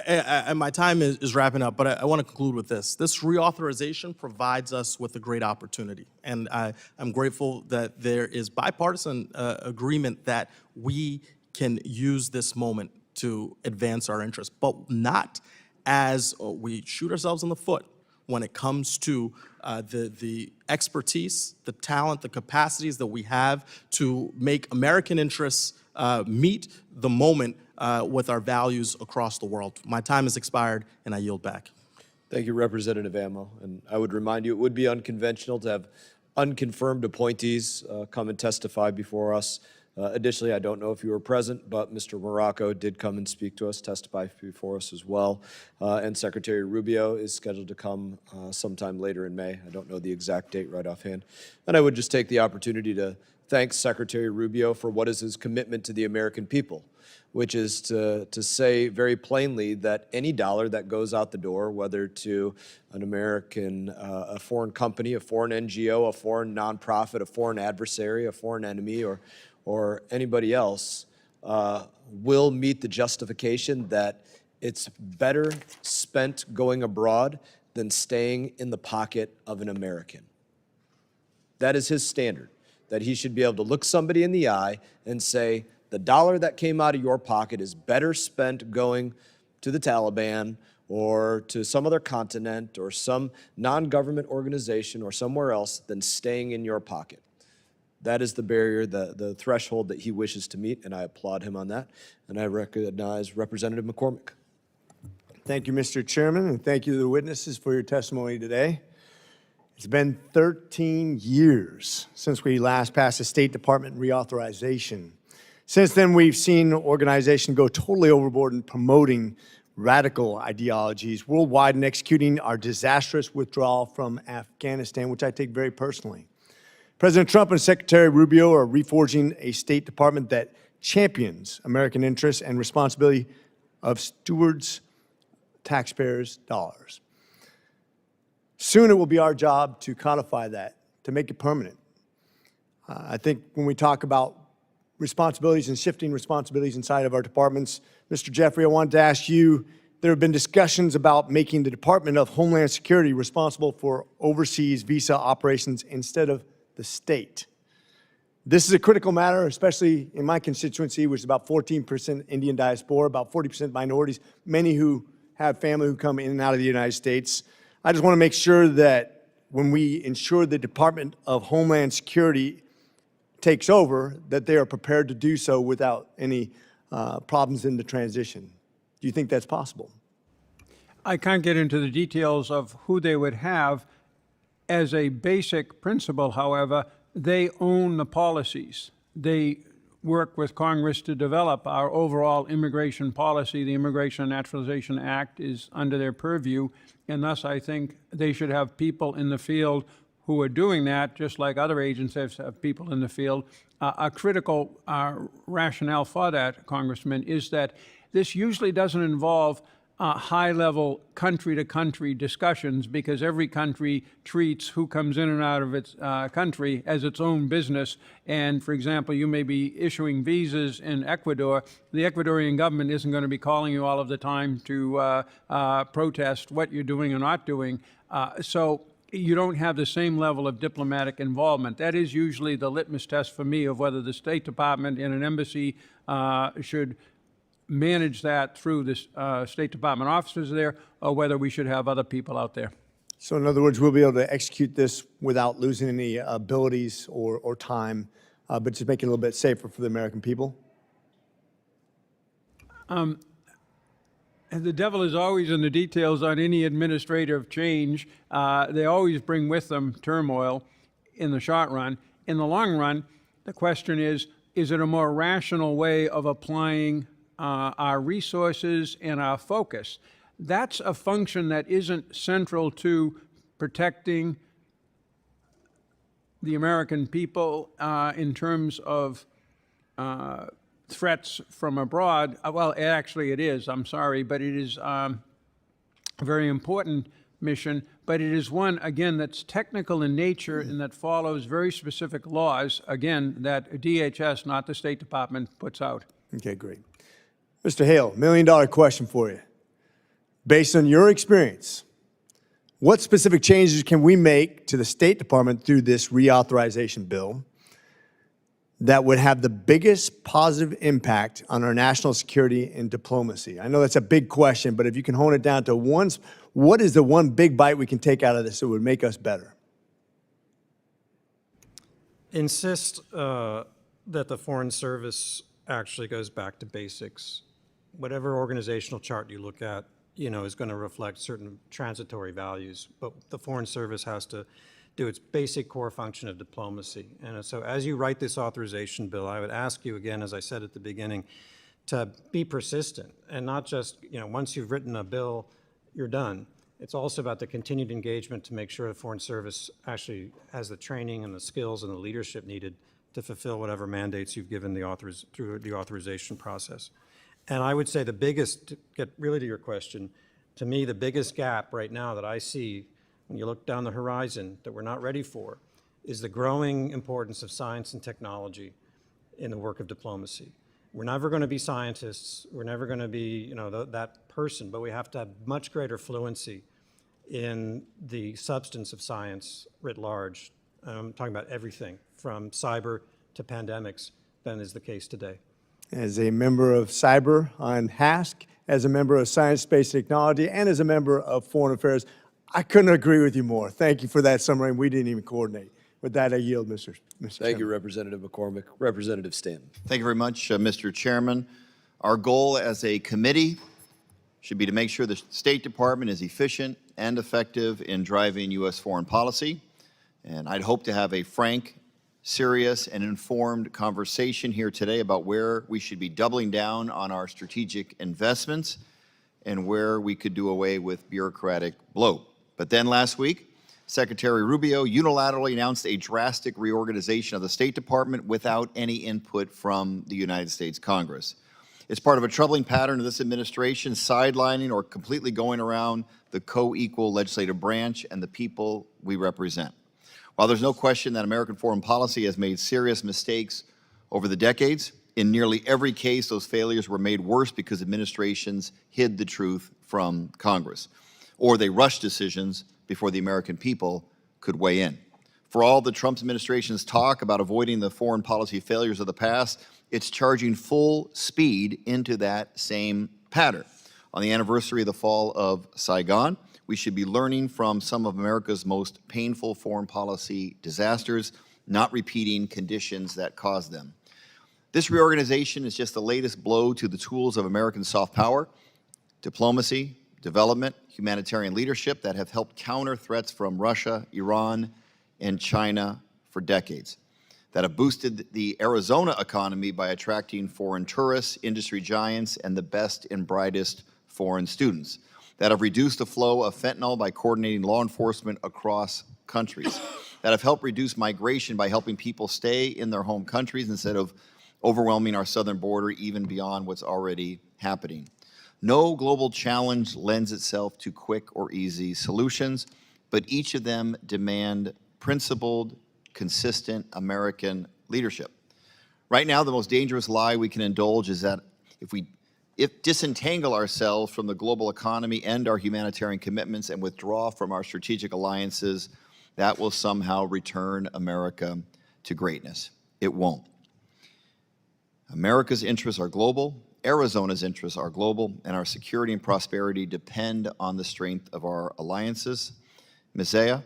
my time is wrapping up, but I want to conclude with this. This reauthorization provides us with a great opportunity, and I'm grateful that there is bipartisan agreement that we can use this moment to advance our interests, but not as we shoot ourselves in the foot when it comes to the expertise, the talent, the capacities that we have to make American interests meet the moment with our values across the world. My time has expired, and I yield back. Thank you, Representative Amo. And I would remind you, it would be unconventional to have unconfirmed appointees come and testify before us. Additionally, I don't know if you were present, but Mr. Morocco did come and speak to us, testify before us as well. And Secretary Rubio is scheduled to come sometime later in May. I don't know the exact date right offhand. And I would just take the opportunity to thank Secretary Rubio for what is his commitment to the American people, which is to say very plainly that any dollar that goes out the door, whether to an American, a foreign company, a foreign NGO, a foreign nonprofit, a foreign adversary, a foreign enemy, or anybody else, will meet the justification that it's better spent going abroad than staying in the pocket of an American. That is his standard, that he should be able to look somebody in the eye and say, the dollar that came out of your pocket is better spent going to the Taliban or to some other continent or some non-government organization or somewhere else than staying in your pocket. That is the barrier, the threshold that he wishes to meet, and I applaud him on that. And I recognize Representative McCormick. Thank you, Mr. Chairman, and thank you to the witnesses for your testimony today. It's been 13 years since we last passed a State Department reauthorization. Since then, we've seen organizations go totally overboard in promoting radical ideologies worldwide in executing our disastrous withdrawal from Afghanistan, which I take very personally. President Trump and Secretary Rubio are reforging a State Department that champions American interests and responsibility of stewards taxpayers' dollars. Soon it will be our job to codify that, to make it permanent. I think when we talk about responsibilities and shifting responsibilities inside of our departments, Mr. Jeffrey, I wanted to ask you, there have been discussions about making the Department of Homeland Security responsible for overseas visa operations instead of the state. This is a critical matter, especially in my constituency, which is about 14% Indian diaspora, about 40% minorities, many who have family who come in and out of the United States. I just want to make sure that when we ensure the Department of Homeland Security takes over, that they are prepared to do so without any problems in the transition. Do you think that's possible? I can't get into the details of who they would have. As a basic principle, however, they own the policies. They work with Congress to develop our overall immigration policy. The Immigration and Naturalization Act is under their purview, and thus I think they should have people in the field who are doing that, just like other agencies have people in the field. A critical rationale for that, Congressman, is that this usually doesn't involve high-level country-to-country discussions, because every country treats who comes in and out of its country as its own business. And, for example, you may be issuing visas in Ecuador. The Ecuadorian government isn't going to be calling you all of the time to protest what you're doing or not doing. So you don't have the same level of diplomatic involvement. That is usually the litmus test for me of whether the State Department and an embassy should manage that through the State Department officers there, or whether we should have other people out there. So in other words, we'll be able to execute this without losing any abilities or time, but just make it a little bit safer for the American people? And the devil is always in the details on any administrative change. They always bring with them turmoil in the short run. In the long run, the question is it a more rational way of applying our resources and our focus? That's a function that isn't central to protecting the American people in terms of threats from abroad. Well, actually it is, I'm sorry, but it is a very important mission, but it is one, again, that's technical in nature and that follows very specific laws, again, that DHS, not the State Department, puts out. Okay, great. Mr. Hale, $1 million question for you. Based on your experience, what specific changes can we make to the State Department through this reauthorization bill that would have the biggest positive impact on our national security and diplomacy? I know that's a big question, but if you can hone it down to what is the one big bite we can take out of this that would make us better? Insist that the Foreign Service actually goes back to basics. Whatever organizational chart you look at, is going to reflect certain transitory values, but the Foreign Service has to do its basic core function of diplomacy. And so as you write this authorization bill, I would ask you again, as I said at the beginning, to be persistent and not just, once you've written a bill, you're done. It's also about the continued engagement to make sure the Foreign Service actually has the training and the skills and the leadership needed to fulfill whatever mandates you've given through the authorization process. And I would say the biggest, to get really to your question, to me, the biggest gap right now that I see when you look down the horizon that we're not ready for is the growing importance of science and technology in the work of diplomacy. We're never going to be scientists. We're never going to be, that person, but we have to have much greater fluency in the substance of science writ large. I'm talking about everything from cyber to pandemics than is the case today. As a member of cyber on HASC, as a member of science, space, technology, and as a member of foreign affairs, I couldn't agree with you more. Thank you for that summary. We didn't even coordinate. With that, I yield, Mr. Thank you, Representative McCormick. Representative Stanton. Thank you very much, Mr. Chairman. Our goal as a committee should be to make sure the State Department is efficient and effective in driving U.S. foreign policy. And I'd hope to have a frank, serious, and informed conversation here today about where we should be doubling down on our strategic investments and where we could do away with bureaucratic bloat. But then last week, Secretary Rubio unilaterally announced a drastic reorganization of the State Department without any input from the United States Congress. It's part of a troubling pattern of this administration sidelining or completely going around the co-equal legislative branch and the people we represent. While there's no question that American foreign policy has made serious mistakes over the decades, in nearly every case, those failures were made worse because administrations hid the truth from Congress, or they rushed decisions before the American people could weigh in. For all the Trump administration's talk about avoiding the foreign policy failures of the past, it's charging full speed into that same pattern. On the anniversary of the fall of Saigon, we should be learning from some of America's most painful foreign policy disasters, not repeating conditions that caused them. This reorganization is just the latest blow to the tools of American soft power, diplomacy, development, humanitarian leadership that have helped counter threats from Russia, Iran, and China for decades, that have boosted the Arizona economy by attracting foreign tourists, industry giants, and the best and brightest foreign students, that have reduced the flow of fentanyl by coordinating law enforcement across countries, that have helped reduce migration by helping people stay in their home countries instead of overwhelming our southern border even beyond what's already happening. No global challenge lends itself to quick or easy solutions, but each of them demand principled, consistent American leadership. Right now, the most dangerous lie we can indulge is that if we disentangle ourselves from the global economy and our humanitarian commitments and withdraw from our strategic alliances, that will somehow return America to greatness. It won't. America's interests are global, Arizona's interests are global, and our security and prosperity depend on the strength of our alliances. Ms. Zeya,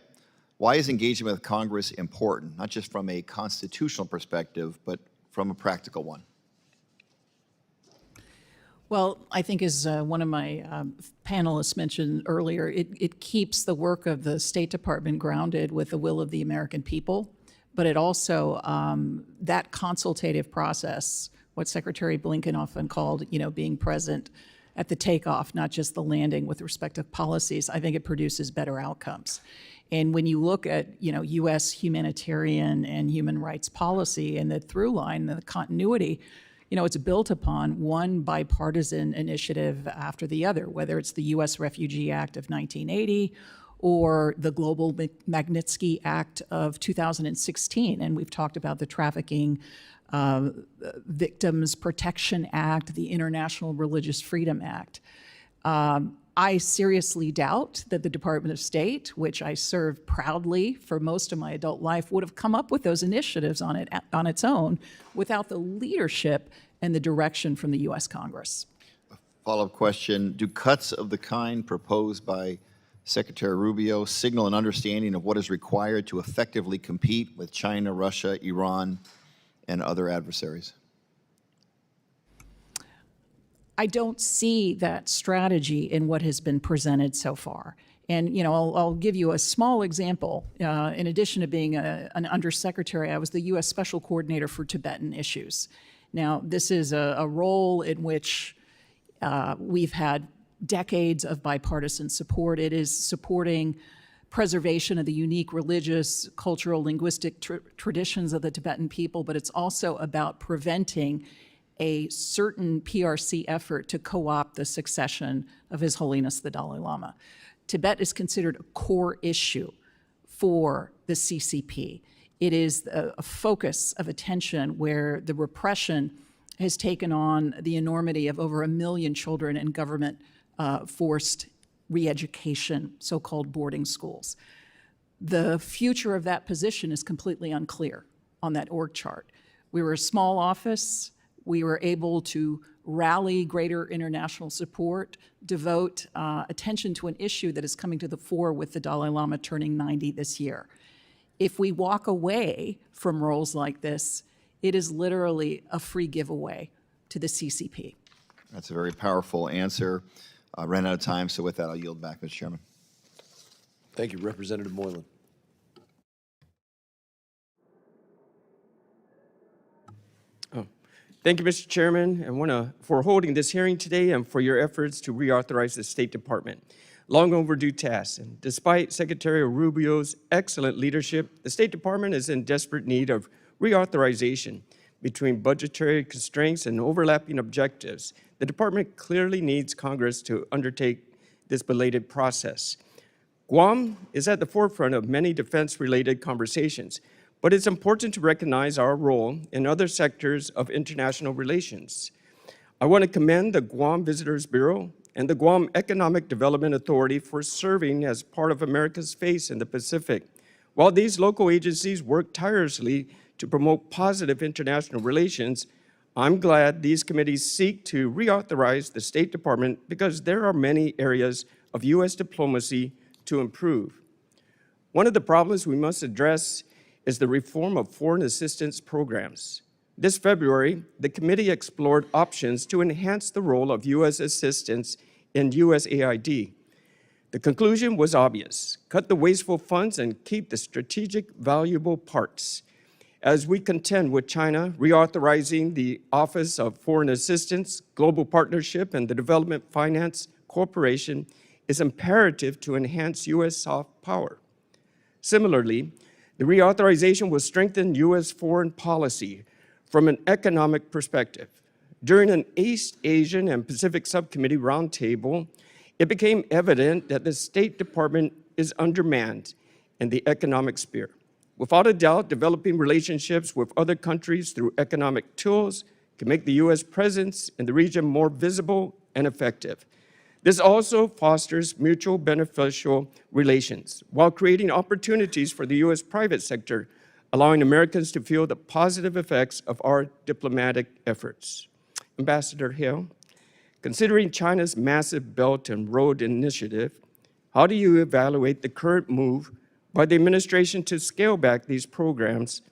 why is engagement with Congress important, not just from a constitutional perspective, but from a practical one? Well, I think as one of my panelists mentioned earlier, it keeps the work of the State Department grounded with the will of the American people, but it also, that consultative process, what Secretary Blinken often called, being present at the takeoff, not just the landing with respect to policies, I think it produces better outcomes. And when you look at, U.S. humanitarian and human rights policy and the through line, the continuity, it's built upon one bipartisan initiative after the other, whether it's the U.S. Refugee Act of 1980 or the Global Magnitsky Act of 2016. And we've talked about the Trafficking Victims Protection Act, the International Religious Freedom Act. I seriously doubt that the Department of State, which I served proudly for most of my adult life, would have come up with those initiatives on its own without the leadership and the direction from the U.S. Congress. Follow-up question, do cuts of the kind proposed by Secretary Rubio signal an understanding of what is required to effectively compete with China, Russia, Iran, and other adversaries? I don't see that strategy in what has been presented so far. And, I'll give you a small example. In addition to being an undersecretary, I was the U.S. Special Coordinator for Tibetan issues. Now, this is a role in which we've had decades of bipartisan support. It is supporting preservation of the unique religious, cultural, linguistic traditions of the Tibetan people, but it's also about preventing a certain PRC effort to co-opt the succession of His Holiness the Dalai Lama. Tibet is considered a core issue for the CCP. It is a focus of attention where the repression has taken on the enormity of over 1 million children in government forced re-education, so-called boarding schools. The future of that position is completely unclear on that org chart. We were a small office. We were able to rally greater international support, devote attention to an issue that is coming to the fore with the Dalai Lama turning 90 this year. If we walk away from roles like this, it is literally a free giveaway to the CCP. That's a very powerful answer. I ran out of time, so with that, I'll yield back, Mr. Chairman. Thank you, Representative Moylan. Thank you, Mr. Chairman, and for holding this hearing today and for your efforts to reauthorize the State Department. Long overdue task, and despite Secretary Rubio's excellent leadership, the State Department is in desperate need of reauthorization. Between budgetary constraints and overlapping objectives, the department clearly needs Congress to undertake this belated process. Guam is at the forefront of many defense-related conversations, but it's important to recognize our role in other sectors of international relations. I want to commend the Guam Visitors Bureau and the Guam Economic Development Authority for serving as part of America's face in the Pacific. While these local agencies work tirelessly to promote positive international relations, I'm glad these committees seek to reauthorize the State Department because there are many areas of U.S. diplomacy to improve. One of the problems we must address is the reform of foreign assistance programs. This February, the committee explored options to enhance the role of U.S. assistance in USAID. The conclusion was obvious: cut the wasteful funds and keep the strategic, valuable parts. As we contend with China, reauthorizing the Office of Foreign Assistance, Global Partnership, and the Development Finance Corporation is imperative to enhance U.S. soft power. Similarly, the reauthorization will strengthen U.S. foreign policy from an economic perspective. During an East Asian and Pacific Subcommittee roundtable, it became evident that the State Department is undermanned in the economic sphere. Without a doubt, developing relationships with other countries through economic tools can make the U.S. presence in the region more visible and effective. This also fosters mutual beneficial relations while creating opportunities for the U.S. private sector, allowing Americans to feel the positive effects of our diplomatic efforts. Ambassador Hale, considering China's massive Belt and Road Initiative, how do you evaluate the current move by the administration to scale back these programs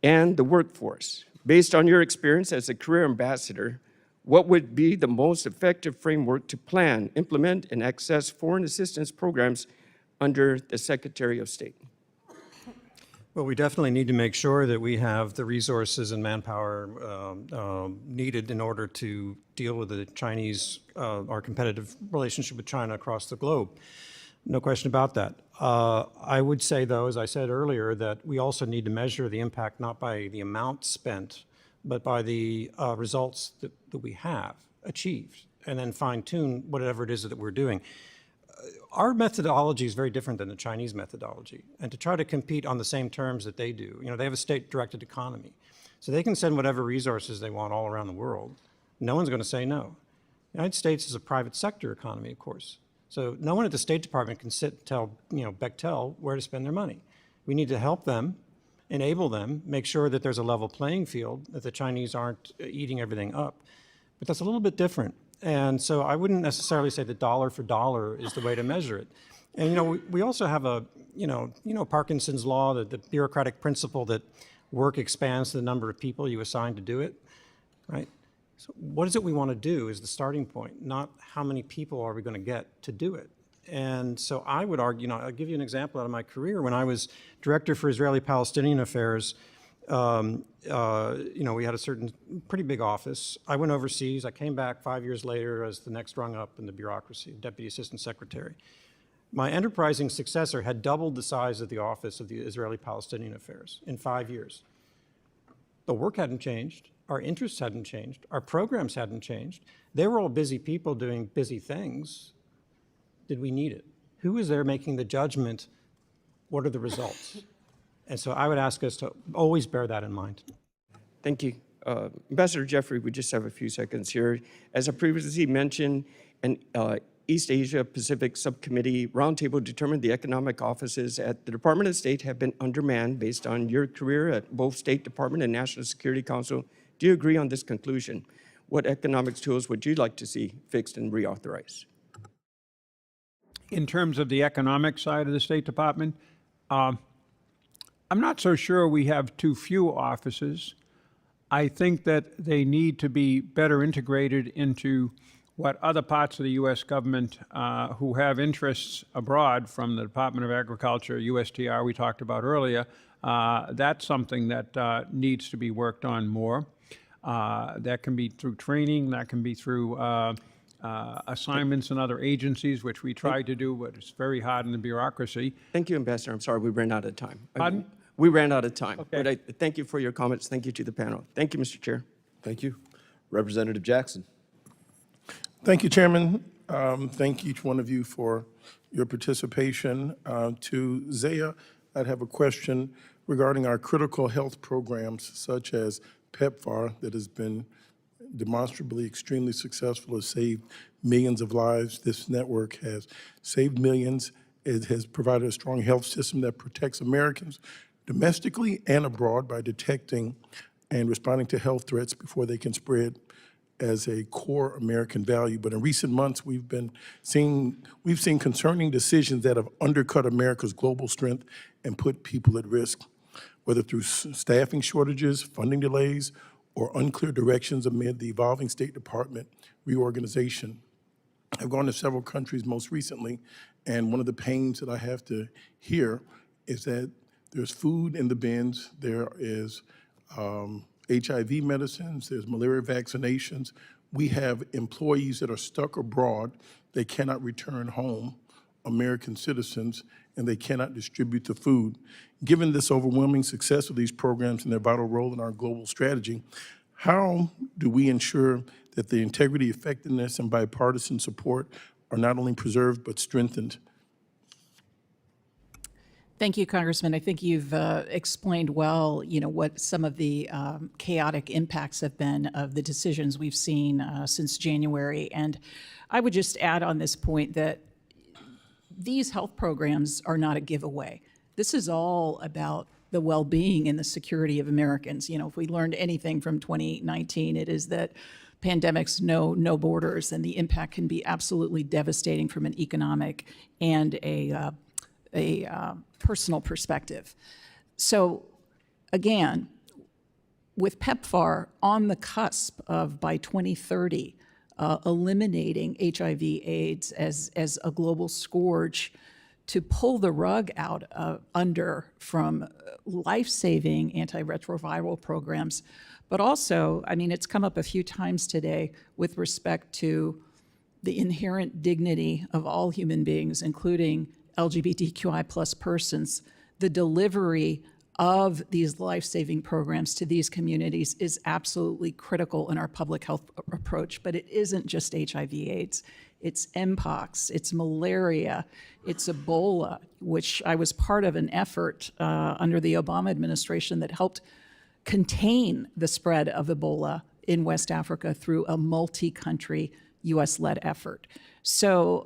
and the workforce? Based on your experience as a career ambassador, what would be the most effective framework to plan, implement, and access foreign assistance programs under the Secretary of State? Well, we definitely need to make sure that we have the resources and manpower needed in order to deal with the Chinese, our competitive relationship with China across the globe. No question about that. I would say, though, as I said earlier, that we also need to measure the impact not by the amount spent, but by the results that we have achieved, and then fine-tune whatever it is that we're doing. Our methodology is very different than the Chinese methodology, and to try to compete on the same terms that they do, they have a state-directed economy, so they can send whatever resources they want all around the world. No one's going to say no. The United States is a private sector economy, of course, so no one at the State Department can sit and tell Bechtel where to spend their money. We need to help them, enable them, make sure that there's a level playing field, that the Chinese aren't eating everything up. But that's a little bit different. And so I wouldn't necessarily say that dollar for dollar is the way to measure it. And we also have a, Parkinson's law, the bureaucratic principle that work expands the number of people you assign to do it, right? So what is it we want to do is the starting point, not how many people are we going to get to do it. And so I would argue, I'll give you an example out of my career. When I was director for Israeli-Palestinian affairs, we had a certain pretty big office. I went overseas. I came back 5 years later as the next rung up in the bureaucracy, Deputy Assistant Secretary. My enterprising successor had doubled the size of the office of the Israeli-Palestinian affairs in 5 years. The work hadn't changed. Our interests hadn't changed. Our programs hadn't changed. They were all busy people doing busy things. Did we need it? Who is there making the judgment? What are the results? And so I would ask us to always bear that in mind. Thank you. Ambassador Jeffrey, we just have a few seconds here. As I previously mentioned, an East Asia Pacific Subcommittee roundtable determined the economic offices at the Department of State have been undermanned based on your career at both State Department and National Security Council. Do you agree on this conclusion? What economics tools would you like to see fixed and reauthorized? In terms of the economic side of the State Department, I'm not so sure we have too few offices. I think that they need to be better integrated into what other parts of the U.S. government who have interests abroad, from the Department of Agriculture, USTR we talked about earlier, that's something that needs to be worked on more. That can be through training, that can be through assignments in other agencies, which we try to do, but it's very hard in the bureaucracy. Thank you, Ambassador. I'm sorry, we ran out of time. Pardon? We ran out of time. Okay. But I thank you for your comments. Thank you to the panel. Thank you, Mr. Chair. Thank you. Representative Jackson. Thank you, Chairman. Thank each one of you for your participation. To Zeya, I'd have a question regarding our critical health programs such as PEPFAR that has been demonstrably extremely successful, has saved millions of lives. This network has saved millions. It has provided a strong health system that protects Americans domestically and abroad by detecting and responding to health threats before they can spread as a core American value. But in recent months, we've seen concerning decisions that have undercut America's global strength and put people at risk, whether through staffing shortages, funding delays, or unclear directions amid the evolving State Department reorganization. I've gone to several countries most recently, and one of the pains that I have to hear is that there's food in the bins, there is HIV medicines, there's malaria vaccinations. We have employees that are stuck abroad. They cannot return home, American citizens, and they cannot distribute the food. Given this overwhelming success of these programs and their vital role in our global strategy, how do we ensure that the integrity, effectiveness, and bipartisan support are not only preserved but strengthened? Thank you, Congressman. I think you've explained well, what some of the chaotic impacts have been of the decisions we've seen since January. And I would just add on this point that these health programs are not a giveaway. This is all about the well-being and the security of Americans. If we learned anything from 2019, it is that pandemics know no borders, and the impact can be absolutely devastating from an economic and a personal perspective. So again, with PEPFAR on the cusp of, by 2030, eliminating HIV/AIDS as a global scourge, to pull the rug out from life-saving antiretroviral programs, but also, it's come up a few times today with respect to the inherent dignity of all human beings, including LGBTQI plus persons. The delivery of these life-saving programs to these communities is absolutely critical in our public health approach, but it isn't just HIV/AIDS. It's Mpox, it's malaria, it's Ebola, which I was part of an effort under the Obama administration that helped contain the spread of Ebola in West Africa through a multi-country US-led effort. So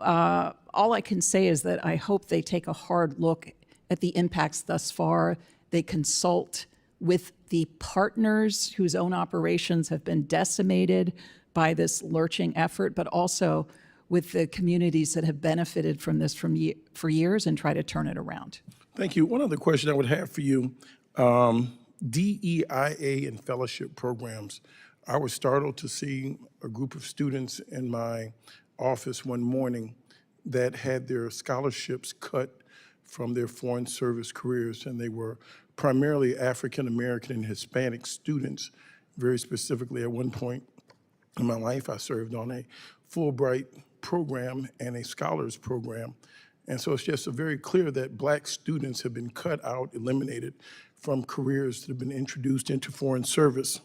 all I can say is that I hope they take a hard look at the impacts thus far. They consult with the partners whose own operations have been decimated by this lurching effort, but also with the communities that have benefited from this for years, and try to turn it around. Thank you. One other question I would have for you. DEIA and fellowship programs. I was startled to see a group of students in my office one morning that had their scholarships cut from their foreign service careers, and they were primarily African American and Hispanic students. Very specifically, at one point in my life, I served on a Fulbright program and a scholars program. And so it's just very clear that Black students have been cut out, eliminated from careers that have been introduced into foreign service.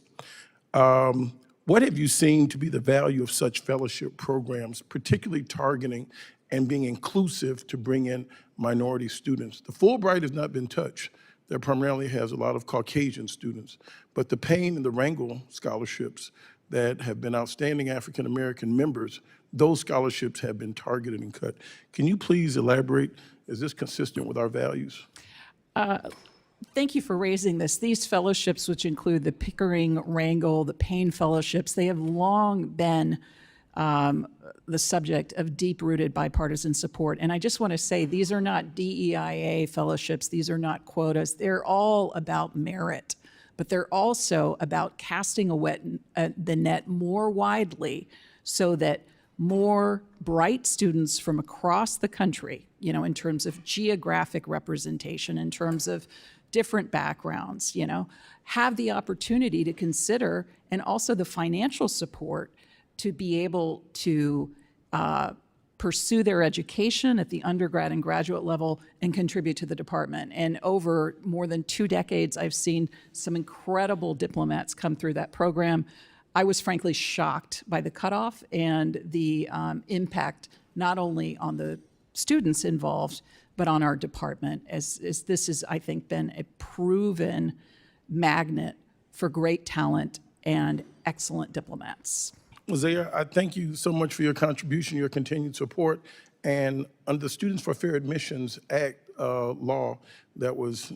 What have you seen to be the value of such fellowship programs, particularly targeting and being inclusive to bring in minority students? The Fulbright has not been touched. That primarily has a lot of Caucasian students. But the Payne and the Rangel scholarships that have been outstanding African American members, those scholarships have been targeted and cut. Can you please elaborate? Is this consistent with our values? Thank you for raising this. These fellowships, which include the Pickering, Rangel, the Payne fellowships, they have long been the subject of deep-rooted bipartisan support. And I just want to say, these are not DEIA fellowships. These are not quotas. They're all about merit, but they're also about casting the net more widely so that more bright students from across the country, in terms of geographic representation, in terms of different backgrounds, have the opportunity to consider, and also the financial support to be able to pursue their education at the undergrad and graduate level and contribute to the department. And over more than 2 decades, I've seen some incredible diplomats come through that program. I was frankly shocked by the cutoff and the impact not only on the students involved, but on our department, as this has, I think, been a proven magnet for great talent and excellent diplomats. Zeya, I thank you so much for your contribution, your continued support. And under the Students for Fair Admissions Act law that was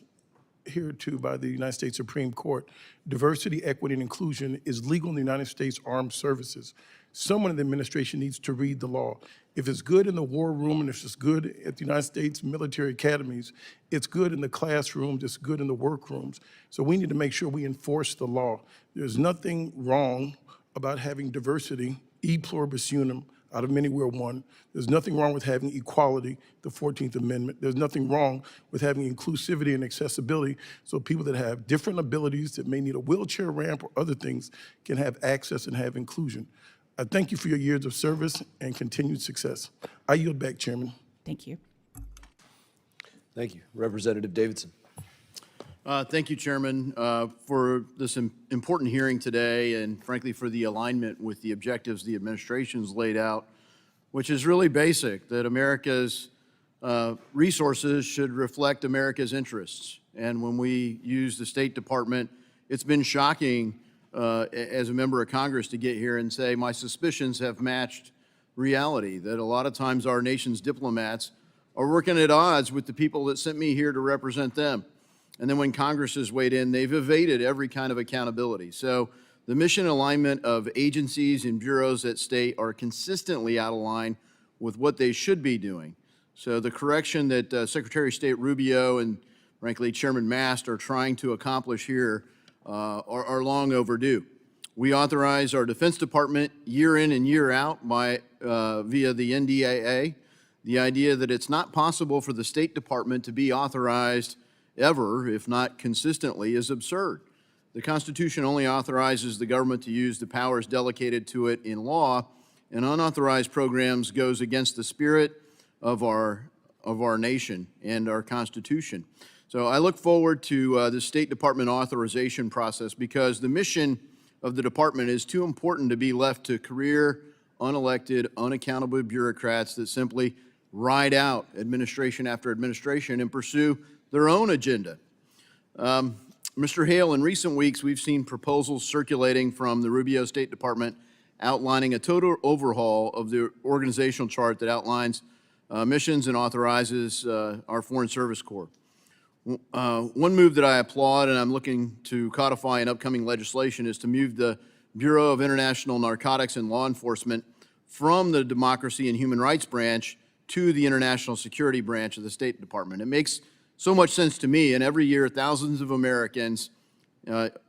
adhered to by the United States Supreme Court, diversity, equity, and inclusion is legal in the United States Armed Services. Someone in the administration needs to read the law. If it's good in the war room and if it's good at the United States military academies, it's good in the classrooms, it's good in the workrooms. So we need to make sure we enforce the law. There's nothing wrong about having diversity, e pluribus unum, out of many we're one. There's nothing wrong with having equality, the 14th Amendment. There's nothing wrong with having inclusivity and accessibility so people that have different abilities that may need a wheelchair ramp or other things can have access and have inclusion. I thank you for your years of service and continued success. I yield back, Chairman. Thank you. Thank you. Representative Davidson. Thank you, Chairman, for this important hearing today and frankly for the alignment with the objectives the administration's laid out, which is really basic, that America's resources should reflect America's interests. And when we use the State Department, it's been shocking as a member of Congress to get here and say my suspicions have matched reality, that a lot of times our nation's diplomats are working at odds with the people that sent me here to represent them. And then when Congress has weighed in, they've evaded every kind of accountability. So the mission alignment of agencies and bureaus at state are consistently out of line with what they should be doing. So the correction that Secretary of State Rubio and frankly Chairman Mast are trying to accomplish here are long overdue. We authorize our Defense Department year in and year out via the NDAA. The idea that it's not possible for the State Department to be authorized ever, if not consistently, is absurd. The Constitution only authorizes the government to use the powers delegated to it in law, and unauthorized programs goes against the spirit of our nation and our Constitution. So I look forward to the State Department authorization process because the mission of the department is too important to be left to career, unelected, unaccountable bureaucrats that simply ride out administration after administration and pursue their own agenda. Mr. Hale, in recent weeks, we've seen proposals circulating from the Rubio State Department outlining a total overhaul of the organizational chart that outlines missions and authorizes our Foreign Service Corps. One move that I applaud and I'm looking to codify in upcoming legislation is to move the Bureau of International Narcotics and Law Enforcement from the Democracy and Human Rights branch to the International Security branch of the State Department. It makes so much sense to me, and every year thousands of Americans,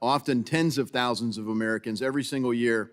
often tens of thousands of Americans every single year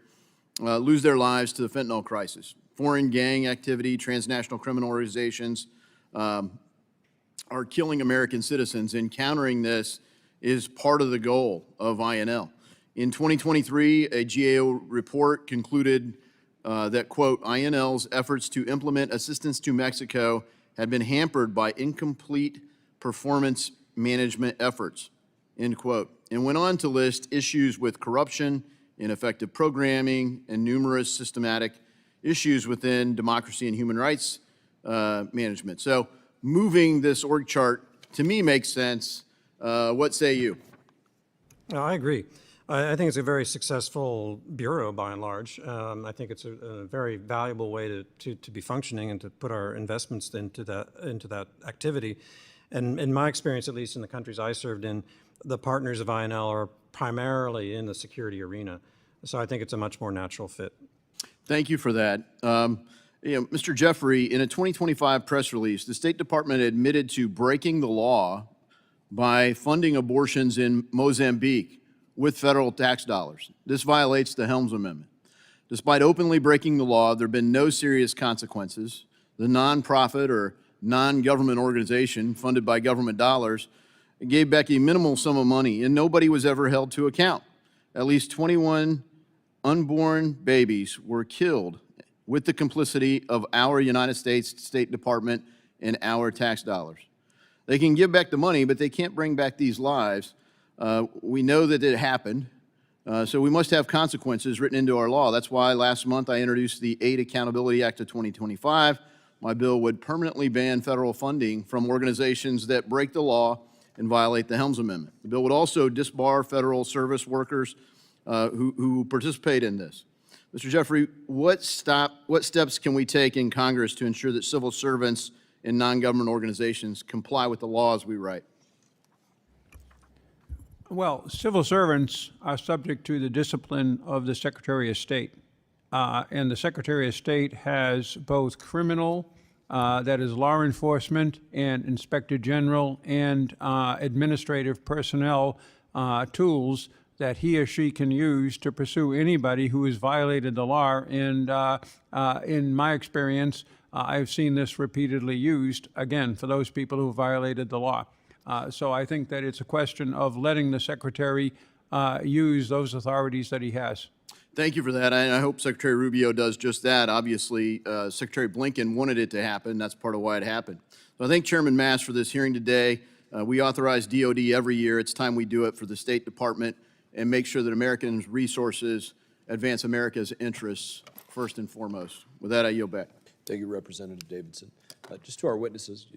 lose their lives to the fentanyl crisis. Foreign gang activity, transnational criminal organizations are killing American citizens, and countering this is part of the goal of INL. In 2023, a GAO report concluded that, quote, INL's efforts to implement assistance to Mexico had been hampered by incomplete performance management efforts, end quote, and went on to list issues with corruption, ineffective programming, and numerous systematic issues within democracy and human rights management. So moving this org chart, to me, makes sense. What say you? I agree. I think it's a very successful bureau by and large. I think it's a very valuable way to be functioning and to put our investments into that activity. And in my experience, at least in the countries I served in, the partners of INL are primarily in the security arena. So I think it's a much more natural fit. Thank you for that. Mr. Jeffrey, in a 2025 press release, the State Department admitted to breaking the law by funding abortions in Mozambique with federal tax dollars. This violates the Helms Amendment. Despite openly breaking the law, there have been no serious consequences. The nonprofit or non-government organization funded by government dollars It gave back a minimal sum of money, and nobody was ever held to account. At least 21 unborn babies were killed with the complicity of our United States State Department and our tax dollars. They can give back the money, but they can't bring back these lives. We know that it happened, so we must have consequences written into our law. That's why last month I introduced the Aid Accountability Act of 2025. My bill would permanently ban federal funding from organizations that break the law and violate the Helms Amendment. The bill would also disbar federal service workers who participate in this. Mr. Jeffrey, what steps can we take in Congress to ensure that civil servants and non-government organizations comply with the laws we write? Well, civil servants are subject to the discipline of the Secretary of State. And the Secretary of State has both criminal, that is law enforcement, and Inspector General, and administrative personnel tools that he or she can use to pursue anybody who has violated the law. And in my experience, I've seen this repeatedly used, again, for those people who violated the law. So I think that it's a question of letting the Secretary use those authorities that he has. Thank you for that, and I hope Secretary Rubio does just that. Obviously, Secretary Blinken wanted it to happen. That's part of why it happened. So I thank Chairman Mast for this hearing today. We authorize DOD every year. It's time we do it for the State Department and make sure that Americans' resources advance America's interests first and foremost. With that, I yield back. Thank you, Representative Davidson. Just to our witnesses,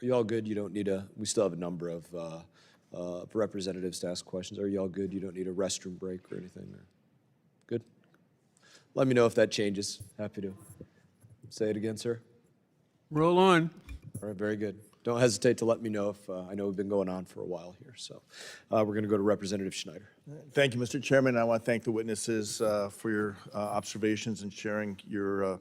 are you all good? You don't need we still have a number of representatives to ask questions. Are you all good? You don't need a restroom break or anything? Or? Good? Let me know if that changes. Happy to. Say it again, sir. Roll on. All right, very good. Don't hesitate to let me know if, I know we've been going on for a while here. So we're going to go to Representative Schneider. Thank you, Mr. Chairman. I want to thank the witnesses for your observations and sharing your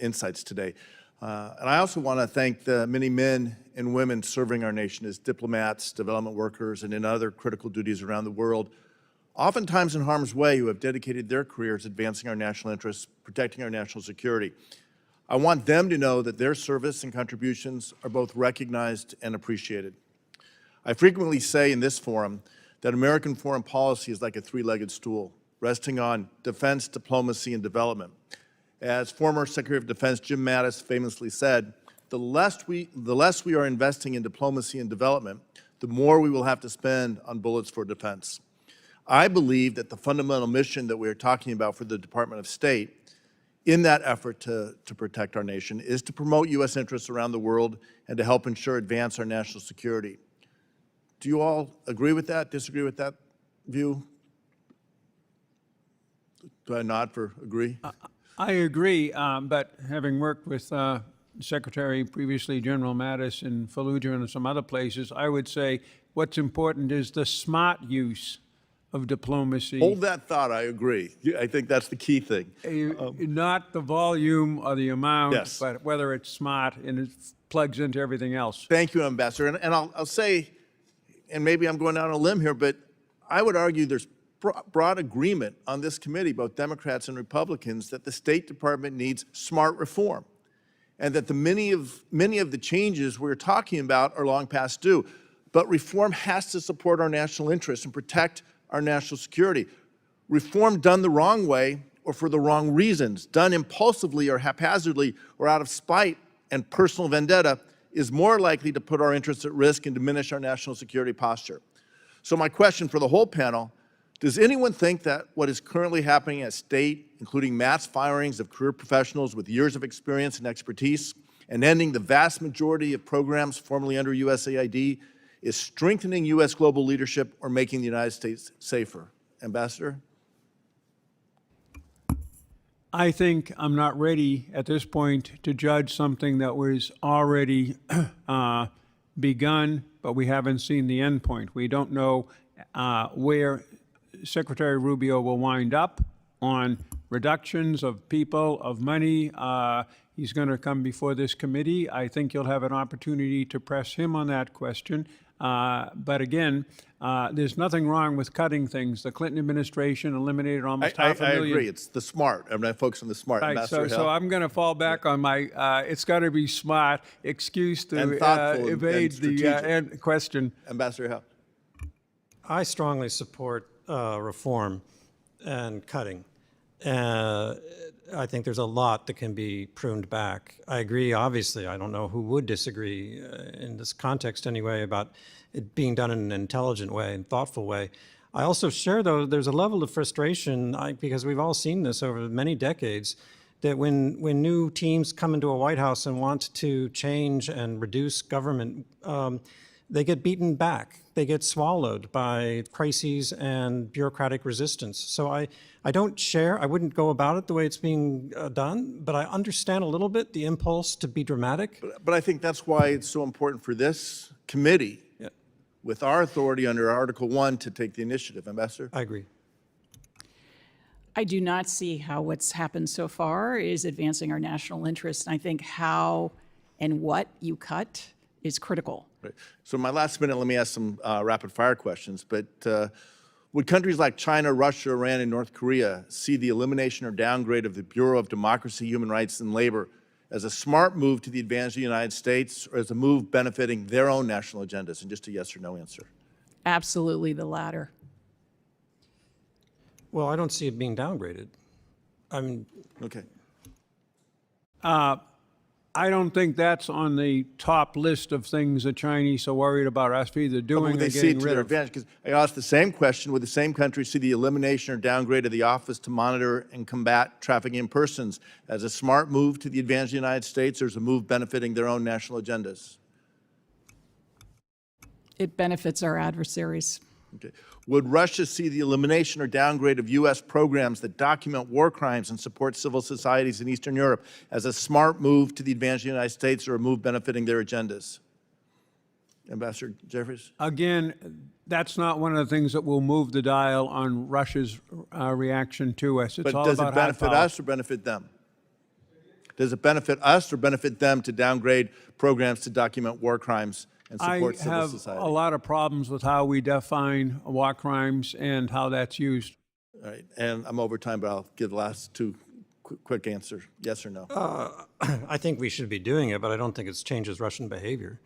insights today. And I also want to thank the many men and women serving our nation as diplomats, development workers, and in other critical duties around the world, oftentimes in harm's way, who have dedicated their careers advancing our national interests, protecting our national security. I want them to know that their service and contributions are both recognized and appreciated. I frequently say in this forum that American foreign policy is like a three-legged stool, resting on defense, diplomacy, and development. As former Secretary of Defense Jim Mattis famously said, the less we are investing in diplomacy and development, the more we will have to spend on bullets for defense. I believe that the fundamental mission that we are talking about for the Department of State in that effort to protect our nation is to promote U.S. interests around the world and to help advance our national security. Do you all agree with that, disagree with that view? Do I nod for agree? I agree, but having worked with Secretary, previously General Mattis in Fallujah and some other places, I would say what's important is the smart use of diplomacy. Hold that thought, I agree. I think that's the key thing. Not the volume or the amount, Yes. but whether it's smart and it plugs into everything else. Thank you, Ambassador. And I'll say, and maybe I'm going out on a limb here, but I would argue there's broad agreement on this committee, both Democrats and Republicans, that the State Department needs smart reform, and that many of the changes we're talking about are long past due. But reform has to support our national interests and protect our national security. Reform done the wrong way or for the wrong reasons, done impulsively or haphazardly or out of spite and personal vendetta, is more likely to put our interests at risk and diminish our national security posture. So my question for the whole panel, does anyone think that what is currently happening at State, including mass firings of career professionals with years of experience and expertise, and ending the vast majority of programs formerly under USAID, is strengthening U.S. global leadership or making the United States safer? Ambassador? I think I'm not ready at this point to judge something that was already begun, but we haven't seen the end point. We don't know where Secretary Rubio will wind up on reductions of people, of money. He's going to come before this committee. I think you'll have an opportunity to press him on that question. But again, there's nothing wrong with cutting things. The Clinton administration eliminated almost half a million. I agree. It's the smart. I'm not focused on the smart. Right, Ambassador so Hale. I'm going to fall back on my, it's got to be smart excuse And to thoughtful and evade the strategic. question. Ambassador Hale. I strongly support reform and cutting. I think there's a lot that can be pruned back. I agree, obviously, I don't know who would disagree in this context anyway about it being done in an intelligent way and thoughtful way. I also share, though, there's a level of frustration, because we've all seen this over many decades, that when new teams come into a White House and want to change and reduce government, they get beaten back. They get swallowed by crises and bureaucratic resistance. So I don't share, I wouldn't go about it the way it's being done, but I understand a little bit the impulse to be dramatic. But I think that's why it's so important for this committee, with our authority under Article 1, to take the initiative. Ambassador? I agree. I do not see how what's happened so far is advancing our national interest. And I think how and what you cut is critical. Right. So in my last minute, let me ask some rapid fire questions. But would countries like China, Russia, Iran, and North Korea see the elimination or downgrade of the Bureau of Democracy, Human Rights, and Labor as a smart move to the advantage of the United States, or as a move benefiting their own national agendas? And just a yes or no answer. Absolutely the latter. Well, I don't see it being downgraded. Okay. I don't think that's on the top list of things the Chinese are worried about us either doing Would or they see it getting to rid their of. advantage? Because I asked the same question, would the same countries see the elimination or downgrade of the Office to Monitor and Combat Trafficking in Persons as a smart move to the advantage of the United States, or as a move benefiting their own national agendas? It benefits our adversaries. Okay. Would Russia see the elimination or downgrade of U.S. programs that document war crimes and support civil societies in Eastern Europe as a smart move to the advantage of the United States, or a move benefiting their agendas? Ambassador Jeffries? Again, that's not one of the things that will move the dial on Russia's reaction to us. It's But all does it about benefit hard power. us or benefit them? Does it benefit us or benefit them to downgrade programs to document war crimes and support I civil have society? a lot of problems with how we define war crimes and how that's used. All right, and I'm over time, but I'll give the last two quick answers, yes or no. I think we should be doing it, but I don't think it changes Russian behavior.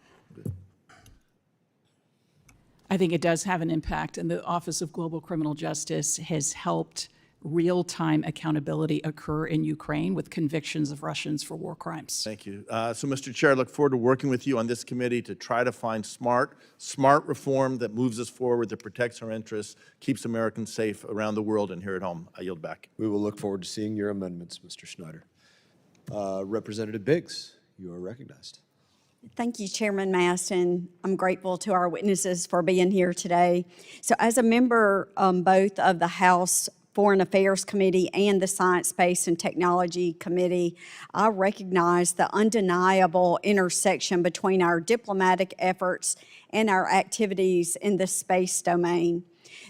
I think it does have an impact, and the Office of Global Criminal Justice has helped real-time accountability occur in Ukraine with convictions of Russians for war crimes. Thank you. So, Mr. Chair, I look forward to working with you on this committee to try to find smart reform that moves us forward, that protects our interests, keeps Americans safe around the world and here at home. I yield back. We will look forward to seeing your amendments, Mr. Schneider. Representative Biggs, you are recognized. Thank you, Chairman Mast, and I'm grateful to our witnesses for being here today. So as a member both of the House Foreign Affairs Committee and the Science, Space, and Technology Committee, I recognize the undeniable intersection between our diplomatic efforts and our activities in the space domain.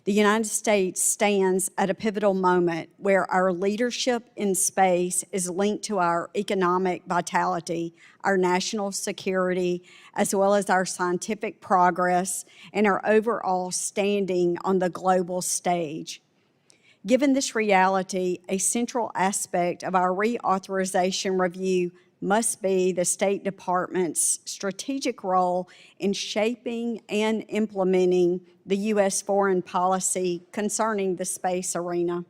The United States stands at a pivotal moment where our leadership in space is linked to our economic vitality, our national security, as well as our scientific progress and our overall standing on the global stage. Given this reality, a central aspect of our reauthorization review must be the State Department's strategic role in shaping and implementing the U.S. foreign policy concerning the space arena.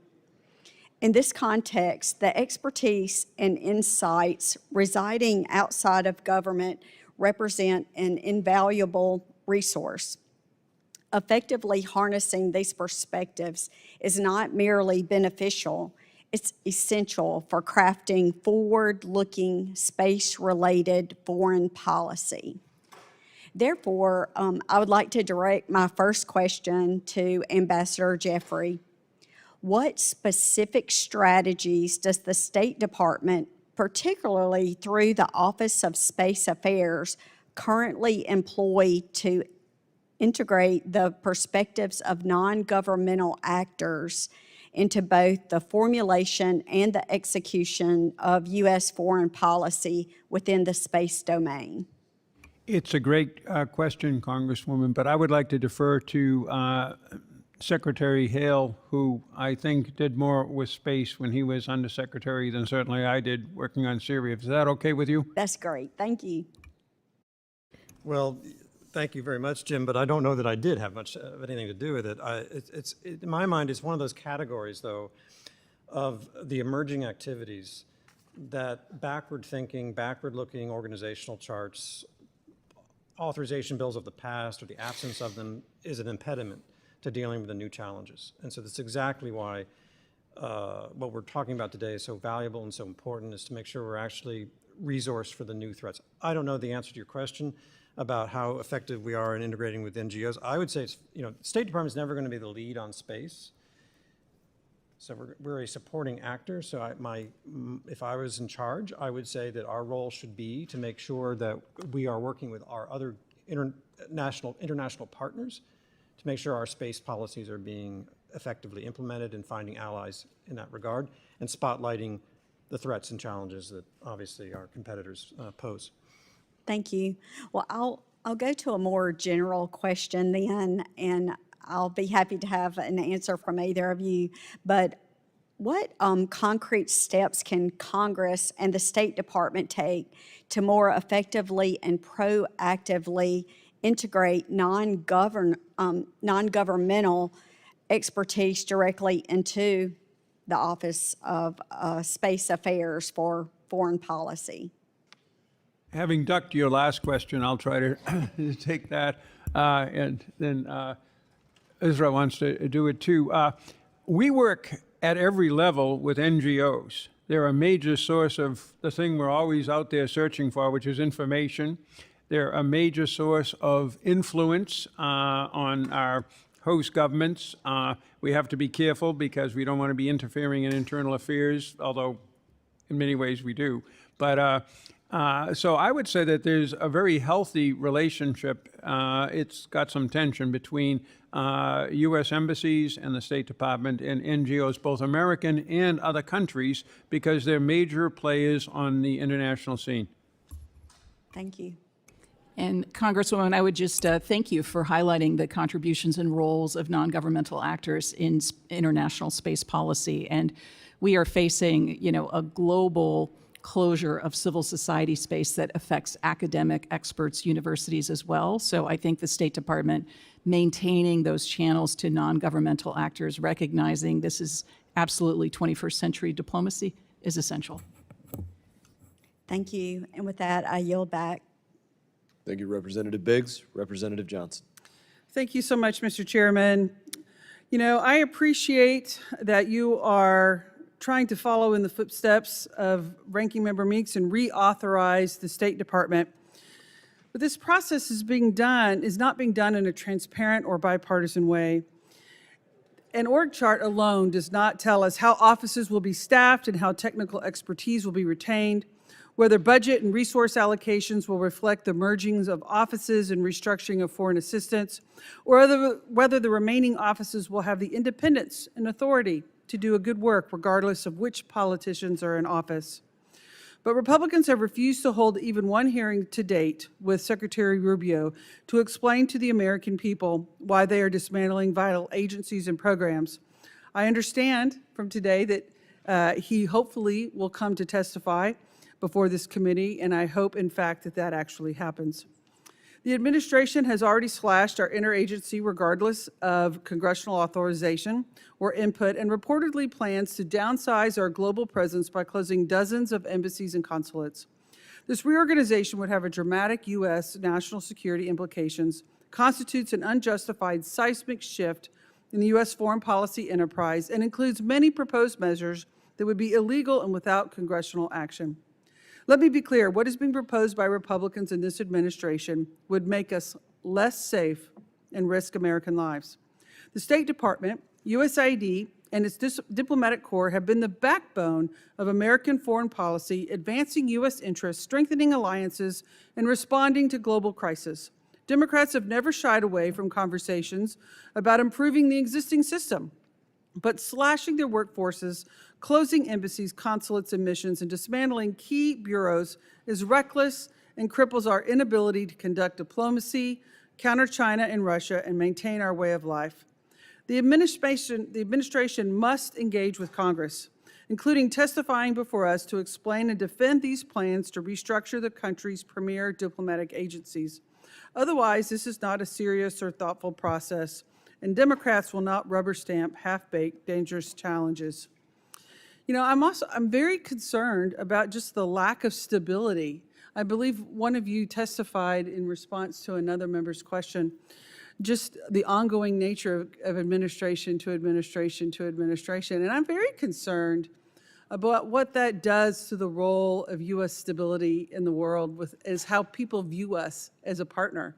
In this context, the expertise and insights residing outside of government represent an invaluable resource. Effectively harnessing these perspectives is not merely beneficial, it's essential for crafting forward-looking, space-related foreign policy. Therefore, I would like to direct my first question to Ambassador Jeffrey. What specific strategies does the State Department, particularly through the Office of Space Affairs, currently employ to integrate the perspectives of non-governmental actors into both the formulation and the execution of U.S. foreign policy within the space domain? It's a great question, Congresswoman, but I would like to defer to Secretary Hale, who I think did more with space when he was Undersecretary than certainly I did working on Syria. Is that okay with you? That's great. Thank you. Well, thank you very much, Jim, but I don't know that I did have much of anything to do with it. In my mind, it's one of those categories, though, of the emerging activities that backward-thinking, backward-looking organizational charts, authorization bills of the past, or the absence of them is an impediment to dealing with the new challenges. And so that's exactly why what we're talking about today is so valuable and so important, is to make sure we're actually resourced for the new threats. I don't know the answer to your question about how effective we are in integrating with NGOs. I would say it's, the State Department's never going to be the lead on space. So we're a supporting actor. So if I was in charge, I would say that our role should be to make sure that we are working with our other international partners to make sure our space policies are being effectively implemented and finding allies in that regard, and spotlighting the threats and challenges that obviously our competitors pose. Thank you. Well, I'll go to a more general question then, and I'll be happy to have an answer from either of you. But what concrete steps can Congress and the State Department take to more effectively and proactively integrate non-governmental expertise directly into the Office of Space Affairs for Foreign Policy? Having ducked your last question, I'll try to take that, and then Uzra wants to do it too. We work at every level with NGOs. They're a major source of the thing we're always out there searching for, which is information. They're a major source of influence on our host governments. We have to be careful because we don't want to be interfering in internal affairs, although in many ways we do. But so I would say that there's a very healthy relationship. It's got some tension between U.S. embassies and the State Department and NGOs, both American and other countries, because they're major players on the international scene. Thank you. And Congresswoman, I would just thank you for highlighting the contributions and roles of non-governmental actors in international space policy. And we are facing, a global closure of civil society space that affects academic experts, universities as well. So I think the State Department maintaining those channels to non-governmental actors, recognizing this is absolutely 21st century diplomacy, is essential. Thank you. And with that, I yield back. Thank you, Representative Biggs. Representative Johnson. Thank you so much, Mr. Chairman. I appreciate that you are trying to follow in the footsteps of Ranking Member Meeks and reauthorize the State Department. But this process is not being done in a transparent or bipartisan way. An org chart alone does not tell us how offices will be staffed and how technical expertise will be retained, whether budget and resource allocations will reflect the mergings of offices and restructuring of foreign assistance, or whether the remaining offices will have the independence and authority to do a good work regardless of which politicians are in office. But Republicans have refused to hold even one hearing to date with Secretary Rubio to explain to the American people why they are dismantling vital agencies and programs. I understand from today that he hopefully will come to testify before this committee, and I hope, in fact, that actually happens. The administration has already slashed our interagency regardless of congressional authorization or input, and reportedly plans to downsize our global presence by closing dozens of embassies and consulates. This reorganization would have a dramatic U.S. national security implications, constitutes an unjustified seismic shift in the U.S. foreign policy enterprise, and includes many proposed measures that would be illegal and without congressional action. Let me be clear, what is being proposed by Republicans in this administration would make us less safe and risk American lives. The State Department, USAID, and its diplomatic corps have been the backbone of American foreign policy, advancing U.S. interests, strengthening alliances, and responding to global crisis. Democrats have never shied away from conversations about improving the existing system, but slashing their workforces, closing embassies, consulates, and missions, and dismantling key bureaus is reckless and cripples our inability to conduct diplomacy, counter China and Russia, and maintain our way of life. The administration must engage with Congress, including testifying before us to explain and defend these plans to restructure the country's premier diplomatic agencies. Otherwise, this is not a serious or thoughtful process, and Democrats will not rubber stamp half-baked, dangerous challenges. You know, I'm very concerned about just the lack of stability. I believe one of you testified in response to another member's question, just the ongoing nature of administration to administration to administration. And I'm very concerned about what that does to the role of U.S. stability in the world is how people view us as a partner.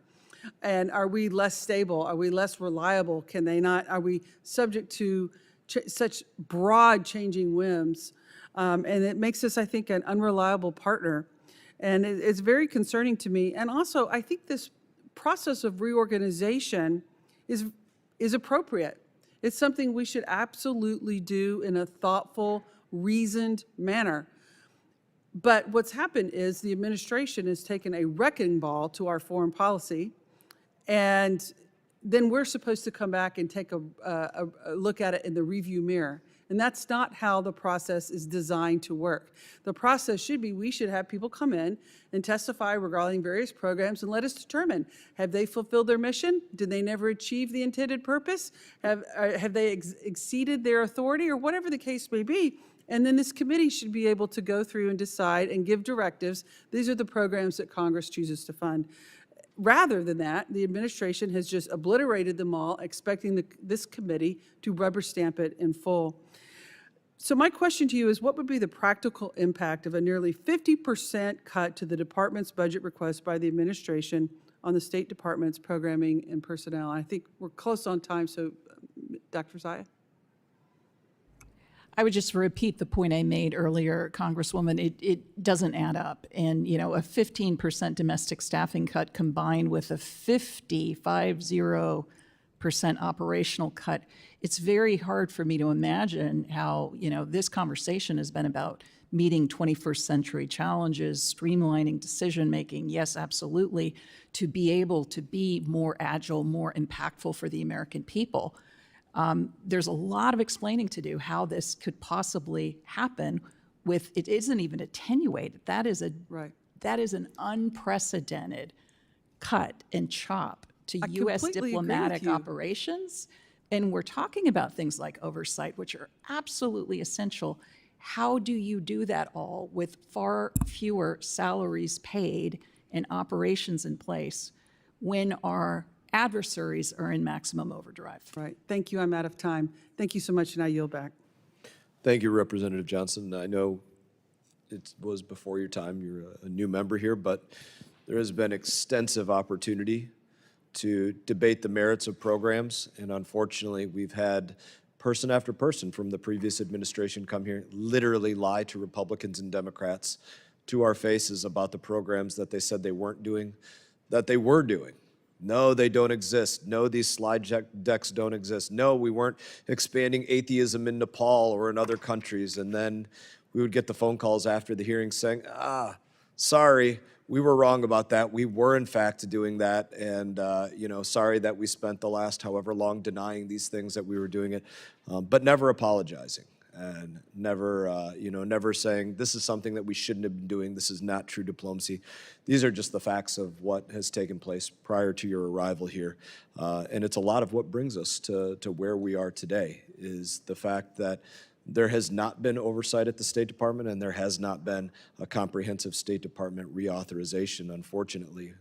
And are we less stable? Are we less reliable? Can they not? Are we subject to such broad changing whims? And it makes us, I think, an unreliable partner. And it's very concerning to me. And also, I think this process of reorganization is appropriate. It's something we should absolutely do in a thoughtful, reasoned manner. But what's happened is the administration has taken a wrecking ball to our foreign policy, and then we're supposed to come back and take a look at it in the review mirror. And that's not how the process is designed to work. The process should be, we should have people come in and testify regarding various programs and let us determine, have they fulfilled their mission? Did they never achieve the intended purpose? Have they exceeded their authority, or whatever the case may be? And then this committee should be able to go through and decide and give directives. These are the programs that Congress chooses to fund. Rather than that, the administration has just obliterated them all, expecting this committee to rubber stamp it in full. So my question to you is, what would be the practical impact of a nearly 50% cut to the department's budget request by the administration on the State Department's programming and personnel? I think we're close on time, so Dr. Zeya? I would just repeat the point I made earlier, Congresswoman. It doesn't add up. And, you know, a 15% domestic staffing cut combined with a 50% operational cut, it's very hard for me to imagine how, you know, this conversation has been about meeting 21st century challenges, streamlining decision-making, yes, absolutely, to be able to be more agile, more impactful for the American people. There's a lot of explaining to do how this could possibly happen with, it isn't even attenuated. That is an unprecedented cut and chop to U.S. diplomatic operations. And we're talking about things like oversight, which are absolutely essential. How do you do that all with far fewer salaries paid and operations in place when our adversaries are in maximum overdrive? Right. Thank you. I'm out of time. Thank you so much, and I yield back. Thank you, Representative Johnson. I know it was before your time. You're a new member here, but there has been extensive opportunity to debate the merits of programs, and unfortunately, we've had person after person from the previous administration come here, literally lie to Republicans and Democrats to our faces about the programs that they said they weren't doing, that they were doing. No, they don't exist. No, these slide decks don't exist. No, we weren't expanding atheism in Nepal or in other countries. And then we would get the phone calls after the hearing saying, sorry, we were wrong about that. We were, in fact, doing that. And, you know, sorry that we spent the last however long denying these things that we were doing it, but never apologizing. And never, you know, never saying this is something that we shouldn't have been doing. This is not true diplomacy. These are just the facts of what has taken place prior to your arrival here. And it's a lot of what brings us to where we are today, is the fact that there has not been oversight at the State Department, and there has not been a comprehensive State Department reauthorization, unfortunately,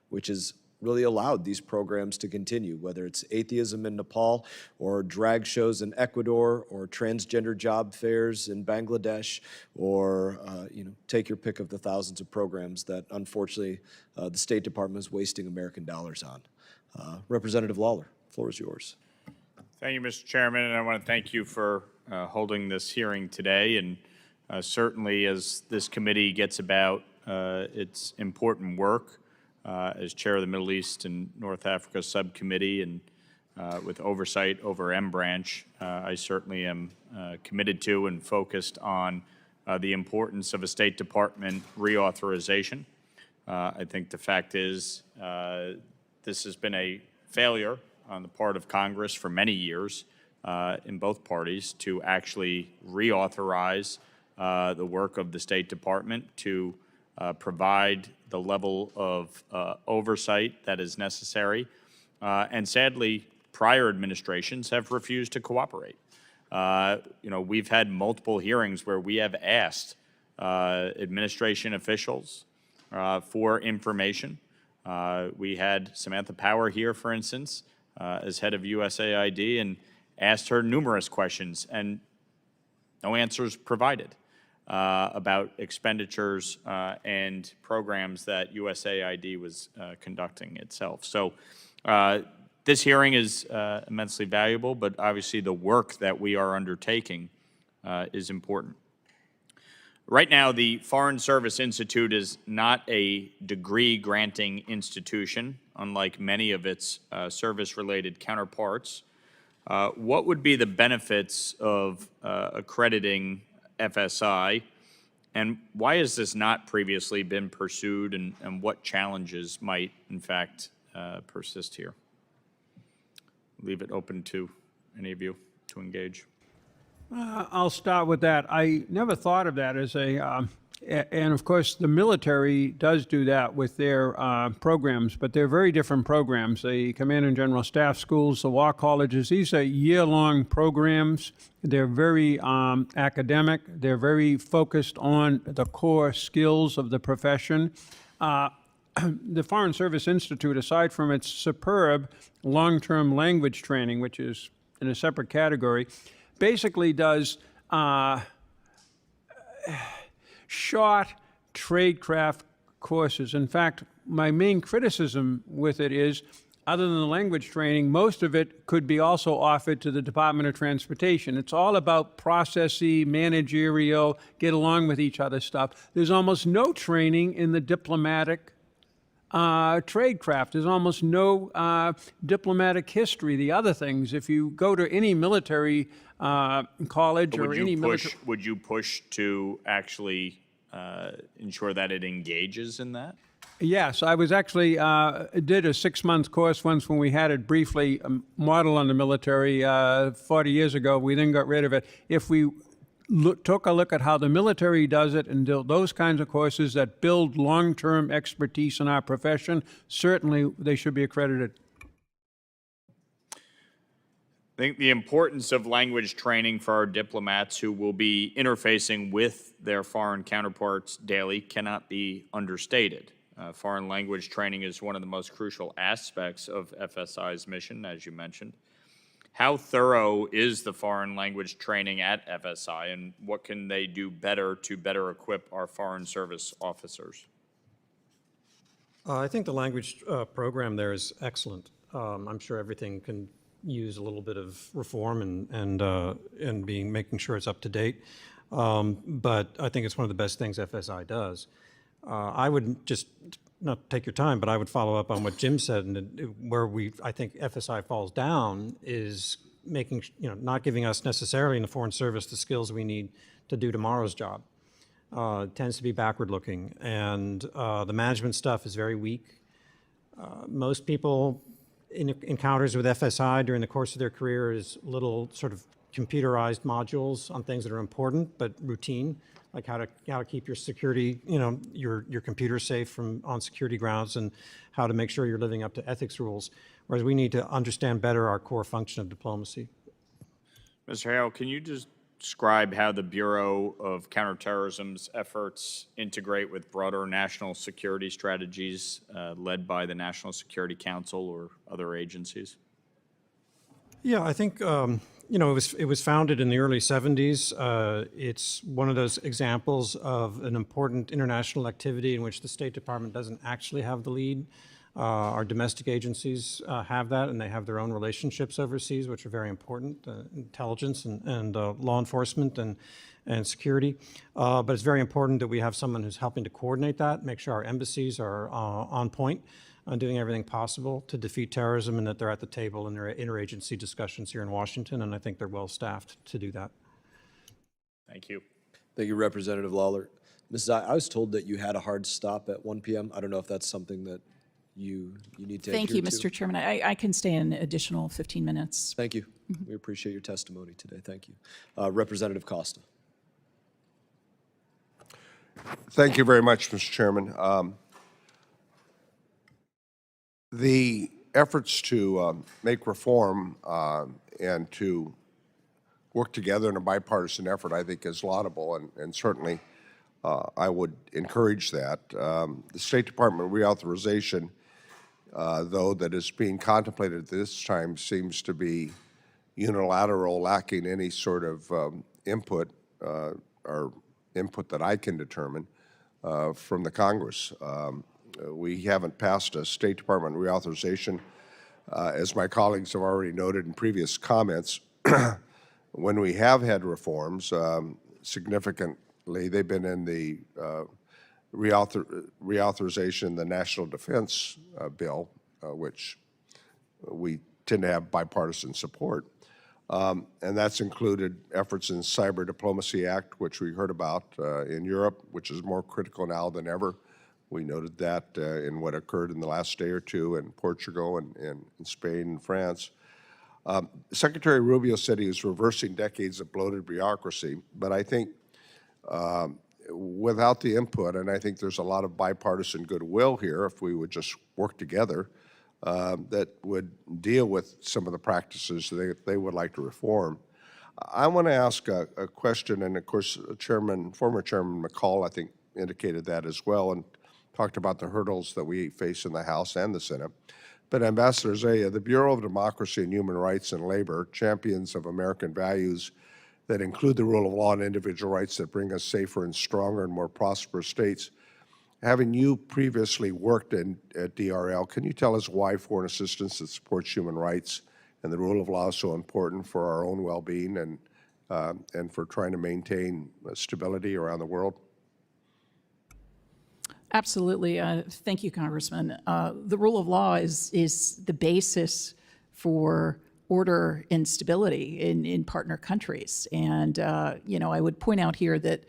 which is really allowed these programs to continue, whether it's atheism in Nepal or drag shows in Ecuador or transgender job fairs in Bangladesh, or you know, take your pick of the thousands of programs that unfortunately the State Department is wasting American dollars on. Representative Lawler, the floor is yours. Thank you, Mr. Chairman, and I want to thank you for holding this hearing today. And certainly as this committee gets about its important work, as chair of the Middle East and North Africa Subcommittee and with oversight over M-Branch, I certainly am committed to and focused on the importance of a State Department reauthorization. I think the fact is this has been a failure on the part of Congress for many years in both parties to actually reauthorize the work of the State Department to provide the level of oversight that is necessary. And sadly, prior administrations have refused to cooperate. We've had multiple hearings where we have asked administration officials for information. We had Samantha Power here, for instance, as head of USAID, and asked her numerous questions and no answers provided about expenditures and programs that USAID was conducting itself. So this hearing is immensely valuable, but obviously the work that we are undertaking is important. Right now, the Foreign Service Institute is not a degree-granting institution, unlike many of its service-related counterparts. What would be the benefits of accrediting FSI, and why has this not previously been pursued, and what challenges might, in fact, persist here? Leave it open to any of you to engage. I'll start with that. I never thought of that as and of course the military does do that with their programs, but they're very different programs. The Command and General Staff Schools, the law colleges, these are year-long programs. They're very academic. They're very focused on the core skills of the profession. The Foreign Service Institute, aside from its superb long-term language training, which is in a separate category, basically does short tradecraft courses. In fact, my main criticism with it is, other than the language training, most of it could be also offered to the Department of Transportation. It's all about processy, managerial, get along with each other stuff. There's almost no training in the diplomatic tradecraft. There's almost no diplomatic history, the other things. If you go to any military college or any military... Would you push to actually ensure that it engages in that? Yes, I was actually, did a 6-month course once when we had it briefly modeled on the military 40 years ago. We then got rid of it. If we took a look at how the military does it and those kinds of courses that build long-term expertise in our profession, certainly they should be accredited. I think the importance of language training for our diplomats who will be interfacing with their foreign counterparts daily cannot be understated. Foreign language training is one of the most crucial aspects of FSI's mission, as you mentioned. How thorough is the foreign language training at FSI, and what can they do better to better equip our foreign service officers? I think the language program there is excellent. I'm sure everything can use a little bit of reform and making sure it's up to date. But I think it's one of the best things FSI does. I would just, not take your time, but I would follow up on what Jim said, and where I think FSI falls down is making, not giving us necessarily in the Foreign Service the skills we need to do tomorrow's job. It tends to be backward looking, and the management stuff is very weak. Most people in encounters with FSI during the course of their career is little sort of computerized modules on things that are important but routine, like how to keep your security, your computer safe on security grounds, and how to make sure you're living up to ethics rules. Whereas we need to understand better our core function of diplomacy. Mr. Hale, can you just describe how the Bureau of Counterterrorism's efforts integrate with broader national security strategies led by the National Security Council or other agencies? Yeah, I think it was founded in the early 70s. It's one of those examples of an important international activity in which the State Department doesn't actually have the lead. Our domestic agencies have that, and they have their own relationships overseas, which are very important, intelligence and law enforcement and security. But it's very important that we have someone who's helping to coordinate that, make sure our embassies are on point, doing everything possible to defeat terrorism, and that they're at the table in their interagency discussions here in Washington, and I think they're well staffed to do that. Thank you. Thank you, Representative Lawler. Mrs. Zeya, I was told that you had a hard stop at 1 p.m. I don't know if that's something that you need to Thank you, adhere to. Mr. Chairman. I can stay an additional 15 minutes. Thank you. We appreciate your testimony today. Thank you. Representative Costa. Thank you very much, Mr. Chairman. The efforts to make reform and to work together in a bipartisan effort, I think, is laudable, and certainly I would encourage that. The State Department reauthorization, though, that is being contemplated at this time seems to be unilateral, lacking any sort of input or input that I can determine from the Congress. We haven't passed a State Department reauthorization, as my colleagues have already noted in previous comments. When we have had reforms, significantly, they've been in the reauthorization, the National Defense Bill, which we tend to have bipartisan support. And that's included efforts in Cyber Diplomacy Act, which we heard about in Europe, which is more critical now than ever. We noted that in what occurred in the last day or two in Portugal and in Spain and France. Secretary Rubio said he was reversing decades of bloated bureaucracy, but I think without the input, and I think there's a lot of bipartisan goodwill here if we would just work together, that would deal with some of the practices that they would like to reform. I want to ask a question, and of course, former Chairman McCall, I think, indicated that as well, and talked about the hurdles that we face in the House and the Senate. But Ambassador Zeya, the Bureau of Democracy and Human Rights and Labor, champions of American values that include the rule of law and individual rights that bring us safer and stronger and more prosperous states. Having you previously worked at DRL, can you tell us why foreign assistance that supports human rights and the rule of law is so important for our own well-being and for trying to maintain stability around the world? Absolutely. Thank you, Congressman. The rule of law is the basis for order and stability in partner countries. And, I would point out here that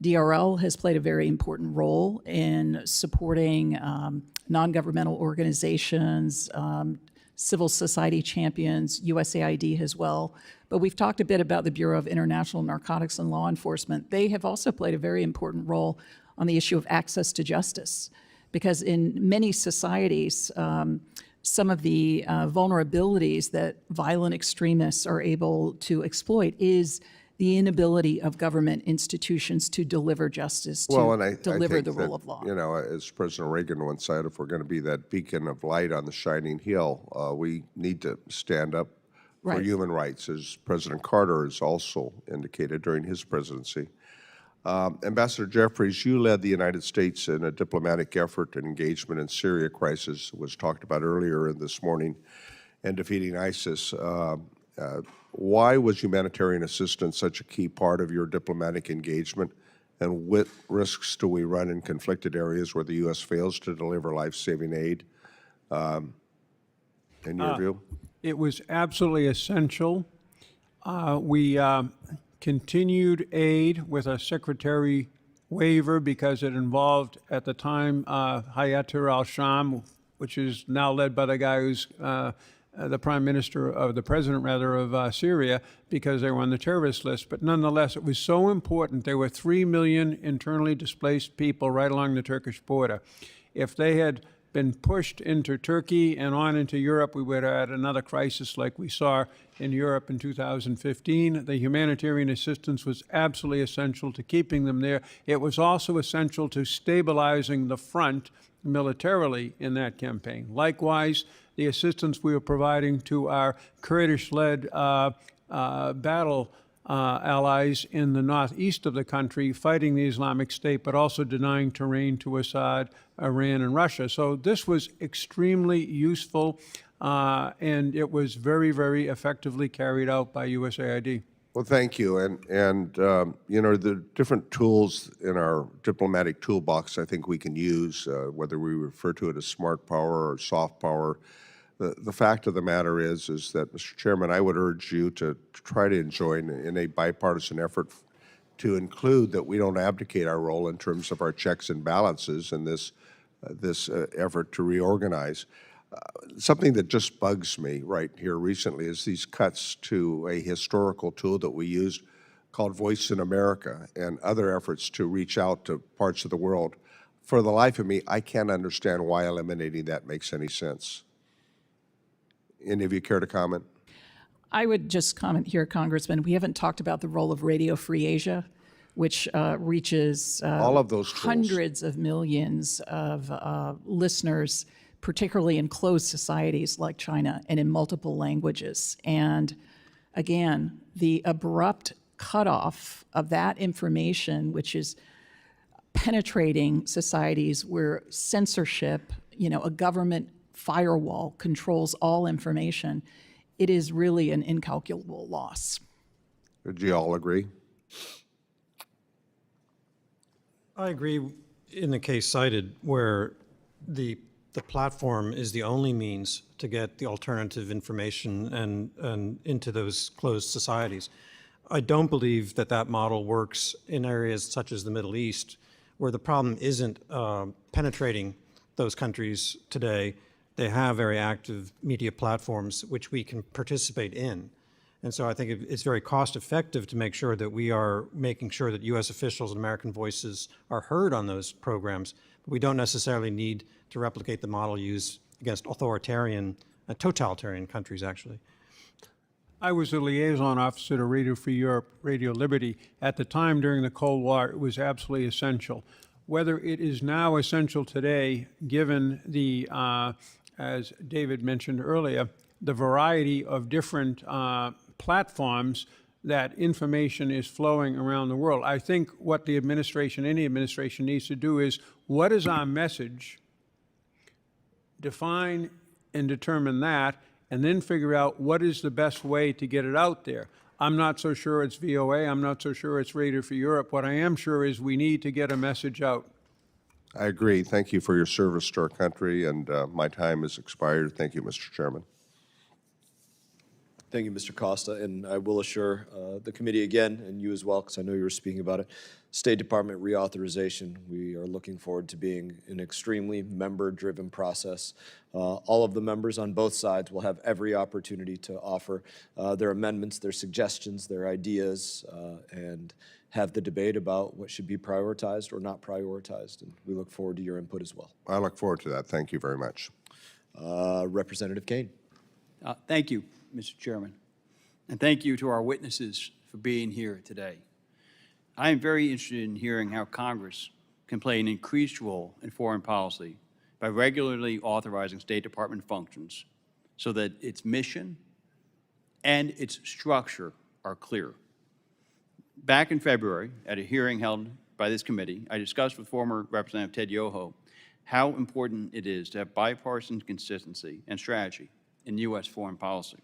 DRL has played a very important role in supporting non-governmental organizations, civil society champions, USAID as well. But we've talked a bit about the Bureau of International Narcotics and Law Enforcement. They have also played a very important role on the issue of access to justice, because in many societies, some of the vulnerabilities that violent extremists are able to exploit is the inability of government institutions to deliver justice, to deliver the rule of law. As President Reagan once said, if we're going to be that beacon of light on the shining hill, we need to stand up for human rights, as President Carter has also indicated during his presidency. Ambassador Jeffries, you led the United States in a diplomatic effort and engagement in Syria crisis, was talked about earlier this morning, and defeating ISIS. Why was humanitarian assistance such a key part of your diplomatic engagement, and what risks do we run in conflicted areas where the U.S. fails to deliver life-saving aid, in your view? It was absolutely essential. We continued aid with a secretary waiver because it involved, at the time, Hayat al-Sham, which is now led by the guy who's the president of Syria, because they were on the terrorist list. But nonetheless, it was so important. There were 3 million internally displaced people right along the Turkish border. If they had been pushed into Turkey and on into Europe, we would have had another crisis like we saw in Europe in 2015. The humanitarian assistance was absolutely essential to keeping them there. It was also essential to stabilizing the front militarily in that campaign. Likewise, the assistance we were providing to our Kurdish-led battle allies in the northeast of the country fighting the Islamic State, but also denying terrain to Assad, Iran, and Russia. So this was extremely useful, and it was very, very effectively carried out by USAID. Well, thank you. And the different tools in our diplomatic toolbox I think we can use, whether we refer to it as smart power or soft power. The fact of the matter is that, Mr. Chairman, I would urge you to try to join in a bipartisan effort to include that we don't abdicate our role in terms of our checks and balances in this effort to reorganize. Something that just bugs me right here recently is these cuts to a historical tool that we used called Voice in America and other efforts to reach out to parts of the world. For the life of me, I can't understand why eliminating that makes any sense. Any of you care to comment? I would just comment here, Congressman, we haven't talked about the role of Radio Free Asia, which reaches all of those tools. Hundreds of millions of listeners, particularly in closed societies like China and in multiple languages. And again, the abrupt cutoff of that information, which is penetrating societies where censorship, a government firewall controls all information, it is really an incalculable loss. Do you all agree? I agree in the case cited where the platform is the only means to get the alternative information and into those closed societies. I don't believe that that model works in areas such as the Middle East, where the problem isn't penetrating those countries today. They have very active media platforms which we can participate in. And so I think it's very cost effective to make sure that we are making sure that U.S. officials and American voices are heard on those programs. But we don't necessarily need to replicate the model used against authoritarian, totalitarian countries, actually. I was a liaison officer to Radio Free Europe, Radio Liberty. At the time during the Cold War, it was absolutely essential. Whether it is now essential today, given the, as David mentioned earlier, the variety of different platforms that information is flowing around the world. I think what the administration, any administration needs to do is, what is our message? Define and determine that, and then figure out what is the best way to get it out there. I'm not so sure it's VOA. I'm not so sure it's Radio Free Europe. What I am sure is we need to get a message out. I agree. Thank you for your service to our country, and my time has expired. Thank you, Mr. Chairman. Thank you, Mr. Costa, and I will assure the committee again, and you as well, because I know you were speaking about it, State Department reauthorization. We are looking forward to being an extremely member-driven process. All of the members on both sides will have every opportunity to offer their amendments, their suggestions, their ideas, and have the debate about what should be prioritized or not prioritized. And we look forward to your input as well. I look forward to that. Thank you very much. Representative Kane. Thank you, Mr. Chairman, and thank you to our witnesses for being here today. I am very interested in hearing how Congress can play an increased role in foreign policy by regularly authorizing State Department functions so that its mission and its structure are clear. Back in February, at a hearing held by this committee, I discussed with former Representative Ted Yoho how important it is to have bipartisan consistency and strategy in U.S. foreign policy.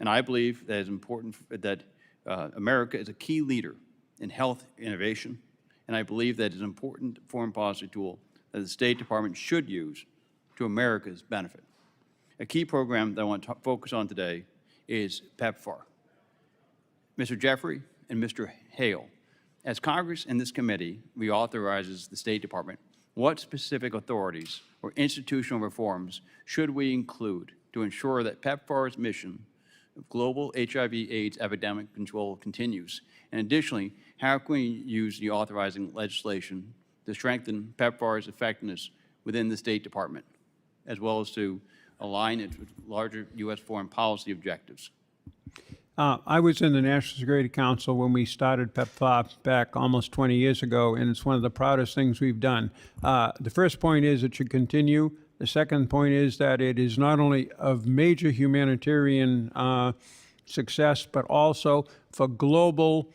And I believe that it's important that America is a key leader in health innovation, and I believe that it's an important foreign policy tool that the State Department should use to America's benefit. A key program that I want to focus on today is PEPFAR. Mr. Jeffrey and Mr. Hale, as Congress and this committee reauthorizes the State Department, what specific authorities or institutional reforms should we include to ensure that PEPFAR's mission of global HIV/AIDS epidemic control continues? And additionally, how can we use the authorizing legislation to strengthen PEPFAR's effectiveness within the State Department, as well as to align it with larger U.S. foreign policy objectives? I was in the National Security Council when we started PEPFAR back almost 20 years ago, and it's one of the proudest things we've done. The first point is it should continue. The second point is that it is not only of major humanitarian success, but also for global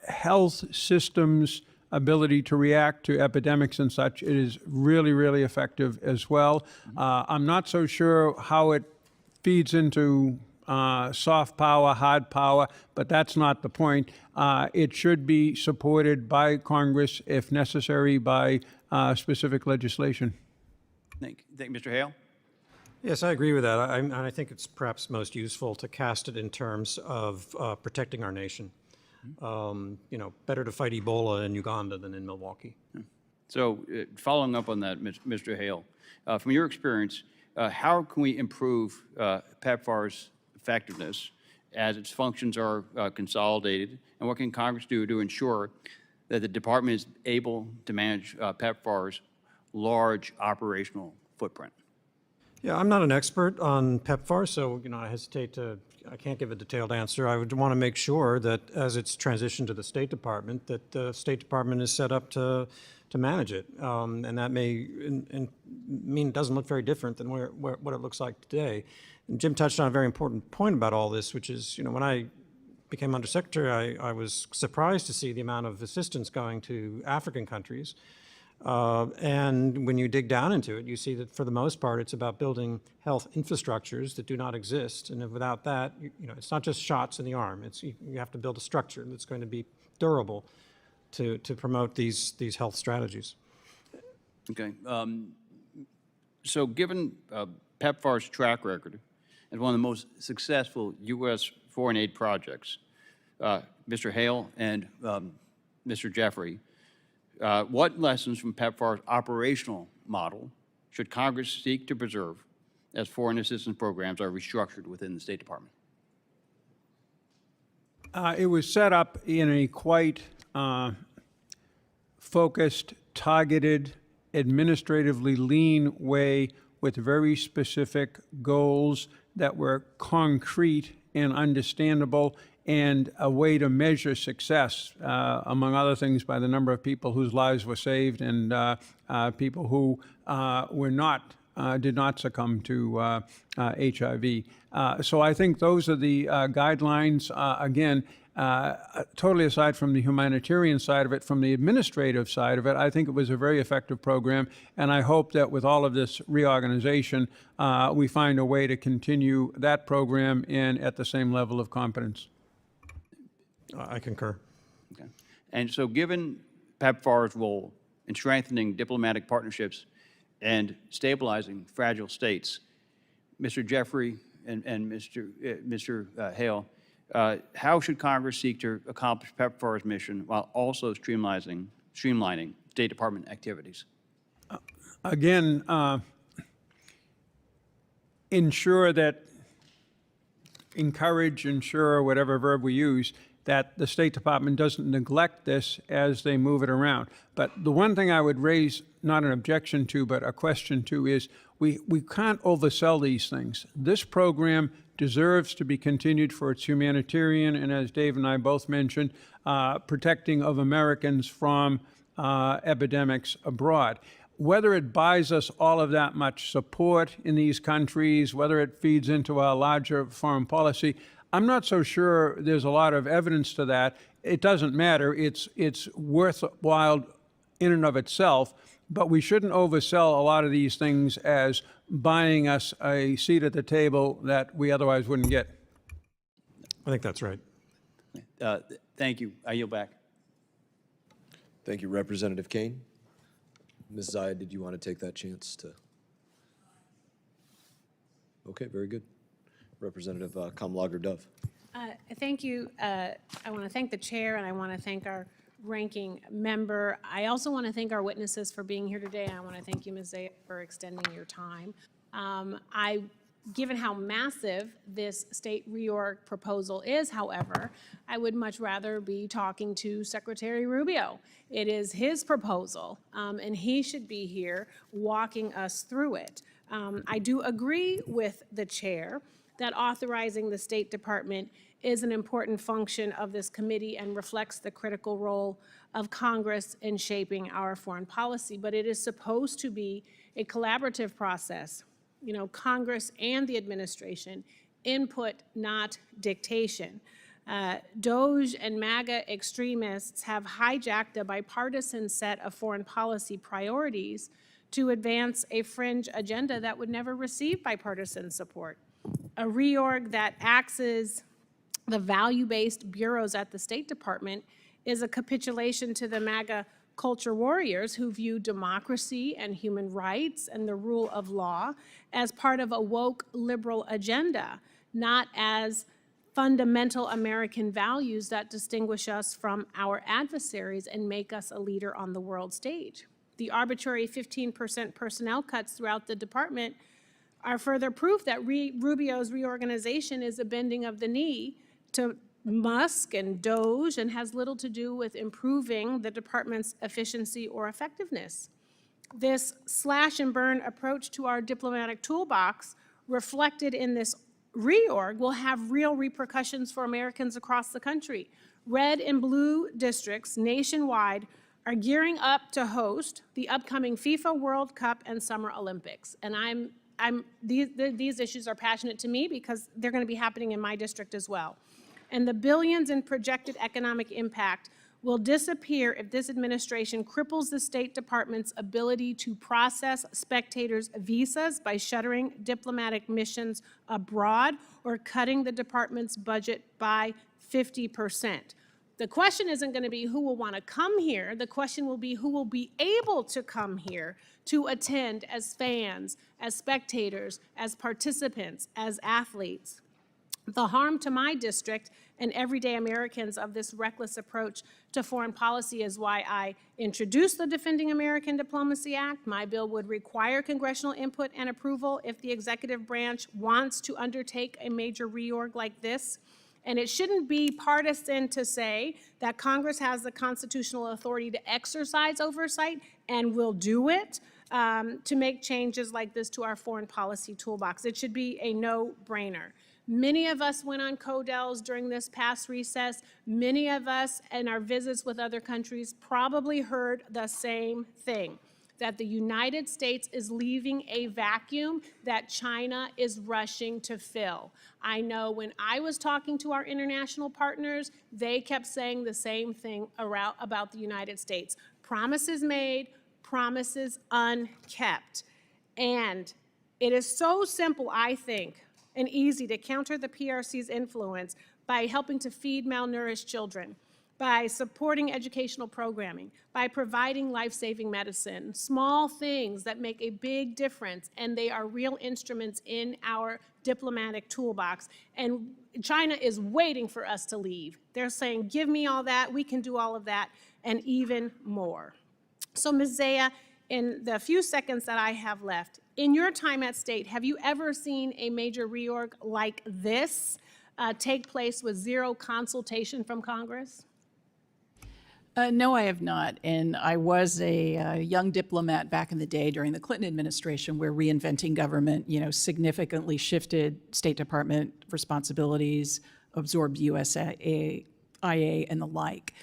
health systems' ability to react to epidemics and such. It is really, really effective as well. I'm not so sure how it feeds into soft power, hard power, but that's not the point. It should be supported by Congress, if necessary, by specific legislation. Thank you, Mr. Hale. Yes, I agree with that. I think it's perhaps most useful to cast it in terms of protecting our nation. better to fight Ebola in Uganda than in Milwaukee. So following up on that, Mr. Hale, from your experience, how can we improve PEPFAR's effectiveness as its functions are consolidated? And what can Congress do to ensure that the department is able to manage PEPFAR's large operational footprint? Yeah, I'm not an expert on PEPFAR, so I can't give a detailed answer. I would want to make sure that as it's transitioned to the State Department, that the State Department is set up to manage it. And that may mean it doesn't look very different than what it looks like today. And Jim touched on a very important point about all this, which is, when I became undersecretary, I was surprised to see the amount of assistance going to African countries. And when you dig down into it, you see that for the most part, it's about building health infrastructures that do not exist. And without that, it's not just shots in the arm. You have to build a structure that's going to be durable to promote these health strategies. Okay. So given PEPFAR's track record as one of the most successful U.S. foreign aid projects, Mr. Hale and Mr. Jeffrey, what lessons from PEPFAR's operational model should Congress seek to preserve as foreign assistance programs are restructured within the State Department? It was set up in a quite focused, targeted, administratively lean way with very specific goals that were concrete and understandable, and a way to measure success, among other things, by the number of people whose lives were saved and people who did not succumb to HIV. So I think those are the guidelines. Again, totally aside from the humanitarian side of it, from the administrative side of it, I think it was a very effective program, and I hope that with all of this reorganization, we find a way to continue that program and at the same level of competence. I concur. Okay. And so given PEPFAR's role in strengthening diplomatic partnerships and stabilizing fragile states, Mr. Jeffrey and Mr. Hale, how should Congress seek to accomplish PEPFAR's mission while also streamlining State Department activities? Again, ensure, whatever verb we use, that the State Department doesn't neglect this as they move it around. But the one thing I would raise, not an objection to, but a question to, is we can't oversell these things. This program deserves to be continued for its humanitarian, and as Dave and I both mentioned, protecting of Americans from epidemics abroad. Whether it buys us all of that much support in these countries, whether it feeds into our larger foreign policy, I'm not so sure there's a lot of evidence to that. It doesn't matter. It's worthwhile in and of itself, but we shouldn't oversell a lot of these things as buying us a seat at the table that we otherwise wouldn't get. I think that's right. Thank you. I yield back. Thank you, Representative Kane. Ms. Zeya, did you want to take that chance to? Okay, very good. Representative Kamlager-Dove. Thank you. I want to thank the chair, and I want to thank our ranking member. I also want to thank our witnesses for being here today. I want to thank you, Ms. Zeya, for extending your time. Given how massive this state reorg proposal is, however, I would much rather be talking to Secretary Rubio. It is his proposal, and he should be here walking us through it. I do agree with the chair that authorizing the State Department is an important function of this committee and reflects the critical role of Congress in shaping our foreign policy, but it is supposed to be a collaborative process. Congress and the administration, input, not dictation. DOJ and MAGA extremists have hijacked a bipartisan set of foreign policy priorities to advance a fringe agenda that would never receive bipartisan support. A reorg that axes the value-based bureaus at the State Department is a capitulation to the MAGA culture warriors who view democracy and human rights and the rule of law as part of a woke liberal agenda, not as fundamental American values that distinguish us from our adversaries and make us a leader on the world stage. The arbitrary 15% personnel cuts throughout the department are further proof that Rubio's reorganization is a bending of the knee to Musk and Doge and has little to do with improving the department's efficiency or effectiveness. This slash and burn approach to our diplomatic toolbox reflected in this reorg will have real repercussions for Americans across the country. Red and blue districts nationwide are gearing up to host the upcoming FIFA World Cup and Summer Olympics. And these issues are passionate to me because they're going to be happening in my district as well. And the billions in projected economic impact will disappear if this administration cripples the State Department's ability to process spectators' visas by shuttering diplomatic missions abroad or cutting the department's budget by 50%. The question isn't going to be who will want to come here. The question will be who will be able to come here to attend as fans, as spectators, as participants, as athletes. The harm to my district and everyday Americans of this reckless approach to foreign policy is why I introduced the Defending American Diplomacy Act. My bill would require congressional input and approval if the executive branch wants to undertake a major reorg like this. And it shouldn't be partisan to say that Congress has the constitutional authority to exercise oversight and will do it to make changes like this to our foreign policy toolbox. It should be a no-brainer. Many of us went on CODELs during this past recess. Many of us in our visits with other countries probably heard the same thing, that the United States is leaving a vacuum that China is rushing to fill. I know when I was talking to our international partners, they kept saying the same thing about the United States. Promises made, promises unkept. And it is so simple, I think, and easy to counter the PRC's influence by helping to feed malnourished children, by supporting educational programming, by providing life-saving medicine, small things that make a big difference, and they are real instruments in our diplomatic toolbox. And China is waiting for us to leave. They're saying, give me all that, we can do all of that, and even more. So Ms. Zeya, in the few seconds that I have left, in your time at State, have you ever seen a major reorg like this take place with zero consultation from Congress? No, I have not. And I was a young diplomat back in the day during the Clinton administration where reinventing government, significantly shifted State Department responsibilities, absorbed USIA and the like.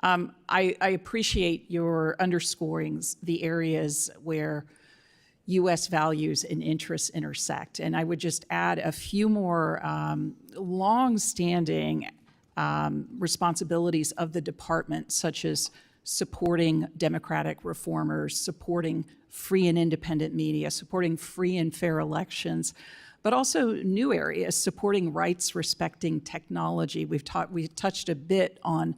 I appreciate your underscoring the areas where U.S. values and interests intersect. And I would just add a few more long-standing responsibilities of the department, such as supporting democratic reformers, supporting free and independent media, supporting free and fair elections, but also new areas, supporting rights-respecting technology. We touched a bit on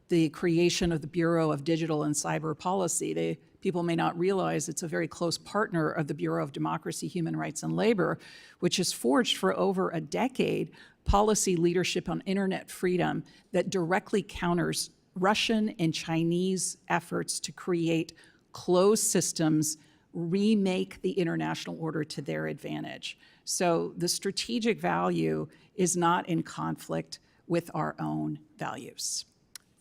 the creation of the Bureau of Digital and Cyber Policy. People may not realize it's a very close partner of the Bureau of Democracy, Human Rights, and Labor, which has forged for over a decade policy leadership on internet freedom that directly counters Russian and Chinese efforts to create closed systems, remake the international order to their advantage. So the strategic value is not in conflict with our own values.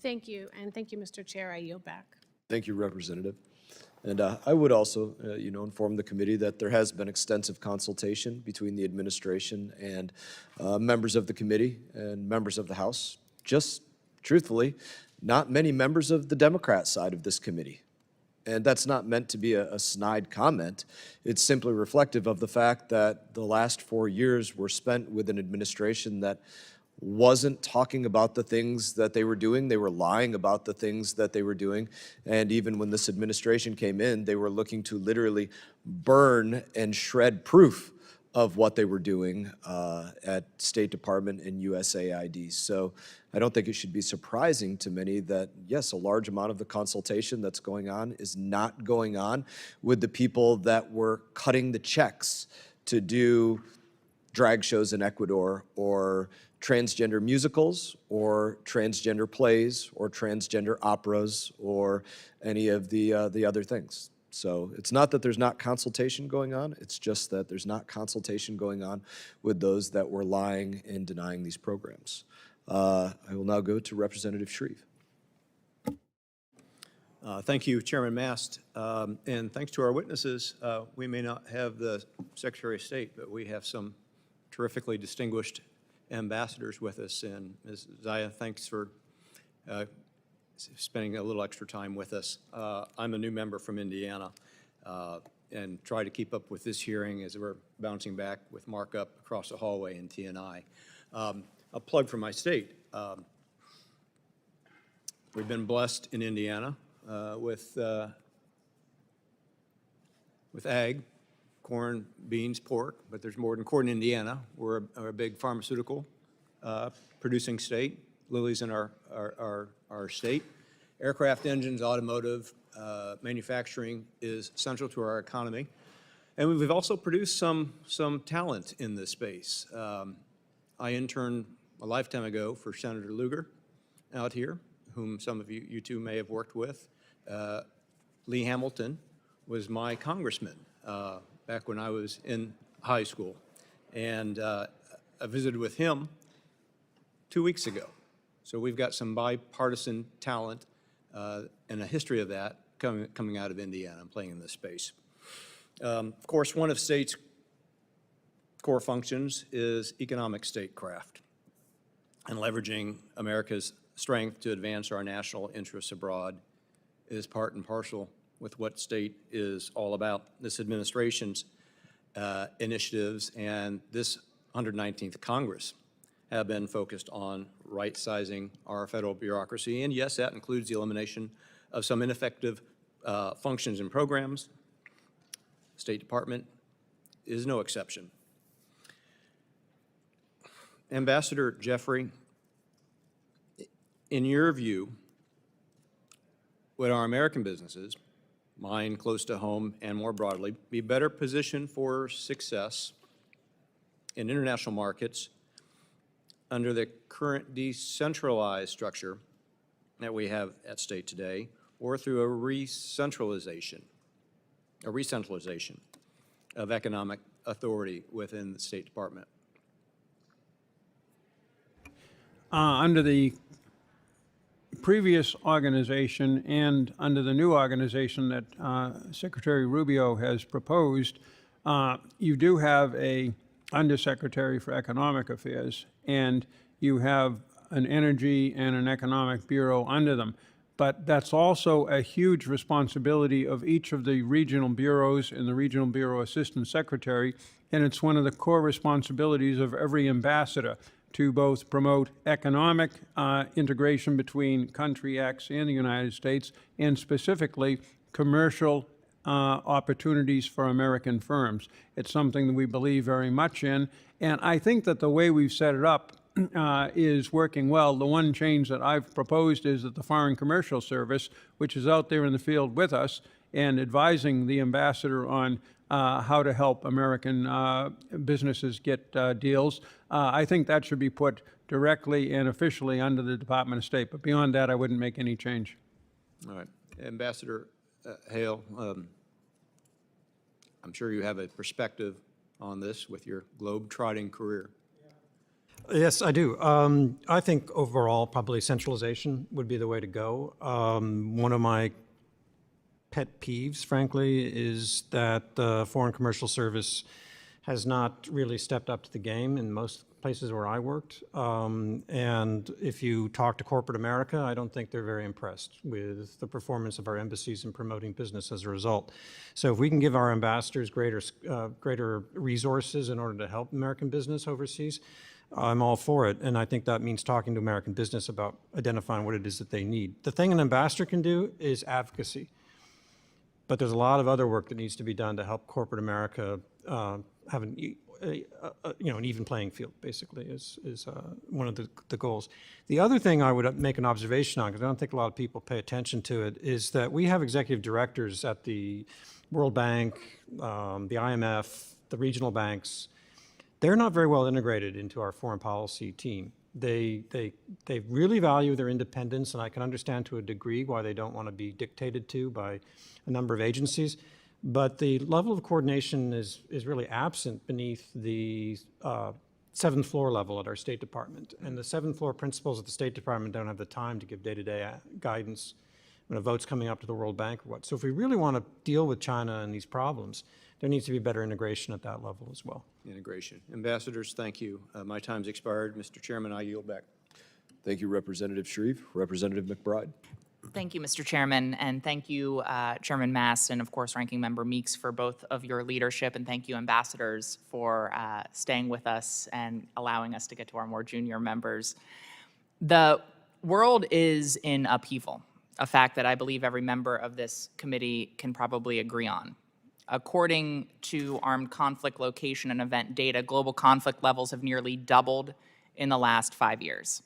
Thank you, and thank you, Mr. Chair. I yield back. Thank you, Representative. And I would also, inform the committee that there has been extensive consultation between the administration and members of the committee and members of the House. Just truthfully, not many members of the Democrat side of this committee. And that's not meant to be a snide comment. It's simply reflective of the fact that the last 4 years were spent with an administration that wasn't talking about the things that they were doing. They were lying about the things that they were doing. And even when this administration came in, they were looking to literally burn and shred proof of what they were doing at State Department and USAID. So I don't think it should be surprising to many that, yes, a large amount of the consultation that's going on is not going on with the people that were cutting the checks to do drag shows in Ecuador or transgender musicals or transgender plays or transgender operas or any of the other things. So it's not that there's not consultation going on, it's just that there's not consultation going on with those that were lying and denying these programs. I will now go to Representative Shreve. Thank you, Chairman Mast, and thanks to our witnesses. We may not have the Secretary of State, but we have some terrifically distinguished ambassadors with us. And Ms. Zeya, thanks for spending a little extra time with us. I'm a new member from Indiana and try to keep up with this hearing as we're bouncing back with markup across the hallway in TNI. A plug for my state. We've been blessed in Indiana with ag, corn, beans, pork, but there's more than corn in Indiana. We're a big pharmaceutical producing state. Lilly's in our state. Aircraft engines, automotive, manufacturing is central to our economy. And we've also produced some talent in this space. I interned a lifetime ago for Senator Lugar out here, whom some of you two may have worked with. Lee Hamilton was my congressman back when I was in high school. And I visited with him 2 weeks ago. So we've got some bipartisan talent and a history of that coming out of Indiana and playing in this space. Of course, one of state's core functions is economic statecraft and leveraging America's strength to advance our national interests abroad is part and parcel with what state is all about. This administration's initiatives and this 119th Congress have been focused on right-sizing our federal bureaucracy, and yes, that includes the elimination of some ineffective functions and programs. State Department is no exception. Ambassador Jeffrey, in your view, would our American businesses, mine close to home and more broadly, be better positioned for success in international markets under the current decentralized structure that we have at state today, or through a re-centralization of economic authority within the State Department? Under the previous organization and under the new organization that Secretary Rubio has proposed, you do have a Undersecretary for Economic Affairs, and you have an Energy and an Economic Bureau under them. But that's also a huge responsibility of each of the regional bureaus and the Regional Bureau Assistant Secretary, and it's one of the core responsibilities of every ambassador to both promote economic integration between country X and the United States, and specifically commercial opportunities for American firms. It's something that we believe very much in, and I think that the way we've set it up is working well. The one change that I've proposed is that the Foreign Commercial Service, which is out there in the field with us and advising the ambassador on how to help American businesses get deals, I think that should be put directly and officially under the Department of State. But beyond that, I wouldn't make any change. All right. Ambassador Hale, I'm sure you have a perspective on this with your globe-trotting career. Yes, I do. I think overall, probably centralization would be the way to go. One of my pet peeves, frankly, is that the Foreign Commercial Service has not really stepped up to the game in most places where I worked. And if you talk to corporate America, I don't think they're very impressed with the performance of our embassies in promoting business as a result. So if we can give our ambassadors greater resources in order to help American business overseas, I'm all for it, and I think that means talking to American business about identifying what it is that they need. The thing an ambassador can do is advocacy, but there's a lot of other work that needs to be done to help corporate America have an even playing field, basically, is one of the goals. The other thing I would make an observation on, because I don't think a lot of people pay attention to it, is that we have executive directors at the World Bank, the IMF, the regional banks, they're not very well integrated into our foreign policy team. They really value their independence, and I can understand to a degree why they don't want to be dictated to by a number of agencies. But the level of coordination is really absent beneath the seventh floor level at our State Department. And the seventh floor principals at the State Department don't have the time to give day-to-day guidance when a vote's coming up to the World Bank or what. So if we really want to deal with China and these problems, there needs to be better integration at that level as well. Integration. Ambassadors, thank you. My time's expired. Mr. Chairman, I yield back. Thank you, Representative Shreve. Representative McBride. Thank you, Mr. Chairman, and thank you, Chairman Mast, and of course, Ranking Member Meeks, for both of your leadership, and thank you, ambassadors, for staying with us and allowing us to get to our more junior members. The world is in upheaval, a fact that I believe every member of this committee can probably agree on. According to armed conflict location and event data, global conflict levels have nearly doubled in the last 5 years.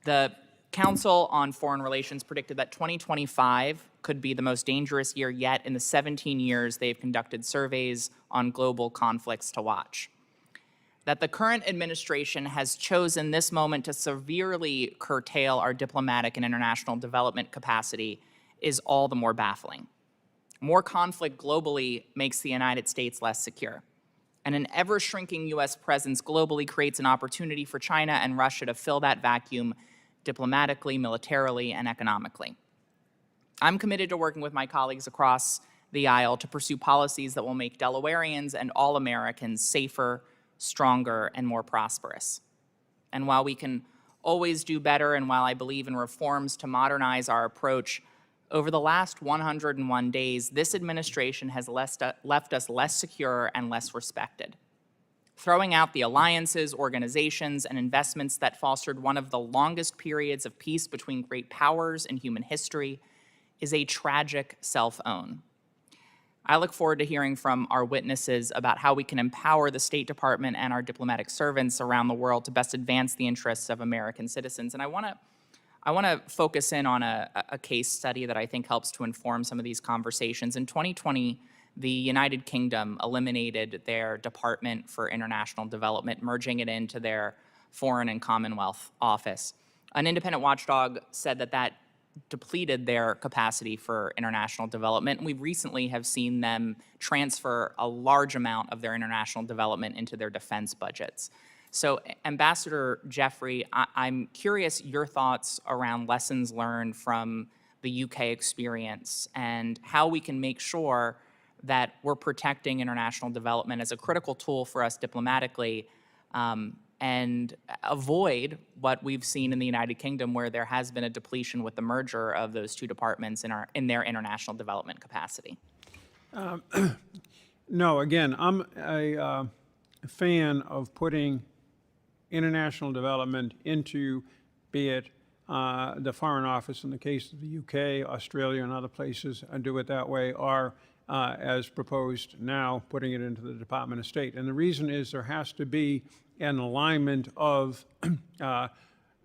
The Council on Foreign Relations predicted that 2025 could be the most dangerous year yet in the 17 years they've conducted surveys on global conflicts to watch. That the current administration has chosen this moment to severely curtail our diplomatic and international development capacity is all the more baffling. More conflict globally makes the United States less secure. And an ever-shrinking U.S. presence globally creates an opportunity for China and Russia to fill that vacuum diplomatically, militarily, and economically. I'm committed to working with my colleagues across the aisle to pursue policies that will make Delawareans and all Americans safer, stronger, and more prosperous. And while we can always do better, and while I believe in reforms to modernize our approach, over the last 101 days, this administration has left us less secure and less respected. Throwing out the alliances, organizations, and investments that fostered one of the longest periods of peace between great powers in human history is a tragic self-own. I look forward to hearing from our witnesses about how we can empower the State Department and our diplomatic servants around the world to best advance the interests of American citizens. And I want to focus in on a case study that I think helps to inform some of these conversations. In 2020, the United Kingdom eliminated their Department for International Development, merging it into their Foreign and Commonwealth Office. An independent watchdog said that that depleted their capacity for international development. We recently have seen them transfer a large amount of their international development into their defense budgets. So, Ambassador Jeffrey, I'm curious your thoughts around lessons learned from the UK experience and how we can make sure that we're protecting international development as a critical tool for us diplomatically, and avoid what we've seen in the United Kingdom, where there has been a depletion with the merger of those two departments in their international development capacity. No, again, I'm a fan of putting international development into, be it the Foreign Office in the case of the UK, Australia, and other places, and do it that way, or as proposed now, putting it into the Department of State. And the reason is there has to be an alignment of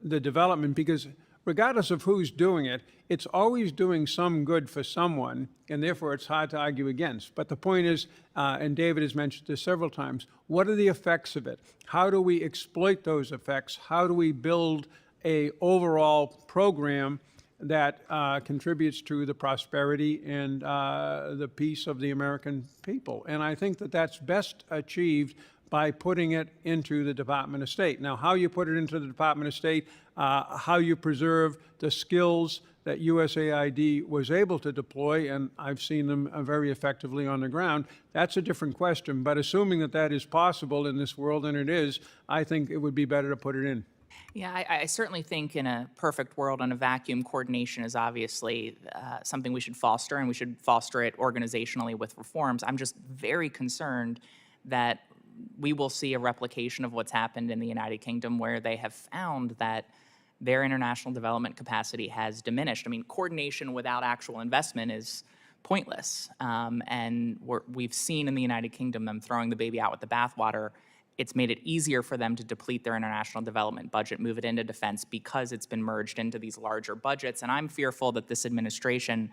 the development, because regardless of who's doing it, it's always doing some good for someone, and therefore it's hard to argue against. But the point is, and David has mentioned this several times, what are the effects of it? How do we exploit those effects? How do we build an overall program that contributes to the prosperity and the peace of the American people? And I think that that's best achieved by putting it into the Department of State. Now, how you put it into the Department of State, how you preserve the skills that USAID was able to deploy, and I've seen them very effectively on the ground, that's a different question. But assuming that that is possible in this world, and it is, I think it would be better to put it in. Yeah, I certainly think in a perfect world, in a vacuum, coordination is obviously something we should foster, and we should foster it organizationally with reforms. I'm just very concerned that we will see a replication of what's happened in the United Kingdom, where they have found that their international development capacity has diminished. I mean, coordination without actual investment is pointless. And we've seen in the United Kingdom them throwing the baby out with the bathwater. It's made it easier for them to deplete their international development budget, move it into defense, because it's been merged into these larger budgets. And I'm fearful that this administration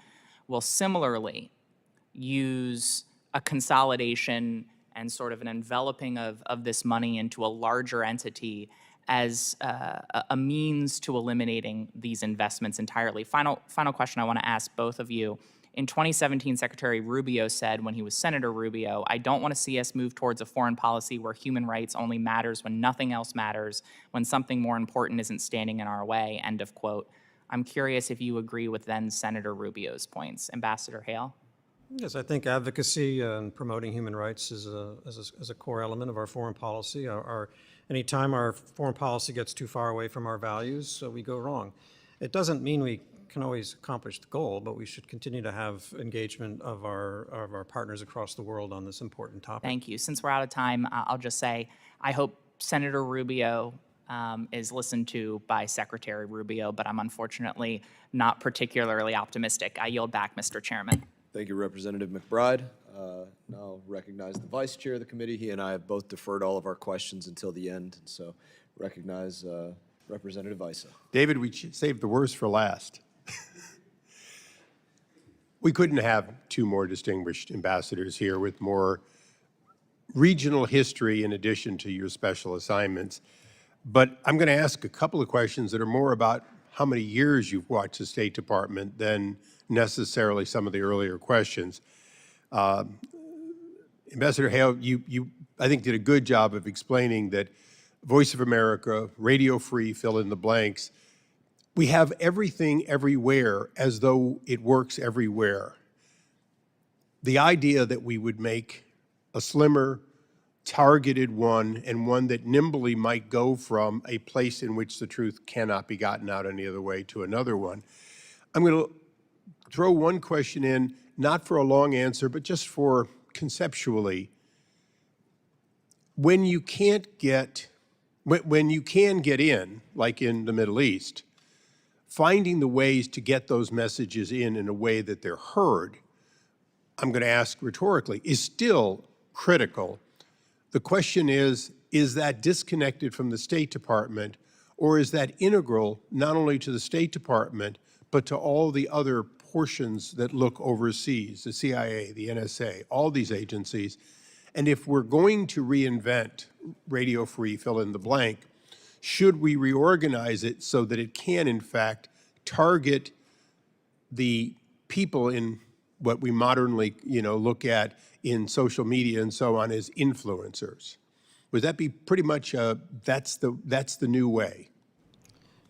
will similarly use a consolidation and sort of an enveloping of this money into a larger entity as a means to eliminating these investments entirely. Final question I want to ask both of you. In 2017, Secretary Rubio said when he was Senator Rubio, "I don't want to see us move towards a foreign policy where human rights only matters when nothing else matters, when something more important isn't standing in our way," end of quote. I'm curious if you agree with then Senator Rubio's points. Ambassador Hale? Yes, I think advocacy and promoting human rights is a core element of our foreign policy. Anytime our foreign policy gets too far away from our values, we go wrong. It doesn't mean we can always accomplish the goal, but we should continue to have engagement of our partners across the world on this important topic. Thank you. Since we're out of time, I'll just say I hope Senator Rubio is listened to by Secretary Rubio, but I'm unfortunately not particularly optimistic. I yield back, Mr. Chairman. Thank you, Representative McBride. Now I'll recognize the Vice Chair of the committee. He and I have both deferred all of our questions until the end, so recognize Representative Isa. David, we saved the worst for last. We couldn't have two more distinguished ambassadors here with more regional history in addition to your special assignments. But I'm going to ask a couple of questions that are more about how many years you've watched the State Department than necessarily some of the earlier questions. Ambassador Hale, you I think did a good job of explaining that Voice of America, Radio Free, fill in the blanks, we have everything everywhere as though it works everywhere. The idea that we would make a slimmer, targeted one, and one that nimbly might go from a place in which the truth cannot be gotten out any other way to another one. I'm going to throw one question in, not for a long answer, but just for conceptually. When you can get in, like in the Middle East, finding the ways to get those messages in a way that they're heard, I'm going to ask rhetorically, is still critical. The question is that disconnected from the State Department, or is that integral not only to the State Department, but to all the other portions that look overseas, the CIA, the NSA, all these agencies? And if we're going to reinvent Radio Free, fill in the blank, should we reorganize it so that it can, in fact, target the people in what we modernly, look at in social media and so on as influencers? Would that be pretty much that's the new way?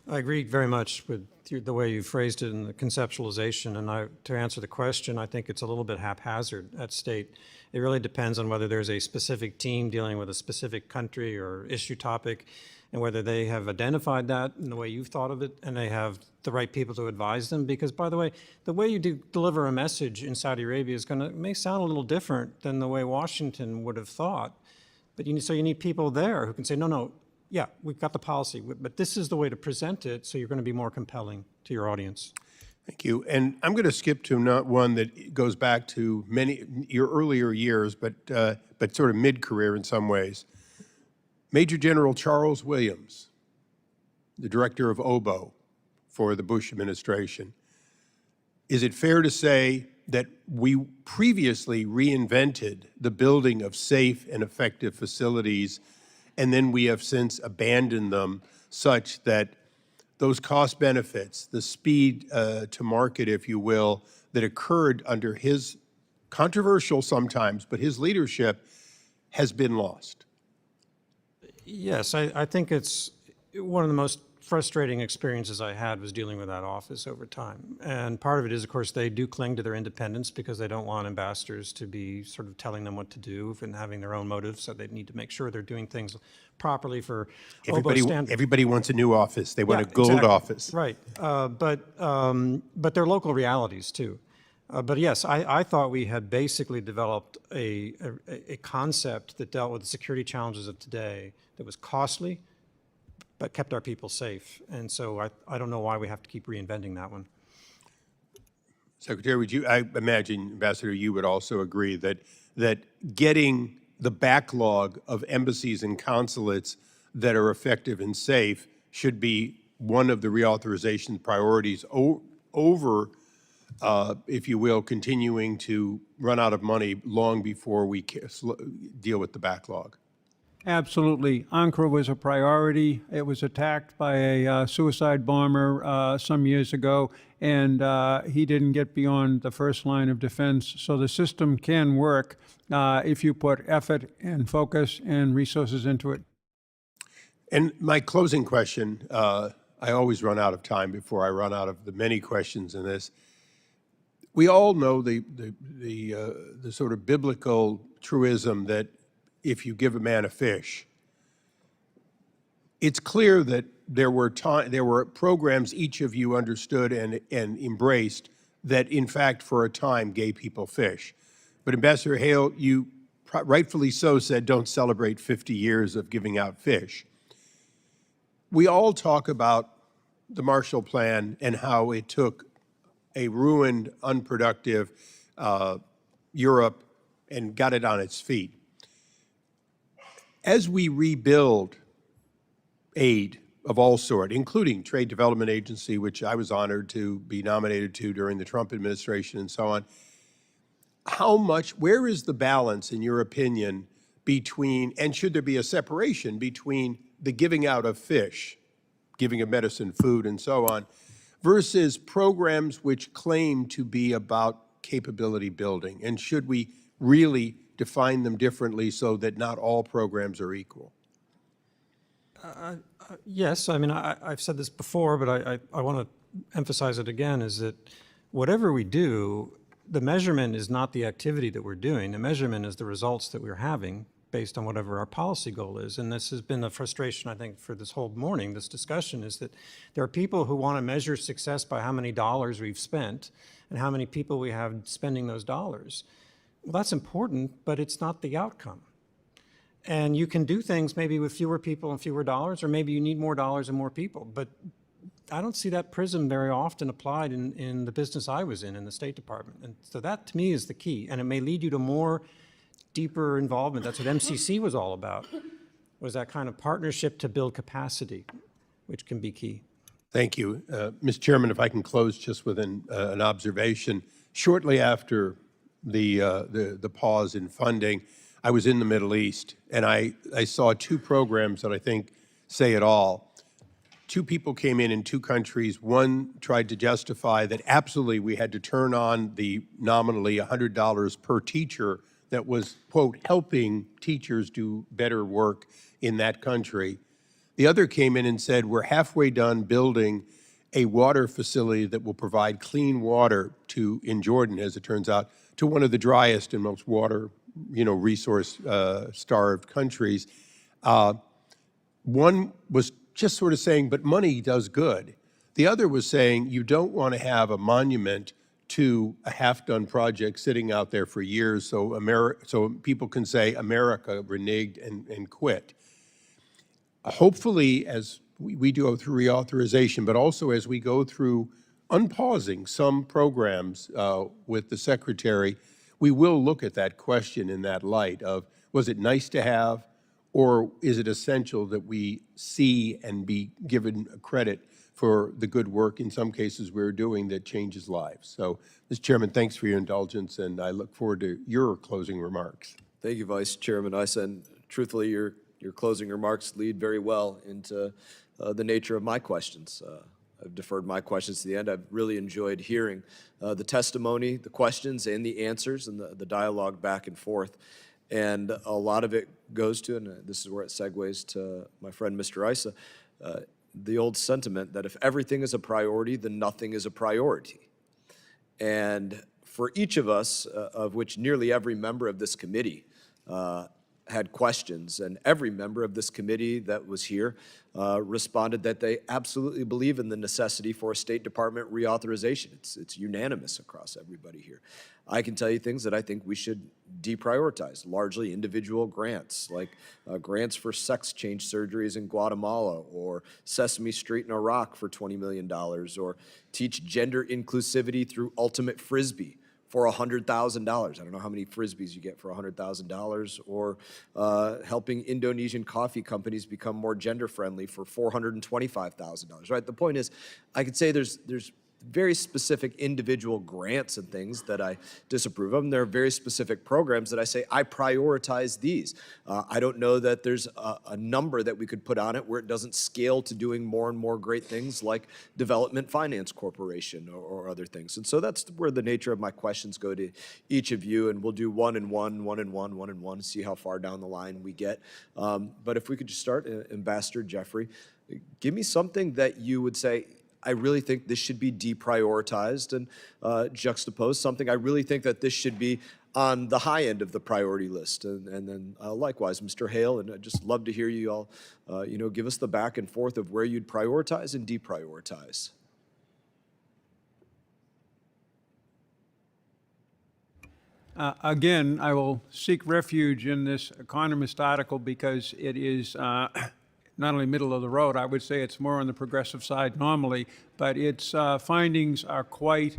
I agree very much with the way you phrased it in the conceptualization. And to answer the question, I think it's a little bit haphazard at State. It really depends on whether there's a specific team dealing with a specific country or issue topic, and whether they have identified that in the way you've thought of it, and they have the right people to advise them. Because, by the way, the way you deliver a message in Saudi Arabia may sound a little different than the way Washington would have thought. But so you need people there who can say, no, yeah, we've got the policy, but this is the way to present it, so you're going to be more compelling to your audience. Thank you. And I'm going to skip to not one that goes back to your earlier years, but sort of mid-career in some ways. Major General Charles Williams, the director of OBO for the Bush administration. Is it fair to say that we previously reinvented the building of safe and effective facilities, and then we have since abandoned them such that those cost benefits, the speed to market, if you will, that occurred under his, controversial sometimes, but his leadership has been lost? Yes, I think it's one of the most frustrating experiences I had was dealing with that office over time. And part of it is, of course, they do cling to their independence because they don't want ambassadors to be sort of telling them what to do and having their own motives, so they need to make sure they're doing things properly for OBO standards. Everybody wants a new office. They want a gold exactly. office. Right, but they're local realities too. But yes, I thought we had basically developed a concept that dealt with the security challenges of today that was costly, but kept our people safe. And so I don't know why we have to keep reinventing that one. Secretary, I imagine, Ambassador, you would also agree that getting the backlog of embassies and consulates that are effective and safe should be one of the reauthorization priorities over if you will, continuing to run out of money long before we deal with the backlog? Absolutely. Ankara was a priority. It was attacked by a suicide bomber some years ago, and he didn't get beyond the first line of defense. So the system can work if you put effort and focus and resources into it. And my closing question, I always run out of time before I run out of the many questions in this. We all know the sort of biblical truism that if you give a man a fish, it's clear that there were programs each of you understood and embraced that, in fact, for a time gave people fish. But Ambassador Hale, you rightfully so said, don't celebrate 50 years of giving out fish. We all talk about the Marshall Plan and how it took a ruined, unproductive Europe and got it on its feet. As we rebuild aid of all sort, including Trade Development Agency, which I was honored to be nominated to during the Trump administration and so on, where is the balance, in your opinion, between, and should there be a separation between the giving out of fish, giving of medicine, food, and so on, versus programs which claim to be about capability building? And should we really define them differently so that not all programs are equal? Yes, I mean, I've said this before, but I want to emphasize it again, is that whatever we do, the measurement is not the activity that we're doing. The measurement is the results that we're having based on whatever our policy goal is. And this has been a frustration, I think, for this whole morning, this discussion, is that there are people who want to measure success by how many dollars we've spent and how many people we have spending those dollars. Well, that's important, but it's not the outcome. And you can do things maybe with fewer people and fewer dollars, or maybe you need more dollars and more people. But I don't see that prism very often applied in the business I was in the State Department. And so that, to me, is the key. And it may lead you to more deeper involvement. That's what MCC was all about, was that kind of partnership to build capacity, which can be key. Thank you. Mr. Chairman, if I can close just with an observation. Shortly after the pause in funding, I was in the Middle East, and I saw two programs that I think say it all. Two people came in two countries. One tried to justify that absolutely we had to turn on the nominally $100 per teacher that was, quote, helping teachers do better work in that country. The other came in and said, we're halfway done building a water facility that will provide clean water in Jordan, as it turns out, to one of the driest and most water, resource starved countries. One was just sort of saying, but money does good. The other was saying, you don't want to have a monument to a half-done project sitting out there for years so people can say America reneged and quit. Hopefully, as we go through reauthorization, but also as we go through unpausing some programs with the Secretary, we will look at that question in that light of, was it nice to have, or is it essential that we see and be given credit for the good work in some cases we're doing that changes lives? So, Mr. Chairman, thanks for your indulgence, and I look forward to your closing remarks. Thank you, Vice Chairman Issa, and truthfully, your closing remarks lead very well into the nature of my questions. I've deferred my questions to the end. I've really enjoyed hearing the testimony, the questions, and the answers, and the dialogue back and forth. And a lot of it goes to, and this is where it segues to my friend Mr. Issa, the old sentiment that if everything is a priority, then nothing is a priority. And for each of us, of which nearly every member of this committee had questions, and every member of this committee that was here responded that they absolutely believe in the necessity for a State Department reauthorization. It's unanimous across everybody here. I can tell you things that I think we should deprioritize, largely individual grants, like grants for sex change surgeries in Guatemala, or Sesame Street in Iraq for $20 million, or teach gender inclusivity through Ultimate Frisbee for $100,000. I don't know how many Frisbees you get for $100,000, or helping Indonesian coffee companies become more gender friendly for $425,000, right? The point is, I could say there's very specific individual grants and things that I disapprove of, and there are very specific programs that I say, I prioritize these. I don't know that there's a number that we could put on it where it doesn't scale to doing more and more great things like Development Finance Corporation or other things. And so that's where the nature of my questions go to each of you, and we'll do one and one, one and one, one and one, see how far down the line we get. But if we could just start, Ambassador Jeffrey, give me something that you would say, I really think this should be deprioritized, and juxtapose something I really think that this should be on the high end of the priority list. And then likewise, Mr. Hale, and I'd just love to hear you all, give us the back and forth of where you'd prioritize and deprioritize. Again, I will seek refuge in this Economist article because it is not only middle of the road, I would say it's more on the progressive side normally, but its findings are quite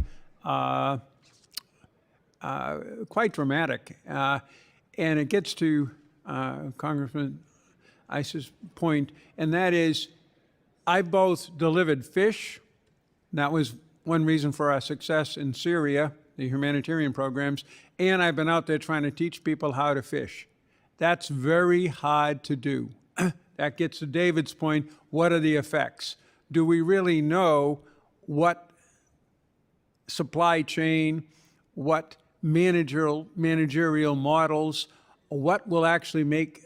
dramatic. And it gets to Congressman Ice's point, and that is, I both delivered fish, that was one reason for our success in Syria, the humanitarian programs, and I've been out there trying to teach people how to fish. That's very hard to do. That gets to David's point, what are the effects? Do we really know what supply chain, what managerial models, what will actually make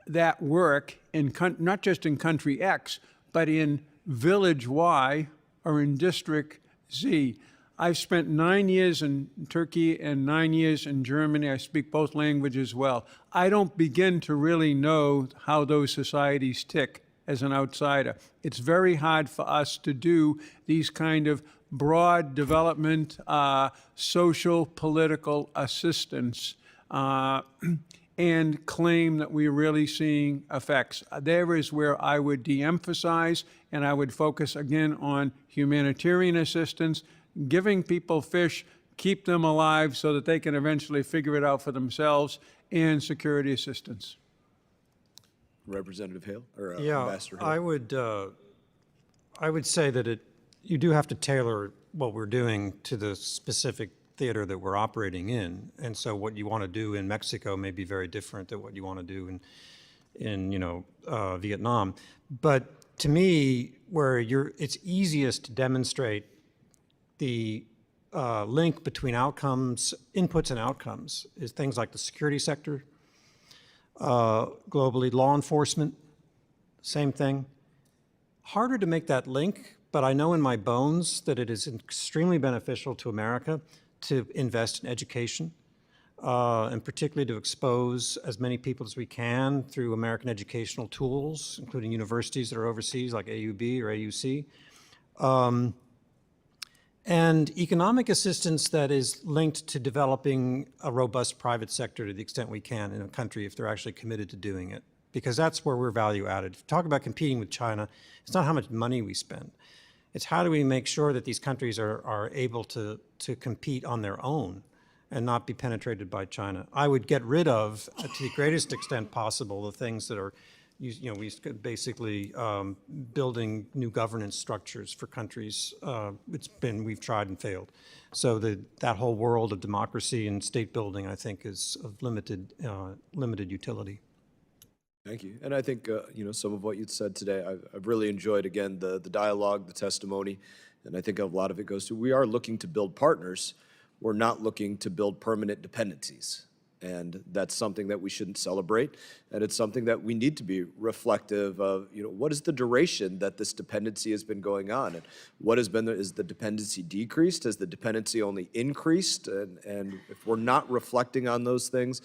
that work in not just in country X, but in village Y or in district Z? I've spent 9 years in Turkey and 9 years in Germany. I speak both languages well. I don't begin to really know how those societies tick as an outsider. It's very hard for us to do these kind of broad development, social, political assistance and claim that we're really seeing effects. There is where I would de-emphasize, and I would focus again on humanitarian assistance, giving people fish, keep them alive so that they can eventually figure it out for themselves, and security assistance. Representative Hale, or Yeah, Ambassador Hale? I would say that you do have to tailor what we're doing to the specific theater that we're operating in. And so what you want to do in Mexico may be very different than what you want to do in Vietnam. But to me, where it's easiest to demonstrate the link between outcomes, inputs and outcomes, is things like the security sector, globally, law enforcement, same thing. Harder to make that link, but I know in my bones that it is extremely beneficial to America to invest in education, and particularly to expose as many people as we can through American educational tools, including universities that are overseas like AUB or AUC. And economic assistance that is linked to developing a robust private sector to the extent we can in a country if they're actually committed to doing it, because that's where we're value added. If you talk about competing with China, it's not how much money we spend. It's how do we make sure that these countries are able to compete on their own and not be penetrated by China. I would get rid of, to the greatest extent possible, the things that are, we basically building new governance structures for countries. We've tried and failed. So that whole world of democracy and state building, I think, is of limited utility. Thank you. And I think, some of what you said today, I've really enjoyed, again, the dialogue, the testimony, and I think a lot of it goes to, we are looking to build partners. We're not looking to build permanent dependencies. And that's something that we shouldn't celebrate. And it's something that we need to be reflective of, what is the duration that this dependency has been going on? And what has been, is the dependency decreased? Has the dependency only increased? And if we're not reflecting on those things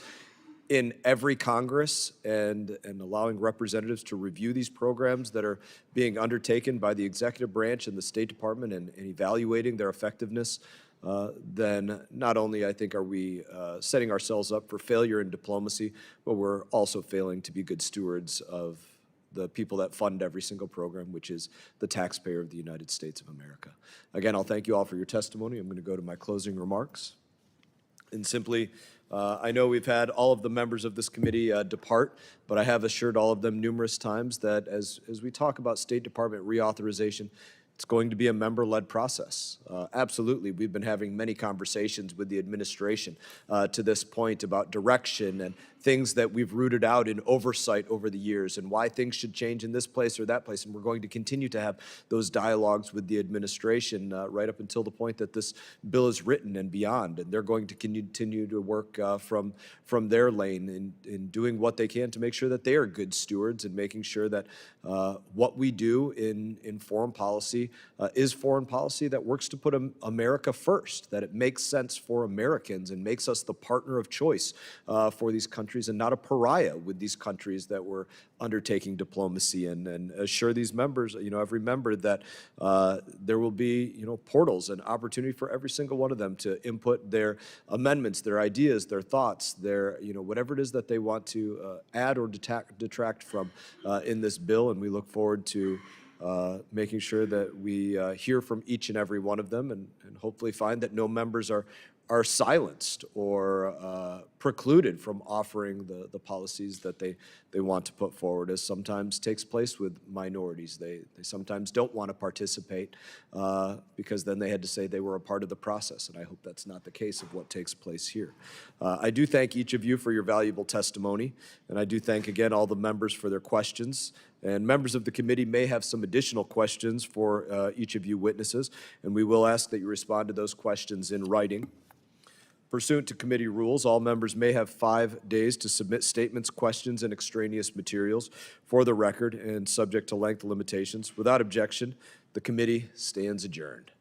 in every Congress and allowing representatives to review these programs that are being undertaken by the executive branch and the State Department and evaluating their effectiveness, then not only, I think, are we setting ourselves up for failure in diplomacy, but we're also failing to be good stewards of the people that fund every single program, which is the taxpayer of the United States of America. Again, I'll thank you all for your testimony. I'm going to go to my closing remarks. And simply, I know we've had all of the members of this committee depart, but I have assured all of them numerous times that as we talk about State Department reauthorization, It's going to be a member-led process. Absolutely, we've been having many conversations with the administration to this point about direction and things that we've rooted out in oversight over the years and why things should change in this place or that place. And we're going to continue to have those dialogues with the administration right up until the point that this bill is written and beyond. And they're going to continue to work from their lane in doing what they can to make sure that they are good stewards and making sure that what we do in foreign policy is foreign policy that works to put America first, that it makes sense for Americans and makes us the partner of choice for these countries and not a pariah with these countries that we're undertaking diplomacy in, and assure these members, every member that there will be, portals and opportunity for every single one of them to input their amendments, their ideas, their thoughts, their, whatever it is that they want to add or detract from in this bill. And we look forward to making sure that we hear from each and every one of them and hopefully find that no members are silenced or precluded from offering the policies that they want to put forward, as sometimes takes place with minorities. They sometimes don't want to participate because then they had to say they were a part of the process, and I hope that's not the case of what takes place here. I do thank each of you for your valuable testimony, and I do thank again all the members for their questions. And members of the committee may have some additional questions for each of you witnesses, and we will ask that you respond to those questions in writing. Pursuant to committee rules, all members may have 5 days to submit statements, questions, and extraneous materials for the record and subject to length limitations. Without objection, the committee stands adjourned.